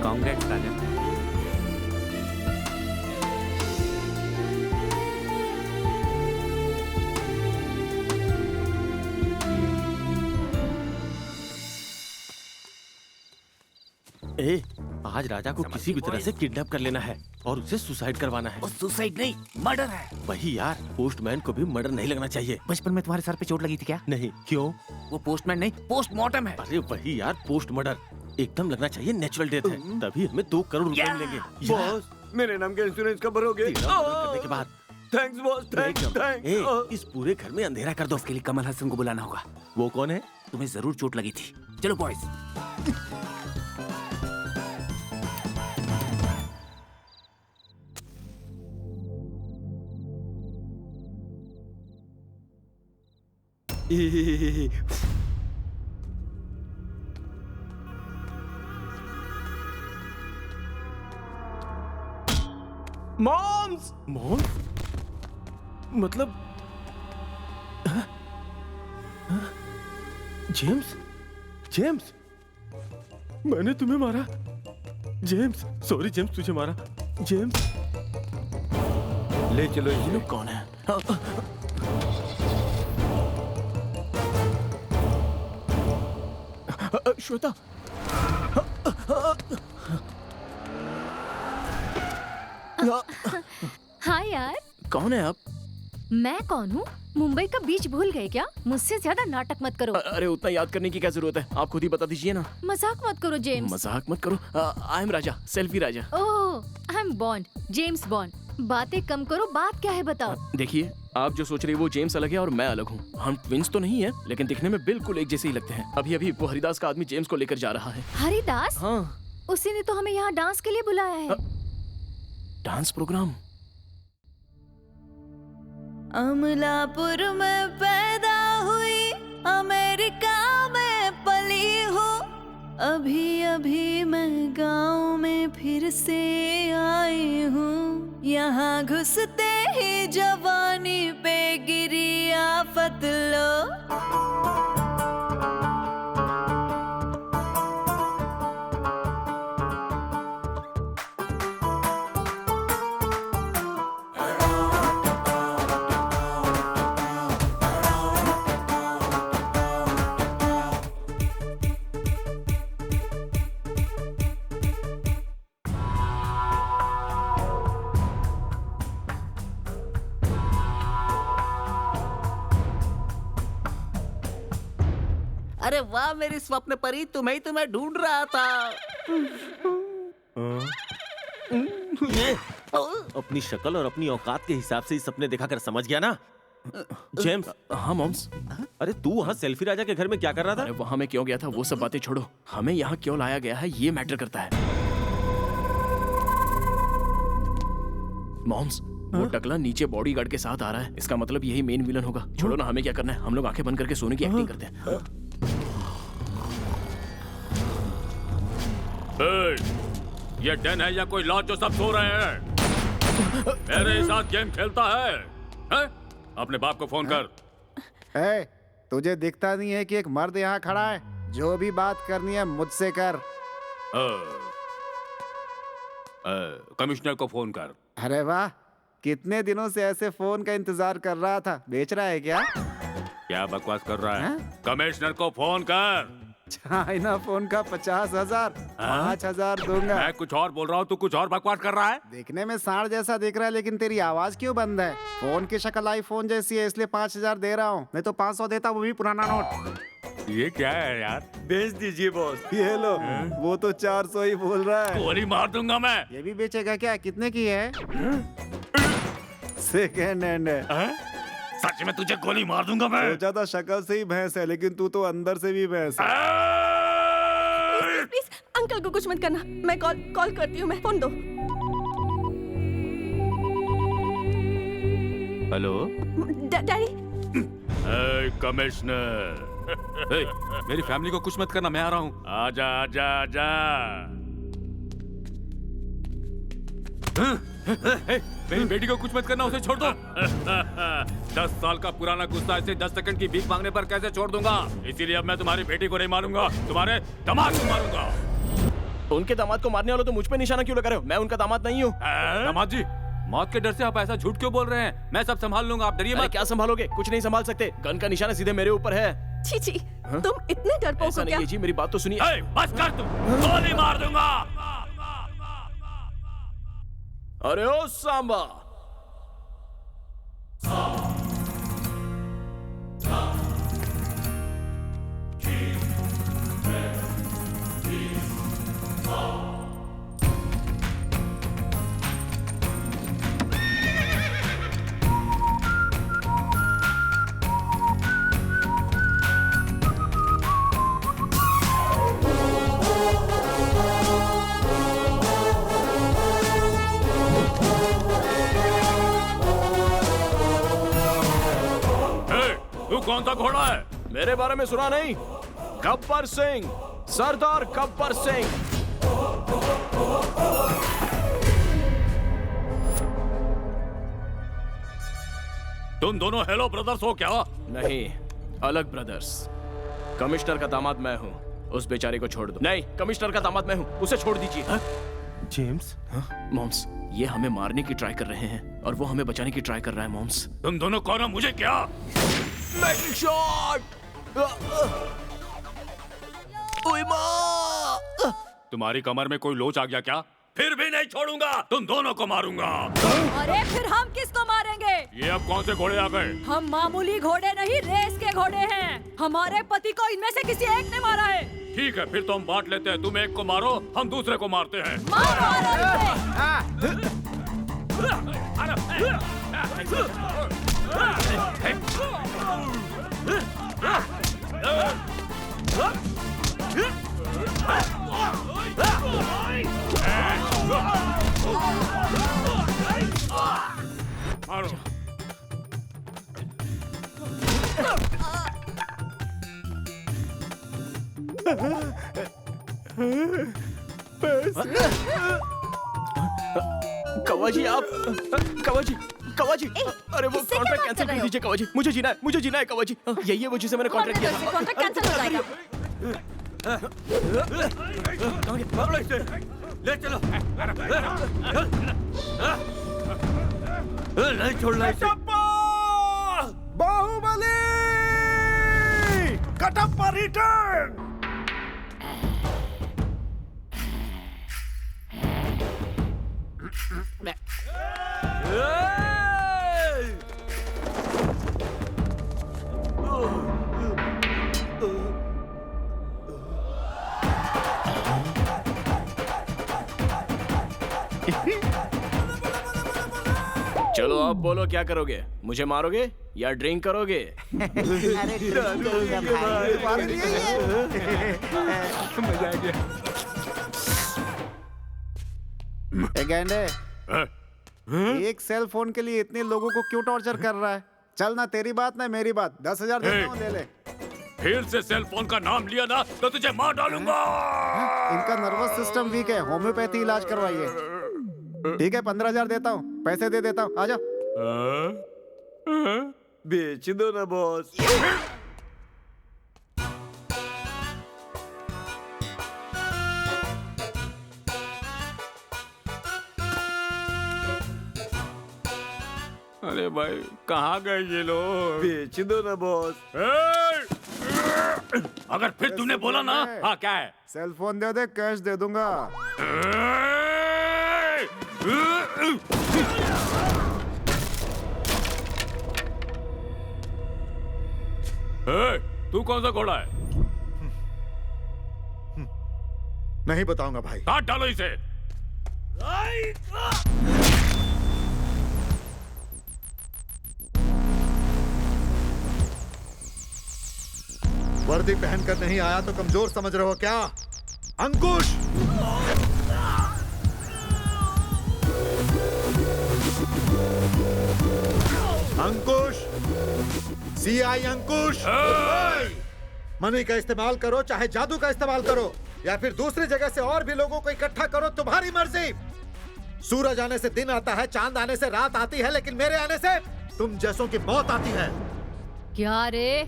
कांग्रेस राजा।
आज राजा को किसी भी तरह से किडनैप कर लेना है और उसे सुसाइड करवाना है।
सुसाइड नहीं, मर्डर है।
वही यार, पोस्टमैन को भी मर्डर नहीं लगना चाहिए।
बचपन में तुम्हारे सर पे चोट लगी थी क्या?
नहीं। क्यों?
वो पोस्टमैन नहीं, पोस्टमार्टम है।
अरे वही यार, पोस्ट मर्डर एकदम लगना चाहिए नेचुरल डेथ है, तभी हमें 2 करोड़ रुपए मिलेंगे।
बॉस, मेरे नाम का इंश्योरेंस कब भरोगे?
करने के बाद।
Thanks boss, thanks.
इस पूरे घर में अंधेरा कर दो।
उसके लिए कमल हसन को बुलाना होगा।
वो कौन है?
तुम्हें जरूर चोट लगी थी। चलो बॉयज।
मॉम्स। मॉम? मतलब जेम्स? जेम्स, मैंने तुम्हें मारा। जेम्स, सॉरी जेम्स, तुझे मारा। जेम्स,
ले चलो।
ये लोग कौन है? श्वेता।
हाँ यार।
कौन है आप?
मैं कौन हूँ? मुंबई का बीच भूल गए क्या? मुझसे ज्यादा नाटक मत करो।
अरे उतना याद करने की क्या जरूरत है? आप खुद ही बता दीजिए ना।
मजाक मत करो जेम्स।
मजाक मत करो। I am Raja, selfie Raja.
Oh, I am Bond, James bond. बातें कम करो, बात क्या है बताओ।
देखिए, आप जो सोच रही है वो जेम्स अलग है और मैं अलग हूँ। हम ट्विंस तो नहीं है, लेकिन दिखने में बिल्कुल एक जैसे ही लगते हैं। अभी अभी वो हरिदास का आदमी जेम्स को लेकर जा रहा है।
हरिदास?
हाँ।
उसी ने तो हमें यहाँ डांस के लिए बुलाया है।
Dance programme?
अमलापुर में पैदा हुई, अमेरिका में पली हूँ। अभी अभी मैं गांव में फिर से आई हूँ। यहाँ घुसते ही जवानी पे गिरी आफत लो।
अरे वाह मेरी स्वप्न परी, तुम्हें ही तो मैं ढूंढ रहा था।
अपनी शक्ल और अपनी औकात के हिसाब से ही सपने दिखाकर समझ गया ना। जेम्स।
हाँ मॉम्स।
अरे तू वहाँ सेल्फी राजा के घर में क्या कर रहा था?
अरे वहाँ मैं क्यों गया था वो सब बातें छोड़ो, हमें यहाँ क्यों लाया गया है ये मैटर करता है। मॉम्स, वो टकला नीचे बॉडीगार्ड के साथ आ रहा है, इसका मतलब यही मेन विलन होगा। छोड़ो ना, हमें क्या करना है, हम लोग आंखें बंद करके सोने की एक्टिंग करते हैं।
ये डन है या कोई लॉज जो सब सो रहे हैं? मेरे साथ गेम खेलता है? अपने बाप को फोन कर।
ए, तुझे दिखता नहीं है कि एक मर्द यहाँ खड़ा है? जो भी बात करनी है मुझसे कर।
कमिश्नर को फोन कर।
अरे वाह, कितने दिनों से ऐसे फोन का इंतजार कर रहा था। बेच रहा है क्या?
क्या बकवास कर रहा है? कमिश्नर को फोन कर।
चाइना फोन का 50,000, 5,000 दूंगा।
मैं कुछ और बोल रहा हूँ, तू कुछ और बकवास कर रहा है।
देखने में सांड जैसा दिख रहा है, लेकिन तेरी आवाज क्यों बंद है? फोन की शक्ल आईफोन जैसी है, इसलिए 5,000 दे रहा हूँ। नहीं तो 500 देता, वो भी पुराना नोट।
ये क्या है यार?
बेच दीजिए बॉस।
ये लो, वो तो 400 ही बोल रहा है।
गोली मार दूंगा मैं।
ये भी बेचेगा क्या? कितने की है? सेकेंड हैंड है।
सच में तुझे गोली मार दूंगा मैं।
सोचा था शक्ल से ही भैंस है, लेकिन तू तो अंदर से भी भैंस है।
प्लीज अंकल को कुछ मत करना, मैं कॉल करती हूँ। मैं फोन दो।
Hello
daddy.
कमिश्नर।
मेरी फैमिली को कुछ मत करना, मैं आ रहा हूँ।
आजा आजा आजा।
मेरी बेटी को कुछ मत करना, उसे छोड़ दो।
10 साल का पुराना गुस्सा ऐसे 10 सेकंड की भीख मांगने पर कैसे छोड़ दूंगा? इसीलिए अब मैं तुम्हारी बेटी को नहीं मारूंगा, तुम्हारे दामाद को मारूंगा।
उनके दामाद को मारने वालों तो मुझ पे निशाना क्यों लगा रहे हो? मैं उनका दामाद नहीं हूँ।
दामाद जी, मौत के डर से आप ऐसा झूठ क्यों बोल रहे हैं? मैं सब संभाल लूंगा, आप डरिए मत।
क्या संभालोगे? कुछ नहीं संभाल सकते। गन का निशाना सीधे मेरे ऊपर है।
छी छी, तुम इतने डरपोक हो क्या?
जी मेरी बात तो सुनिए।
बस कर तुम, गोली मार दूंगा।
अरे ओ सांबा,
कौन सा घोड़ा है?
मेरे बारे में सुना नहीं? गब्बर सिंह, सरदार गब्बर सिंह।
तुम दोनों हेलो ब्रदर्स हो क्या?
नहीं, अलग ब्रदर्स। कमिश्नर का दामाद मैं हूँ, उस बेचारे को छोड़ दो। नहीं, कमिश्नर का दामाद मैं हूँ, उसे छोड़ दीजिए।
जेम्स?
मॉम्स, ये हमें मारने की ट्राई कर रहे हैं और वो हमें बचाने की ट्राई कर रहा है। मॉम्स,
तुम दोनों कौन हो? मुझे क्या?
Magic shot! ओए माँ!
तुम्हारी कमर में कोई लोच आ गया क्या? फिर भी नहीं छोड़ूंगा, तुम दोनों को मारूंगा।
अरे फिर हम किसको मारेंगे?
ये अब कौन से घोड़े आ गए?
हम मामूली घोड़े नहीं, रेस के घोड़े हैं। हमारे पति को इनमें से किसी एक ने मारा है।
ठीक है, फिर तो हम बांट लेते हैं। तुम एक को मारो, हम दूसरे को मारते हैं। मारो।
कवाजी आप, कवाजी, कवाजी, अरे वो कॉन्ट्रैक्ट कैंसिल कर दीजिए कवाजी। मुझे जीना है, मुझे जीना है कवाजी। यही है वो जिसे मैंने कॉन्ट्रैक्ट किया था।
कॉन्ट्रैक्ट कैंसिल हो जाएगा।
ले चलो। नहीं छोड़ना इसे।
बाहुबली कटप्पा रिटर्न।
चलो आप बोलो क्या करोगे? मुझे मारोगे या ड्रिंक करोगे?
अरे ड्रिंक करूंगा भाई।
मजा आ गया।
ए गैंडे, एक सेल फोन के लिए इतने लोगों को क्यों टॉर्चर कर रहा है? चल ना, तेरी बात ना मेरी बात, 10,000 देता हूं, ले ले।
फिर से सेल फोन का नाम लिया ना तो तुझे मार डालूंगा।
इनका नर्वस सिस्टम वीक है, होम्योपैथी इलाज करवाइए। ठीक है, 15,000 देता हूँ, पैसे दे देता हूँ, आ जाओ।
बेच दो ना बॉस।
अरे भाई कहाँ गए ये लोग?
बेच दो ना बॉस।
अगर फिर तूने बोला ना, हाँ क्या है?
सेल फोन दे दे, कैश दे दूंगा।
तू कौन सा घोड़ा है?
नहीं बताऊंगा भाई।
काट डालो इसे।
वर्दी पहनकर नहीं आया तो कमजोर समझ रहे हो क्या? अंकुश! अंकुश! सीआई अंकुश! मनी का इस्तेमाल करो, चाहे जादू का इस्तेमाल करो, या फिर दूसरी जगह से और भी लोगों को इकट्ठा करो, तुम्हारी मर्जी। सूरज आने से दिन आता है, चांद आने से रात आती है, लेकिन मेरे आने से तुम जैसों की मौत आती है।
क्या रे,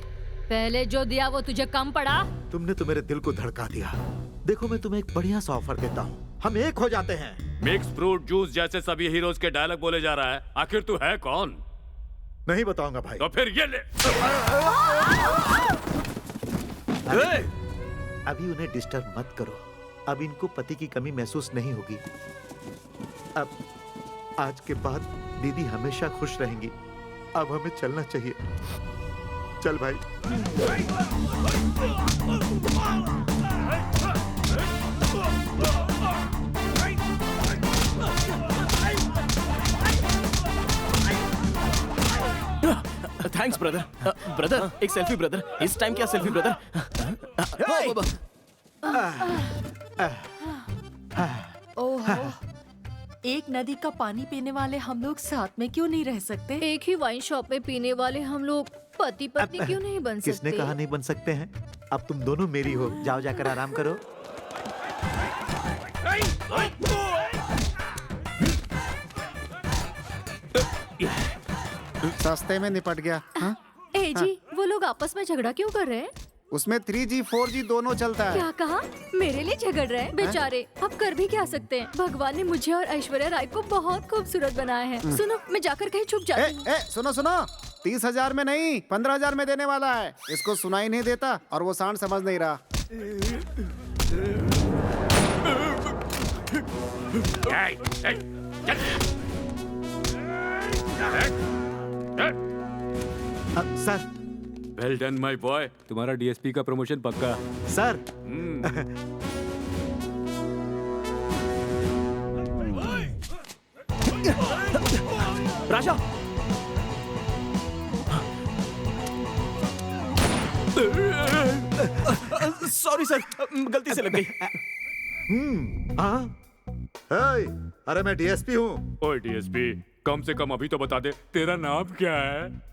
पहले जो दिया वो तुझे कम पड़ा?
तुमने तो मेरे दिल को धड़का दिया। देखो मैं तुम्हें एक बढ़िया सा ऑफर देता हूँ, हम एक हो जाते हैं।
मिक्स फ्रूट जूस जैसे सभी हीरोज के डायलॉग बोले जा रहा है, आखिर तू है कौन?
नहीं बताऊंगा भाई।
तो फिर ये ले।
अभी उन्हें डिस्टर्ब मत करो, अब इनको पति की कमी महसूस नहीं होगी। अब आज के बाद दीदी हमेशा खुश रहेंगी। अब हमें चलना चाहिए। चल भाई।
Thanks brother. ब्रदर एक सेल्फी ब्रदर। इस टाइम क्या सेल्फी ब्रदर?
ओहो, एक नदी का पानी पीने वाले हम लोग साथ में क्यों नहीं रह सकते?
एक ही वाइन शॉप में पीने वाले हम लोग पति पत्नी क्यों नहीं बन सकते?
किसने कहा नहीं बन सकते हैं? अब तुम दोनों मेरी हो, जाओ जाकर आराम करो।
सस्ते में निपट गया। हाँ?
ए जी, वो लोग आपस में झगड़ा क्यों कर रहे हैं?
उसमें 3G 4G दोनों चलता है।
क्या कहा? मेरे लिए झगड़ रहे हैं बेचारे। अब कर भी क्या सकते हैं? भगवान ने मुझे और ऐश्वर्या राय को बहुत खूबसूरत बनाया है। सुनो, मैं जाकर कहीं छुप जाती हूँ।
सुनो सुनो, 30,000 में नहीं 15,000 में देने वाला है। इसको सुनाई नहीं देता और वो सांड समझ नहीं रहा।
Sir.
Well done my boy, तुम्हारा डीएसपी का प्रमोशन पक्का।
सर।
राजा। सॉरी सर, गलती से लग गई।
अरे मैं डीएसपी हूँ।
ओए डीएसपी, कम से कम अभी तो बता दे, तेरा नाम क्या है?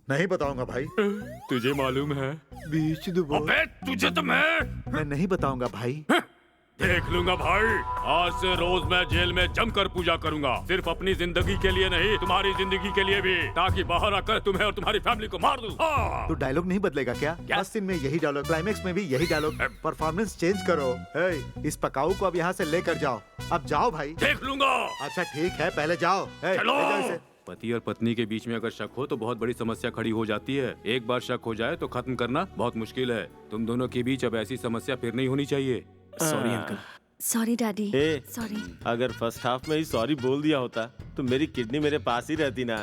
नहीं बताऊंगा भाई।
तुझे मालूम है?
बीच दो।
अबे तुझे तो मैं
नहीं बताऊंगा भाई।
देख लूंगा भाई। आज से रोज मैं जेल में जमकर पूजा करूंगा, सिर्फ अपनी जिंदगी के लिए नहीं, तुम्हारी जिंदगी के लिए भी, ताकि बाहर आकर तुम्हें और तुम्हारी फैमिली को मार दूं।
तो डायलॉग नहीं बदलेगा क्या? फर्स्ट सीन में यही डायलॉग, क्लाइमेक्स में भी यही डायलॉग। परफॉर्मेंस चेंज करो। इस पकाऊ को अब यहाँ से लेकर जाओ। अब जाओ भाई।
देख लूंगा।
अच्छा ठीक है, पहले जाओ।
चलो।
पति और पत्नी के बीच में अगर शक हो तो बहुत बड़ी समस्या खड़ी हो जाती है। एक बार शक हो जाए तो खत्म करना बहुत मुश्किल है। तुम दोनों के बीच अब ऐसी समस्या फिर नहीं होनी चाहिए।
Sorry uncle.
Sorry daddy. Sorry.
अगर फर्स्ट हाफ में ही सॉरी बोल दिया होता तो मेरी किडनी मेरे पास ही रहती ना।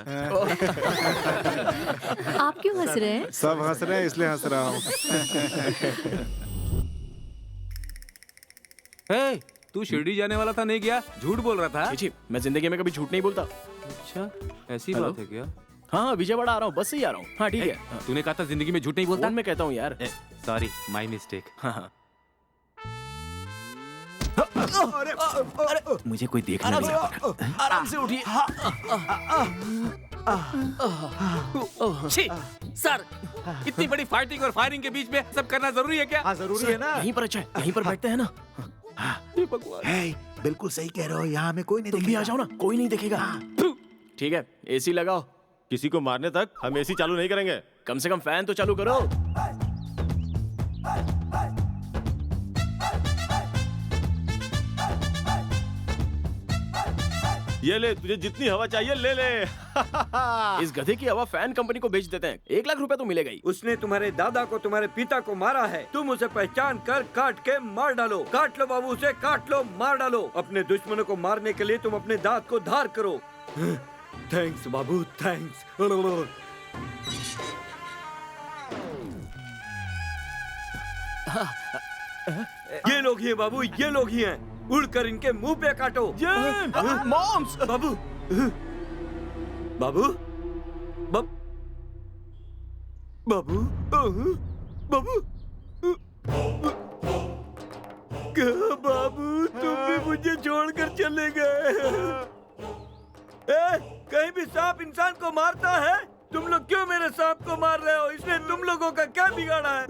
आप क्यों हंस रहे हैं?
सब हंस रहे हैं इसलिए हंस रहा हूँ।
तू शिरडी जाने वाला था, नहीं गया? झूठ बोल रहा था।
जी मैं जिंदगी में कभी झूठ नहीं बोलता।
अच्छा, ऐसी
हेलो?
बात है क्या?
हाँ विजयवाड़ा आ रहा हूँ, बस से ही आ रहा हूँ। हाँ ठीक है।
तूने कहा था जिंदगी में झूठ नहीं बोलता।
मैं कहता हूँ यार।
Sorry, my mistake.
हाँ मुझे कोई देखने नहीं आता।
आराम से उठिए। छी, सर,
इतनी बड़ी फाइटिंग और फायरिंग के बीच में सब करना जरूरी है क्या?
हाँ जरूरी है ना।
यहीं पर अच्छा है, यहीं पर बैठते हैं ना।
बिल्कुल सही कह रहे हो, यहाँ हमें कोई नहीं
तुम भी आ जाओ ना, कोई नहीं देखेगा। ठीक है, एसी लगाओ।
किसी को मारने तक हम एसी चालू नहीं करेंगे।
कम से कम फैन तो चालू करो।
ये ले, तुझे जितनी हवा चाहिए ले ले।
इस गधे की हवा फैन कंपनी को बेच देते हैं, 1 लाख रुपए तो मिलेगा ही।
उसने तुम्हारे दादा को, तुम्हारे पिता को मारा है। तुम उसे पहचान कर काट के मार डालो। काट लो बाबू, उसे काट लो, मार डालो। अपने दुश्मनों को मारने के लिए तुम अपने दांत को धार करो। थैंक्स बाबू, थैंक्स। ये लोग ही हैं बाबू, ये लोग ही हैं। उड़कर इनके मुंह पे काटो।
मॉम्स!
बाबू, बाबू, बाबू, बाबू, क्या बाबू, तुम भी मुझे छोड़कर चले गए? कहीं भी सांप इंसान को मारता है? तुम लोग क्यों मेरे सांप को मार रहे हो? इसने तुम लोगों का क्या बिगाड़ा है?